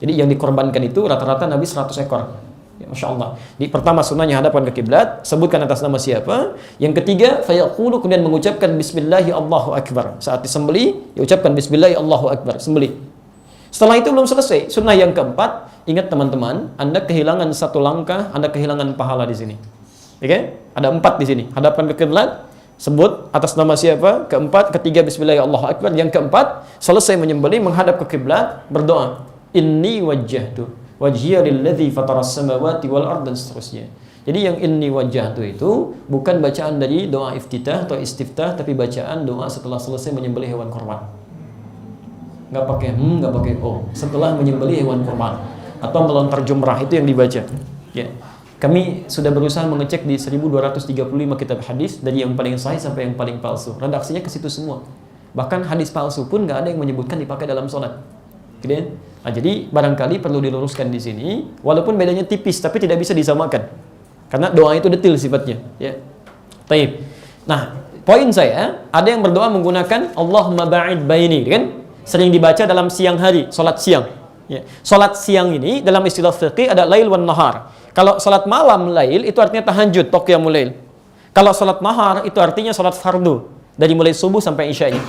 Jadi yang dikorbankan itu rata-rata Nabi 100 ekor. Ya, Masya Allah. Di pertama sunnahnya hadapkan ke kiblat, sebutkan atas nama siapa. Yang ketiga, fayaqulu, kemudian mengucapkan Bismillahi Allahu Akbar. Saat disembeli, diucapkan Bismillahi Allahu Akbar, sembeli. Setelah itu belum selesai. Sunnah yang keempat, ingat teman-teman, Anda kehilangan satu langkah, Anda kehilangan pahala di sini. Oke? Ada 4 di sini. Hadapkan ke kiblat, sebut atas nama siapa. Keempat, ketiga Bismillahi Allahu Akbar. Yang keempat, selesai menyembeli, menghadap ke kiblat, berdoa. Inni wajjahtu wajhiya lilladzi fataras samawati wal ard dan seterusnya. Jadi yang inni wajjahtu itu bukan bacaan dari doa iftitah atau istiftah, tapi bacaan doa setelah selesai menyembelih hewan kurban. Enggak pakai enggak pakai setelah menyembelih hewan kurban atau melontar jumrah, itu yang dibaca. Ya. Kami sudah berusaha mengecek di 1235 kitab hadis dari yang paling sahih sampai yang paling palsu. Redaksinya ke situ semua. Bahkan hadis palsu pun enggak ada yang menyebutkan dipakai dalam salat. Gitu. Nah, jadi barangkali perlu diluruskan di sini, walaupun bedanya tipis tapi tidak bisa disamakan. Karena doa itu detil sifatnya, ya. Taib. Nah, poin saya, ada yang berdoa menggunakan Allahumma ba'id baini, kan? Sering dibaca dalam siang hari, salat siang. Ya. Salat siang ini dalam istilah fiqih ada lail wan nahar. Kalau salat malam lail itu artinya tahajud, qiyamul lail. Kalau salat nahar itu artinya salat fardu dari mulai subuh sampai isya-nya.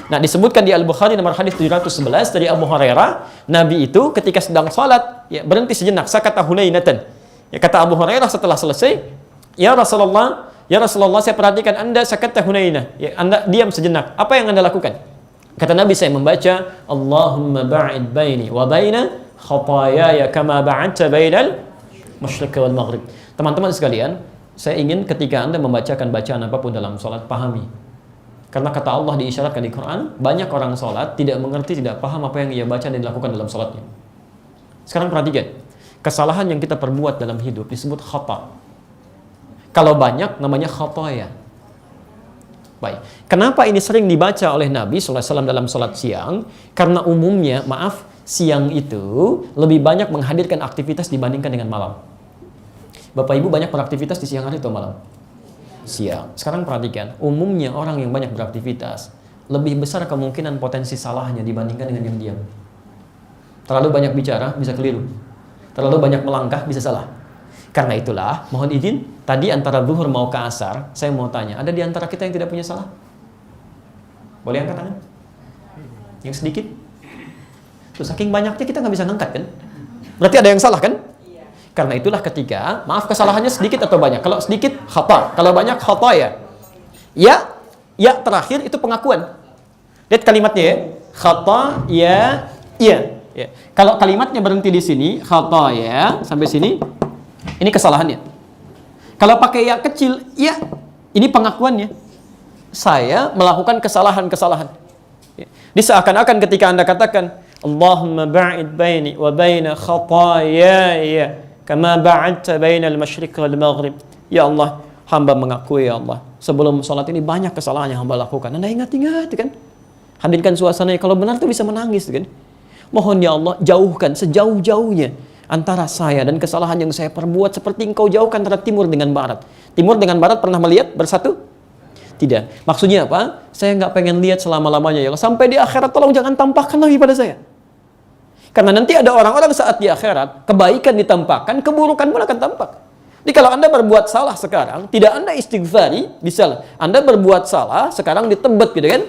Nah, disebutkan di Al-Bukhari nomor hadis 711 dari Abu Hurairah, Nabi itu ketika sedang salat, ya berhenti sejenak, sakata hunainatan. Ya, kata Abu Hurairah setelah selesai, ya Rasulullah, saya perhatikan Anda sakata hunainah. Ya, Anda diam sejenak. Apa yang Anda lakukan? Kata Nabi, saya membaca, Allahumma ba'id baini wa baina khataayaya kama ba'adta bainal masyriq wal maghrib. Teman-teman sekalian, saya ingin ketika Anda membacakan bacaan apapun dalam salat, pahami. Karena kata Allah diisyaratkan di Quran, banyak orang sholat tidak mengerti, tidak paham apa yang ia baca dan dilakukan dalam sholatnya. Sekarang perhatikan, kesalahan yang kita perbuat dalam hidup disebut khata. Kalau banyak namanya khataya. Baik, kenapa ini sering dibaca oleh Nabi SAW dalam sholat siang? Karena umumnya, siang itu lebih banyak menghadirkan aktivitas dibandingkan dengan malam. Bapak Ibu banyak beraktivitas di siang hari atau malam? Siang. Sekarang perhatikan, umumnya orang yang banyak beraktivitas lebih besar kemungkinan potensi salahnya dibandingkan dengan yang diam. Terlalu banyak bicara bisa keliru, terlalu banyak melangkah bisa salah. Karena itulah, mohon izin, tadi antara zuhur mau ke asar, saya mau tanya, ada di antara kita yang tidak punya salah? Boleh angkat tangan? Yang sedikit? Tuh, saking banyaknya kita nggak bisa ngangkat kan? Berarti ada yang salah kan? Karena itulah ketika, kesalahannya sedikit atau banyak. Kalau sedikit, khata. Kalau banyak, khataya. Ya terakhir itu pengakuan. Lihat kalimatnya ya. Khata, ya. Kalau kalimatnya berhenti di sini, khataya, sampai sini, ini kesalahannya. Kalau pakai ya kecil, ya, ini pengakuannya. Saya melakukan kesalahan-kesalahan. Di seakan-akan ketika Anda katakan, Allahumma ba'id baini wa baina khataya kama ba'adta bainal masyriq wal maghrib. Ya Allah, hamba mengakui ya Allah, sebelum sholat ini banyak kesalahan yang hamba lakukan. Anda ingat-ingat kan? Hadirkan suasananya, kalau benar tuh bisa menangis kan? Mohon ya Allah, jauhkan sejauh-jauhnya antara saya dan kesalahan yang saya perbuat, seperti Engkau jauhkan antara timur dengan barat. Timur dengan barat pernah melihat bersatu? Tidak. Maksudnya apa? Saya nggak pengen lihat selama-lamanya ya Allah. Sampai di akhirat tolong jangan tampakkan lagi pada saya. Karena nanti ada orang-orang saat di akhirat, kebaikan ditampakkan, keburukan pun akan tampak. Jadi kalau Anda berbuat salah sekarang, tidak Anda istighfari, bisa Anda berbuat salah, sekarang ditebet gitu kan?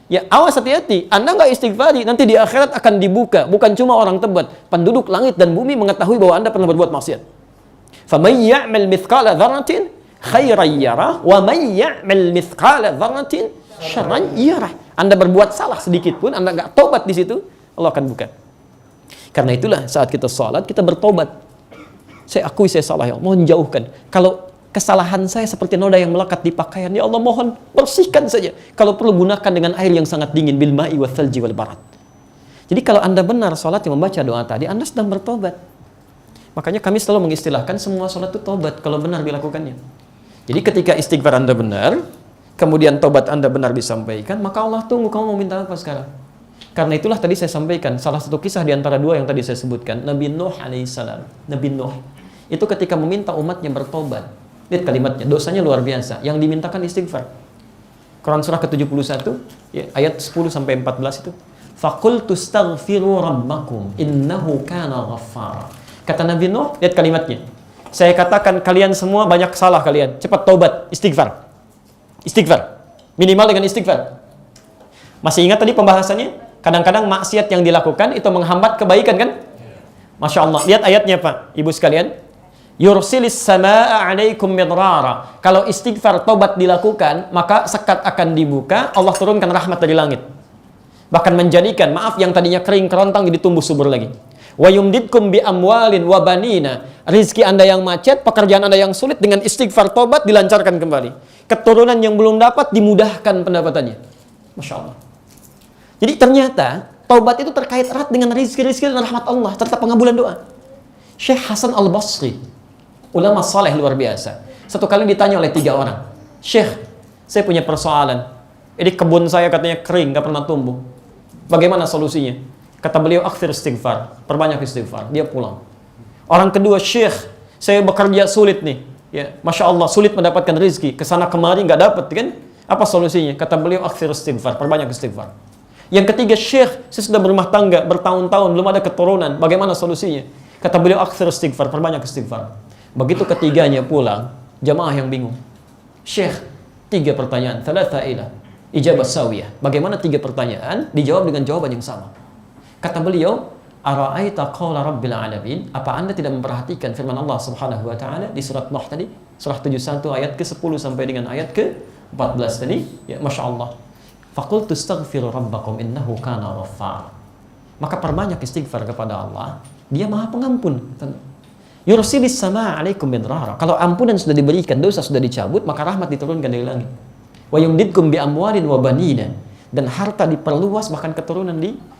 Ya awas, hati-hati, Anda nggak istighfari, nanti di akhirat akan dibuka. Bukan cuma orang tebet, penduduk langit dan bumi mengetahui bahwa Anda pernah berbuat maksiat. فَمَنْ يَعْمَلْ مِثْقَالَ ذَرَّةٍ خَيْرًا يَرَهُ وَمَنْ يَعْمَلْ مِثْقَالَ ذَرَّةٍ شَرًّا يَرَهُ. Anda berbuat salah sedikit pun, Anda nggak tobat di situ, Allah akan buka. Karena itulah saat kita sholat, kita bertobat. Saya akui saya salah ya Allah, mohon jauhkan. Kalau kesalahan saya seperti noda yang melekat di pakaian, ya Allah mohon bersihkan saja. Kalau perlu gunakan dengan air yang sangat dingin, bil ma'i wa thalji wal barat. Jadi kalau Anda benar sholat yang membaca doa tadi, Anda sedang bertobat. Makanya kami selalu mengistilahkan semua sholat itu tobat kalau benar dilakukannya. Jadi ketika istighfar Anda benar, kemudian tobat Anda benar disampaikan, maka Allah tunggu kamu mau minta apa sekarang. Karena itulah tadi saya sampaikan, salah satu kisah di antara dua yang tadi saya sebutkan, Nabi Nuh alaihissalam. Nabi Nuh itu ketika meminta umatnya bertobat, lihat kalimatnya, dosanya luar biasa, yang dimintakan istighfar. Quran surah ke-71 ya, ayat 10 sampai 14 itu, faqultu astaghfiru rabbakum innahu kana ghaffara. Kata Nabi Nuh, lihat kalimatnya, saya katakan kalian semua banyak salah kalian, cepat taubat, istighfar. Istighfar, minimal dengan istighfar. Masih ingat tadi pembahasannya? Kadang-kadang maksiat yang dilakukan itu menghambat kebaikan kan? Masya Allah. Lihat ayatnya Pak, Ibu sekalian. Yursilis samaa alaikum midrara. Kalau istighfar tobat dilakukan, maka sekat akan dibuka, Allah turunkan rahmat dari langit. Bahkan menjadikan, maaf, yang tadinya kering kerontang jadi tumbuh subur lagi. Wa yumdidkum bi amwalin wa banina. Rizki Anda yang macet, pekerjaan Anda yang sulit, dengan istighfar tobat dilancarkan kembali. Keturunan yang belum dapat dimudahkan pendapatannya. Masya Allah. Jadi ternyata taubat itu terkait erat dengan rizki-rizki dan rahmat Allah serta pengabulan doa. Syekh Hasan Al-Basri, ulama saleh luar biasa, satu kali ditanya oleh 3 orang, Syekh, saya punya persoalan. Ini kebun saya katanya kering, gak pernah tumbuh. Bagaimana solusinya? Kata beliau, akthir istighfar, perbanyak istighfar. Dia pulang. Orang kedua, Syekh, saya bekerja sulit nih. Ya, Masya Allah, sulit mendapatkan rizki. Kesana kemari gak dapat kan? Apa solusinya? Kata beliau, akthir istighfar, perbanyak istighfar. Yang ketiga, Syekh, saya sudah berumah tangga bertahun-tahun belum ada keturunan, bagaimana solusinya? Kata beliau, aktsir istighfar, perbanyak istighfar. Begitu ketiganya pulang, jamaah yang bingung. Syekh, 3 pertanyaan, thalatha ilah, ijabah sawiyah. Bagaimana 3 pertanyaan dijawab dengan jawaban yang sama? Kata beliau, ara'aita qawla rabbil alamin, apa Anda tidak memperhatikan firman Allah Subhanahu wa taala di surat Nuh tadi, surah 71 ayat ke-10 sampai dengan ayat ke-14 tadi? Ya, Masya Allah. Faqultu astaghfiru rabbakum innahu kana ghaffar. Maka perbanyak istighfar kepada Allah, Dia Maha Pengampun. Yursilis samaa 'alaikum midrara. Kalau ampunan sudah diberikan, dosa sudah dicabut, maka rahmat diturunkan dari langit. Wa yumdidkum bi amwalin wa banina. Dan harta diperluas, bahkan keturunan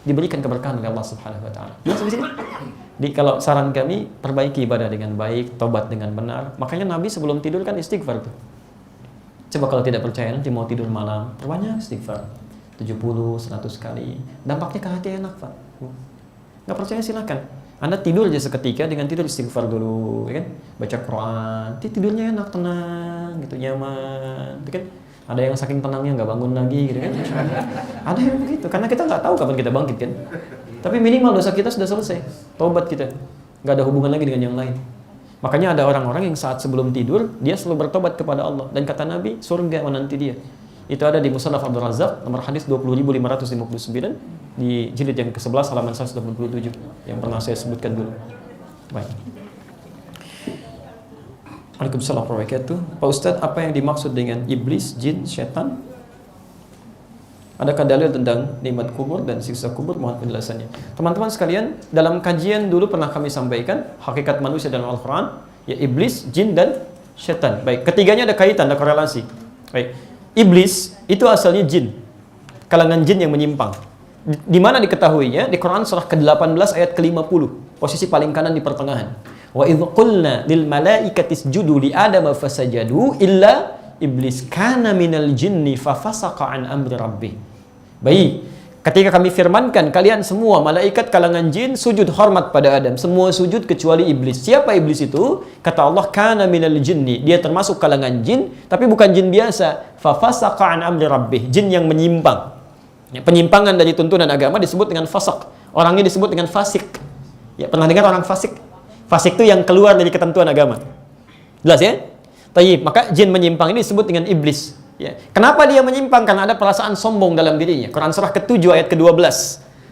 diberikan keberkahan oleh Allah Subhanahu wa taala. Nah, sampai sini. Kalau saran kami, perbaiki ibadah dengan baik, tobat dengan benar. Makanya Nabi sebelum tidur kan istighfar tuh. Coba kalau tidak percaya, nanti mau tidur malam, perbanyak istighfar. 70, 100 kali. Dampaknya ke hati enak, Pak. Nggak percaya silakan. Anda tidur aja seketika dengan tidur istighfar dulu, ya kan? Baca Quran, tidurnya enak, tenang, gitu, nyaman, gitu kan? Ada yang saking tenangnya nggak bangun lagi, gitu kan? Ada yang begitu, karena kita nggak tahu kapan kita bangkit, kan? Tapi minimal dosa kita sudah selesai, tobat kita, nggak ada hubungan lagi dengan yang lain. Makanya ada orang-orang yang saat sebelum tidur dia selalu bertobat kepada Allah, dan kata Nabi, surga menanti dia. Itu ada di Musnad Abdul Razzaq, nomor hadis 20.559 di jilid yang ke-11 halaman 187 yang pernah saya sebutkan dulu. Baik. Waalaikumsalam warahmatullahi wabarakatuh. Pak Ustadz, apa yang dimaksud dengan iblis, jin, syaitan? Adakah dalil tentang nikmat kubur dan siksa kubur? Mohon penjelasannya. Teman-teman sekalian, dalam kajian dulu pernah kami sampaikan hakikat manusia dalam Al-Quran, ya iblis, jin, dan syaitan. Baik, ketiganya ada kaitan, ada korelasi. Baik, iblis itu asalnya jin, kalangan jin yang menyimpang. Di mana diketahuinya? Di Quran surah ke-18 ayat ke-50, posisi paling kanan di pertengahan. Wa idh qulna lil malaikati isjudu li adama fasajadu illa iblis kana minal jinni fafasaqa an amri rabbih. Baik, ketika kami firmankan kalian semua malaikat kalangan jin sujud hormat pada Adam, semua sujud kecuali iblis. Siapa iblis itu? Kata Allah, kana minal jinni, dia termasuk kalangan jin, tapi bukan jin biasa. Fafasaqa an amri rabbih, jin yang menyimpang. Ya, penyimpangan dari tuntunan agama disebut dengan fasaq. Orangnya disebut dengan fasik. Ya, pernah dengar orang fasik? Fasik itu yang keluar dari ketentuan agama. Jelas ya? Tayyib, maka jin menyimpang ini disebut dengan iblis. Ya. Kenapa dia menyimpang? Karena ada perasaan sombong dalam dirinya. Quran surah ke-7 ayat ke-12.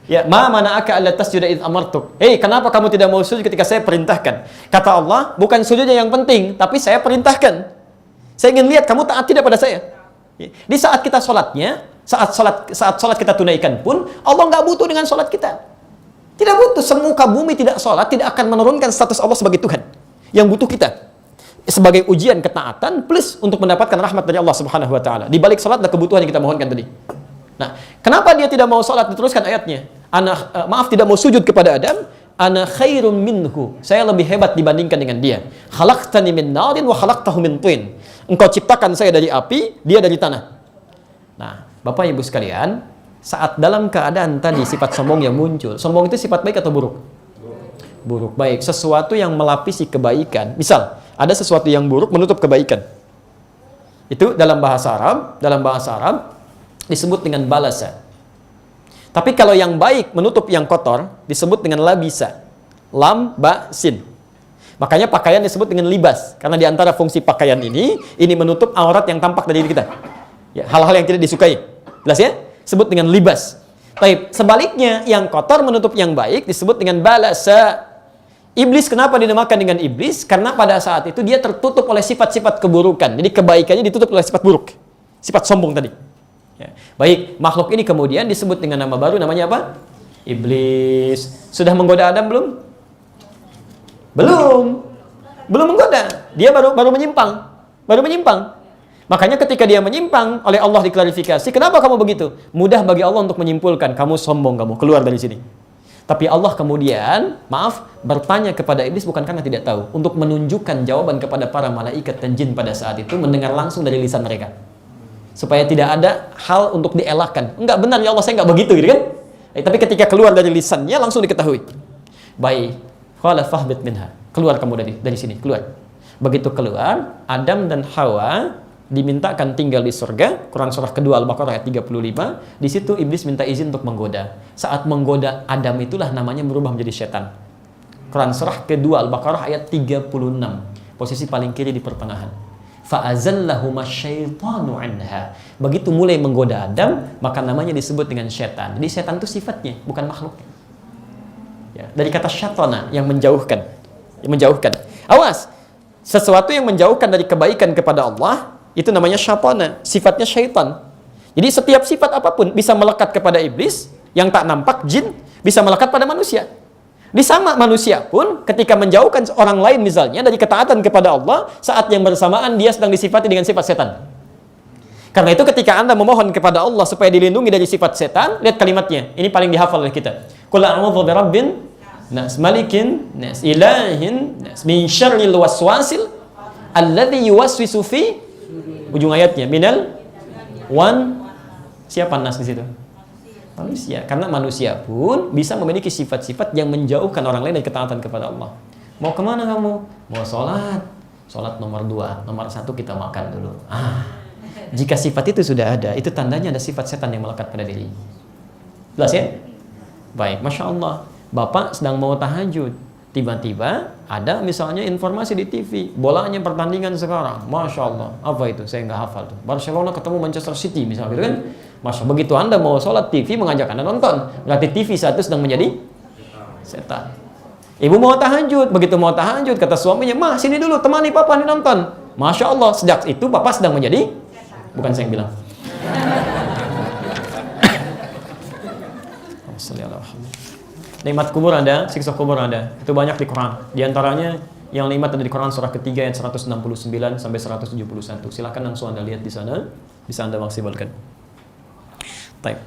Ya, ma mana'aka alla tasjuda id amartuk. Kenapa kamu tidak mau sujud ketika saya perintahkan? Kata Allah, bukan sujudnya yang penting, tapi saya perintahkan. Saya ingin lihat kamu taat tidak pada saya. Ya. Di saat kita sholatnya, saat sholat kita tunaikan pun, Allah nggak butuh dengan sholat kita. Tidak butuh, semuka bumi tidak sholat, tidak akan menurunkan status Allah sebagai Tuhan. Yang butuh kita sebagai ujian ketaatan plus untuk mendapatkan rahmat dari Allah Subhanahu wa taala. Di balik salat ada kebutuhan yang kita mohonkan tadi. Nah, kenapa dia tidak mau salat? Diteruskan ayatnya. Tidak mau sujud kepada Adam. Ana khairum minhu. Saya lebih hebat dibandingkan dengan dia. Khalaqtani min narin wa khalaqtahu min tin. Engkau ciptakan saya dari api, dia dari tanah. Nah, Bapak Ibu sekalian, saat dalam keadaan tadi sifat sombong yang muncul. Sombong itu sifat baik atau buruk? Buruk. Baik, sesuatu yang melapisi kebaikan. Misal, ada sesuatu yang buruk menutup kebaikan. Itu dalam bahasa Arab disebut dengan balasa. Tapi kalau yang baik menutup yang kotor disebut dengan labisa. Lam, ba, sin. Makanya pakaian disebut dengan libas, karena di antara fungsi pakaian ini menutup aurat yang tampak dari diri kita. Ya, hal-hal yang tidak disukai. Jelas ya? Sebut dengan libas. Baik, sebaliknya yang kotor menutup yang baik disebut dengan balasa. Iblis kenapa dinamakan dengan iblis? Karena pada saat itu dia tertutup oleh sifat-sifat keburukan. Jadi kebaikannya ditutup oleh sifat buruk. Sifat sombong tadi. Ya. Baik, makhluk ini kemudian disebut dengan nama baru, namanya apa? Iblis. Sudah menggoda Adam belum? Belum menggoda. Dia baru menyimpang. Makanya ketika dia menyimpang, oleh Allah diklarifikasi, kenapa kamu begitu? Mudah bagi Allah untuk menyimpulkan, kamu sombong, kamu keluar dari sini. Tapi Allah kemudian, bertanya kepada iblis bukan karena tidak tahu, untuk menunjukkan jawaban kepada para malaikat dan jin pada saat itu, mendengar langsung dari lisan mereka. Supaya tidak ada hal untuk dielakkan. Enggak benar ya Allah, saya enggak begitu, gitu kan? Tapi ketika keluar dari lisannya, langsung diketahui. Baik, qala fahbit minha. Keluar kamu dari sini, keluar. Begitu keluar, Adam dan Hawa dimintakan tinggal di surga. Quran surah kedua Al-Baqarah ayat 35. Di situ iblis minta izin untuk menggoda. Saat menggoda Adam itulah namanya berubah menjadi setan. Quran surah kedua Al-Baqarah ayat 36. Posisi paling kiri di pertengahan. Fa'azallahuma syaitanu anha. Begitu mulai menggoda Adam, maka namanya disebut dengan setan. Jadi setan itu sifatnya, bukan makhluknya. Ya, dari kata syaitana yang menjauhkan. Awas, sesuatu yang menjauhkan dari kebaikan kepada Allah itu namanya syaitana, sifatnya syaitan. Jadi setiap sifat apapun bisa melekat kepada iblis yang tak nampak, jin, bisa melekat pada manusia. Di sama manusia pun ketika menjauhkan orang lain misalnya dari ketaatan kepada Allah, saat yang bersamaan dia sedang disifati dengan sifat setan. Karena itu ketika Anda memohon kepada Allah supaya dilindungi dari sifat setan, lihat kalimatnya. Ini paling dihafal oleh kita. Qul a'udzu birabbin nas, malikin nas, ilahin nas, min syarril waswasil alladzi yuwaswisu fi, ujung ayatnya, minal wan, siapa nas di situ? Manusia. Karena manusia pun bisa memiliki sifat-sifat yang menjauhkan orang lain dari ketaatan kepada Allah. Mau kemana kamu? Mau sholat. Sholat nomor 2. Nomor 1 kita makan dulu. Jika sifat itu sudah ada, itu tandanya ada sifat setan yang melekat pada diri. Jelas ya? Baik, Masya Allah. Bapak sedang mau tahajud. Tiba-tiba ada misalnya informasi di TV. Bolanya pertandingan sekarang. Masya Allah. Apa itu? Saya nggak hafal tuh. Barcelona ketemu Manchester City misalnya gitu kan. Masya, begitu Anda mau sholat, TV mengajak Anda nonton. Berarti TV saat itu sedang menjadi setan. Ibu mau tahajud, begitu mau tahajud, kata suaminya, "Mah, sini dulu, temani papa nih nonton." Masya Allah, sejak itu papa sedang menjadi, bukan saya yang bilang. Nikmat kubur ada, siksa kubur ada. Itu banyak di Quran. Di antaranya yang nikmat ada di Quran surah ketiga ayat 169 sampai 171. Silakan langsung Anda lihat di sana, bisa Anda maksimalkan. Baik.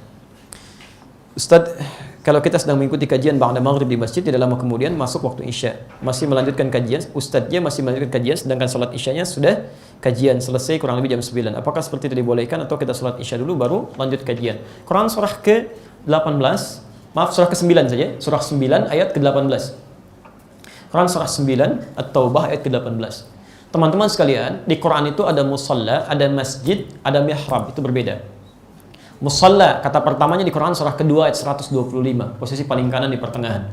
Ustadz, kalau kita sedang mengikuti kajian ba'da maghrib di masjid, tidak lama kemudian masuk waktu isya, masih melanjutkan kajian, ustadznya masih melanjutkan kajian, sedangkan sholat isyanya sudah kajian selesai kurang lebih jam 9. Apakah seperti itu dibolehkan atau kita sholat isya dulu baru lanjut kajian? Quran surah ke-18, maaf surah ke-9 saja, surah 9 ayat ke-18. Quran surah 9 At-Taubah ayat ke-18. Teman-teman sekalian, di Quran itu ada musalla, ada masjid, ada mihrab, itu berbeda. Musalla, kata pertamanya di Quran surah kedua ayat 125, posisi paling kanan di pertengahan.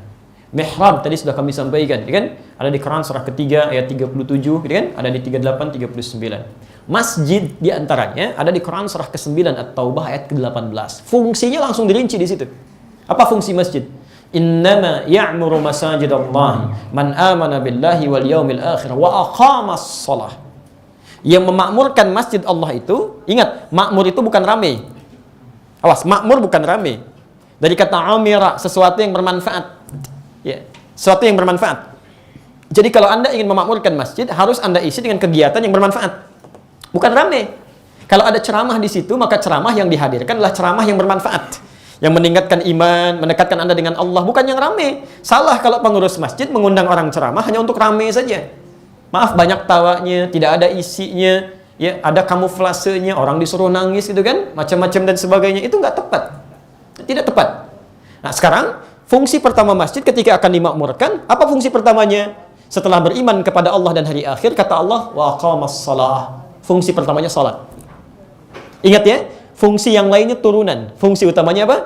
Mihrab tadi sudah kami sampaikan, kan? Ada di Quran surah ketiga ayat 37, kan? Ada di 38, 39. Masjid di antaranya ada di Quran surah ke-9 At-Taubah ayat ke-18. Fungsinya langsung dirinci di situ. Apa fungsi masjid? Innama ya'muru masajidallahi man amana billahi wal yaumil akhir wa aqamas shalah. Yang memakmurkan masjid Allah itu, ingat, makmur itu bukan ramai. Awas, makmur bukan rame. Dari kata amira, sesuatu yang bermanfaat. Ya, sesuatu yang bermanfaat. Jadi kalau Anda ingin memakmurkan masjid, harus Anda isi dengan kegiatan yang bermanfaat. Bukan rame. Kalau ada ceramah di situ, maka ceramah yang dihadirkan adalah ceramah yang bermanfaat. Yang meningkatkan iman, mendekatkan Anda dengan Allah, bukan yang rame. Salah kalau pengurus masjid mengundang orang ceramah hanya untuk rame saja. Maaf, banyak tawanya, tidak ada isinya. Ya, ada kamuflasenya, orang disuruh nangis gitu kan, macam-macam dan sebagainya. Itu nggak tepat, tidak tepat. Nah sekarang fungsi pertama masjid ketika akan dimakmurkan, apa fungsi pertamanya? Setelah beriman kepada Allah dan hari akhir, kata Allah, wa aqamas shalah. Fungsi pertamanya salat. Ingat ya, fungsi yang lainnya turunan. Fungsi utamanya apa?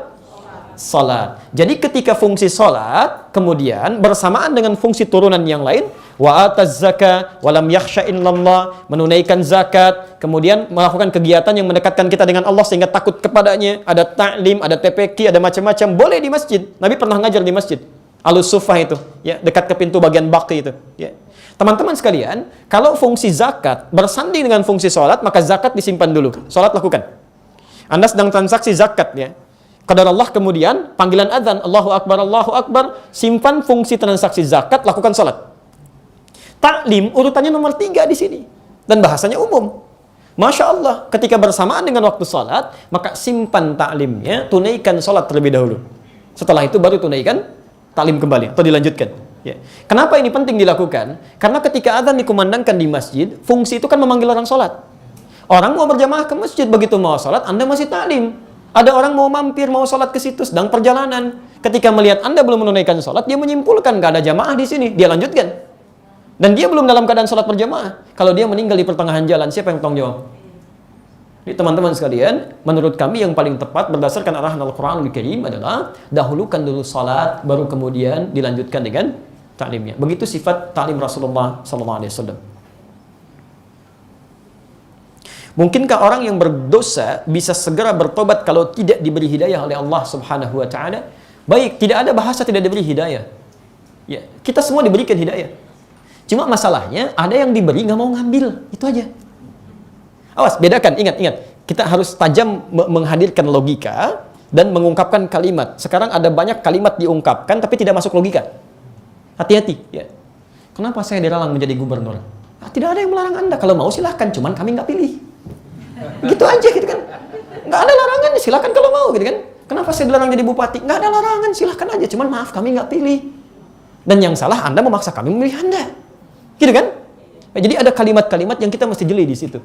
Salat. Jadi ketika fungsi salat kemudian bersamaan dengan fungsi turunan yang lain, wa ataz zakah wa lam yakhsha illallah, menunaikan zakat, kemudian melakukan kegiatan yang mendekatkan kita dengan Allah sehingga takut kepadanya, ada ta'lim, ada TPQ, ada macam-macam, boleh di masjid. Nabi pernah ngajar di masjid Al-Suffah itu, ya, dekat ke pintu bagian baqi itu, ya. Teman-teman sekalian, kalau fungsi zakat bersanding dengan fungsi salat, maka zakat disimpan dulu, salat lakukan. Anda sedang transaksi zakat, ya. Qadar Allah kemudian panggilan azan, Allahu Akbar, simpan fungsi transaksi zakat, lakukan salat. Taklim urutannya nomor 3 di sini dan bahasanya umum. Masya Allah, ketika bersamaan dengan waktu salat, maka simpan taklimnya, tunaikan salat terlebih dahulu. Setelah itu baru tunaikan taklim kembali atau dilanjutkan. Ya. Kenapa ini penting dilakukan? Karena ketika azan dikumandangkan di masjid, fungsi itu kan memanggil orang salat. Orang mau berjamaah ke masjid, begitu mau salat, Anda masih taklim. Ada orang mau mampir, mau sholat ke situ, sedang perjalanan. Ketika melihat Anda belum menunaikan sholat, dia menyimpulkan nggak ada jamaah di sini. Dia lanjutkan. Dan dia belum dalam keadaan sholat berjamaah. Kalau dia meninggal di pertengahan jalan, siapa yang bertanggung jawab? Jadi teman-teman sekalian, menurut kami yang paling tepat berdasarkan arahan Al-Qur'anul Karim adalah dahulukan dulu salat, baru kemudian dilanjutkan dengan ta'limnya. Begitu sifat ta'lim Rasulullah SAW. Mungkinkah orang yang berdosa bisa segera bertobat kalau tidak diberi hidayah oleh Allah Subhanahu wa taala? Baik, tidak ada bahasa tidak diberi hidayah. Ya, kita semua diberikan hidayah. Cuma masalahnya ada yang diberi nggak mau ngambil, itu aja. Awas, bedakan, ingat. Kita harus tajam menghadirkan logika dan mengungkapkan kalimat. Sekarang ada banyak kalimat diungkapkan tapi tidak masuk logika. Hati-hati. Ya. Kenapa saya dilarang menjadi gubernur? Nah, tidak ada yang melarang Anda. Kalau mau silahkan, cuman kami nggak pilih. Gitu aja gitu kan. Nggak ada larangan, silahkan kalau mau gitu kan. Kenapa saya dilarang jadi bupati? Nggak ada larangan, silahkan aja. Cuman maaf, kami nggak pilih. Dan yang salah Anda memaksa kami memilih Anda. Gitu kan? Jadi ada kalimat-kalimat yang kita mesti jeli di situ.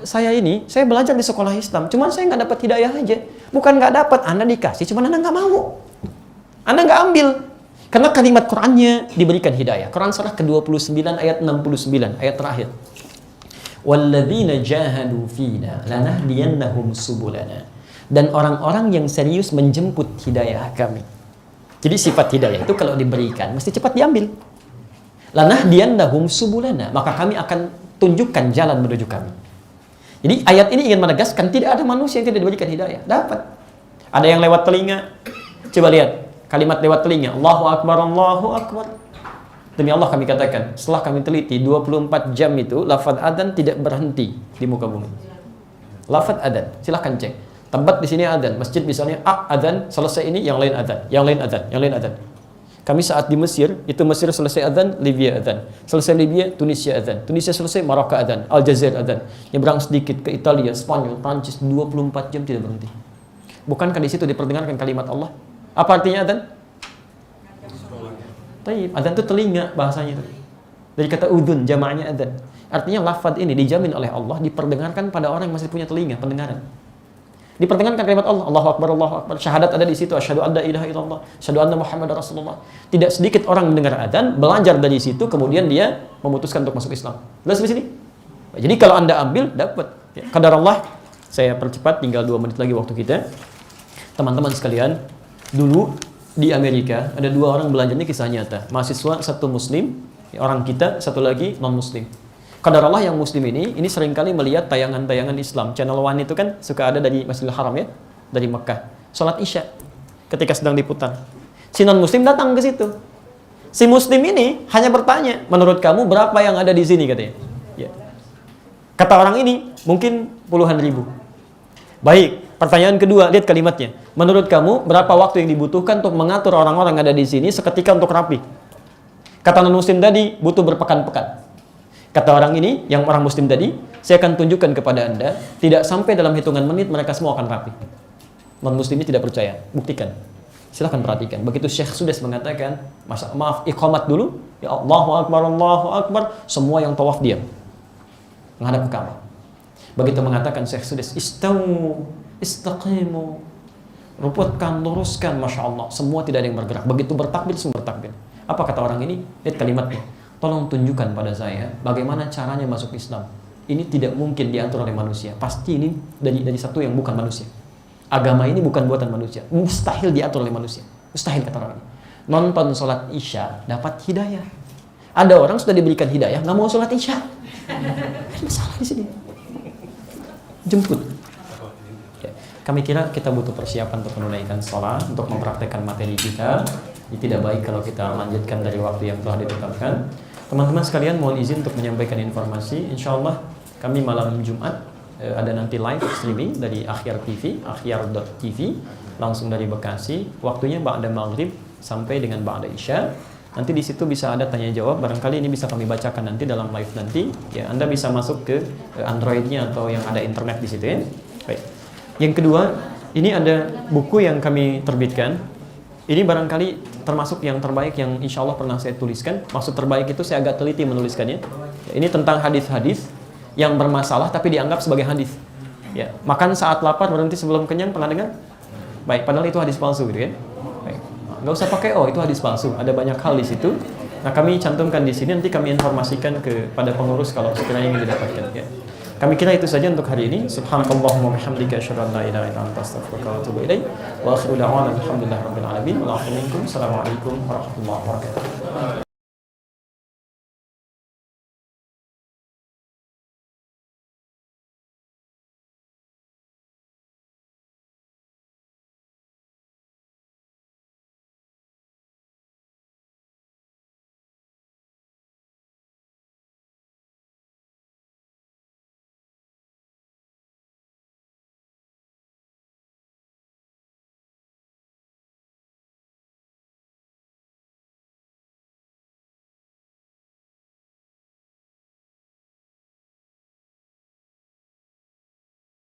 Saya belajar di sekolah Islam, cuman saya nggak dapat hidayah aja. Bukan nggak dapat, Anda dikasih, cuman Anda nggak mau. Anda nggak ambil. Karena kalimat Qur'annya diberikan hidayah. Quran surah ke-29 ayat 69, ayat terakhir. Walladzina jahadu fina lanahdiyannahum subulana. Dan orang-orang yang serius menjemput hidayah kami. Jadi sifat hidayah itu kalau diberikan mesti cepat diambil. Lanahdiyannahum subulana, maka kami akan tunjukkan jalan menuju kami. Jadi ayat ini ingin menegaskan tidak ada manusia yang tidak diberikan hidayah. Dapat. Ada yang lewat telinga. Coba lihat kalimat lewat telinga. Allahu Akbar, Allahu Akbar. Demi Allah kami katakan, setelah kami teliti 24 jam itu lafaz adzan tidak berhenti di muka bumi. Lafaz adzan, silahkan cek. Tempat di sini adzan, masjid misalnya adzan, selesai ini yang lain adzan, yang lain adzan, yang lain adzan. Kami saat di Mesir, itu Mesir selesai adzan, Libya adzan. Selesai Libya, Tunisia adzan. Tunisia selesai, Maroko adzan, Aljazair adzan. Nyebrang sedikit ke Italia, Spanyol, Prancis 24 jam tidak berhenti. Bukankah di situ diperdengarkan kalimat Allah? Apa artinya adzan? Adzan itu telinga bahasanya itu. Dari kata udhun, jamaknya adzan. Artinya lafaz ini dijamin oleh Allah diperdengarkan pada orang yang masih punya telinga, pendengaran. Diperdengarkan kalimat Allah, Allahu Akbar, Allahu Akbar. Syahadat ada di situ, asyhadu an la ilaha illallah, asyhadu anna Muhammadar Rasulullah. Tidak sedikit orang mendengar adzan, belajar dari situ, kemudian dia memutuskan untuk masuk Islam. Jelas di sini? Jadi kalau Anda ambil, dapat. Ya, qadar Allah, saya percepat, tinggal 2 menit lagi waktu kita. Teman-teman sekalian, dulu di Amerika ada 2 orang belajarnya kisah nyata. Mahasiswa, satu muslim, orang kita, satu lagi non-muslim. Qadar Allah yang muslim ini seringkali melihat tayangan-tayangan Islam. Channel One itu kan suka ada dari Masjidil Haram ya, dari Mekah. Salat Isya ketika sedang diputar. Si non-muslim datang ke situ. Si muslim ini hanya bertanya, menurut kamu berapa yang ada di sini katanya. Ya. Kata orang ini, mungkin puluhan ribu. Baik, pertanyaan kedua, lihat kalimatnya. Menurut kamu berapa waktu yang dibutuhkan untuk mengatur orang-orang yang ada di sini seketika untuk rapi? Kata non-muslim tadi, butuh berpekan-pekan. Kata orang ini, yang orang muslim tadi, saya akan tunjukkan kepada Anda, tidak sampai dalam hitungan menit mereka semua akan rapi. Non-muslim ini tidak percaya, buktikan. Silahkan perhatikan. Begitu Syekh Sudes mengatakan, maaf, iqamat dulu, ya Allahu Akbar, semua yang tawaf diam. Menghadap ke Ka'bah. Begitu mengatakan Syekh Sudes, istawu, istaqimu, ruputkan, luruskan, Masya Allah, semua tidak ada yang bergerak. Begitu bertakbir, semua bertakbir. Apa kata orang ini? Lihat kalimatnya. Tolong tunjukkan pada saya bagaimana caranya masuk Islam. Ini tidak mungkin diatur oleh manusia. Pasti ini dari satu yang bukan manusia. Agama ini bukan buatan manusia. Mustahil diatur oleh manusia. Mustahil kata orang ini. Nonton sholat Isya dapat hidayah. Ada orang sudah diberikan hidayah nggak mau sholat Isya. Masalah di sini. Jemput. Ya. Kami kira kita butuh persiapan untuk menunaikan sholat, untuk mempraktekkan materi kita. Ini tidak baik kalau kita lanjutkan dari waktu yang telah ditetapkan. Teman-teman sekalian, mohon izin untuk menyampaikan informasi. Insya Allah kami malam Jumat ada nanti live streaming dari Akhyar TV, akhyar.tv, langsung dari Bekasi. Waktunya ba'da maghrib sampai dengan ba'da isya. Nanti di situ bisa ada tanya jawab. Barangkali ini bisa kami bacakan nanti dalam live nanti. Ya, Anda bisa masuk ke Android-nya atau yang ada internet di situ ya. Baik. Yang kedua, ini ada buku yang kami terbitkan. Ini barangkali termasuk yang terbaik yang insya Allah pernah saya tuliskan. Maksud terbaik itu saya agak teliti menuliskannya. Ini tentang hadis-hadis yang bermasalah tapi dianggap sebagai hadis. Ya, makan saat lapar berhenti sebelum kenyang, pernah dengar? Baik, padahal itu hadis palsu gitu kan? Baik. Nggak usah pakai itu hadis palsu. Ada banyak hal di situ. Nah, kami cantumkan di sini, nanti kami informasikan kepada pengurus kalau sekiranya ingin didapatkan. Ya. Kami kira itu saja untuk hari ini. Subhanakallahumma bihamdika asyhadu an la ilaha illa anta astaghfiruka wa atubu ilaik. Wa akhiru da'wana alhamdulillahirabbil alamin. Assalamualaikum warahmatullahi wabarakatuh.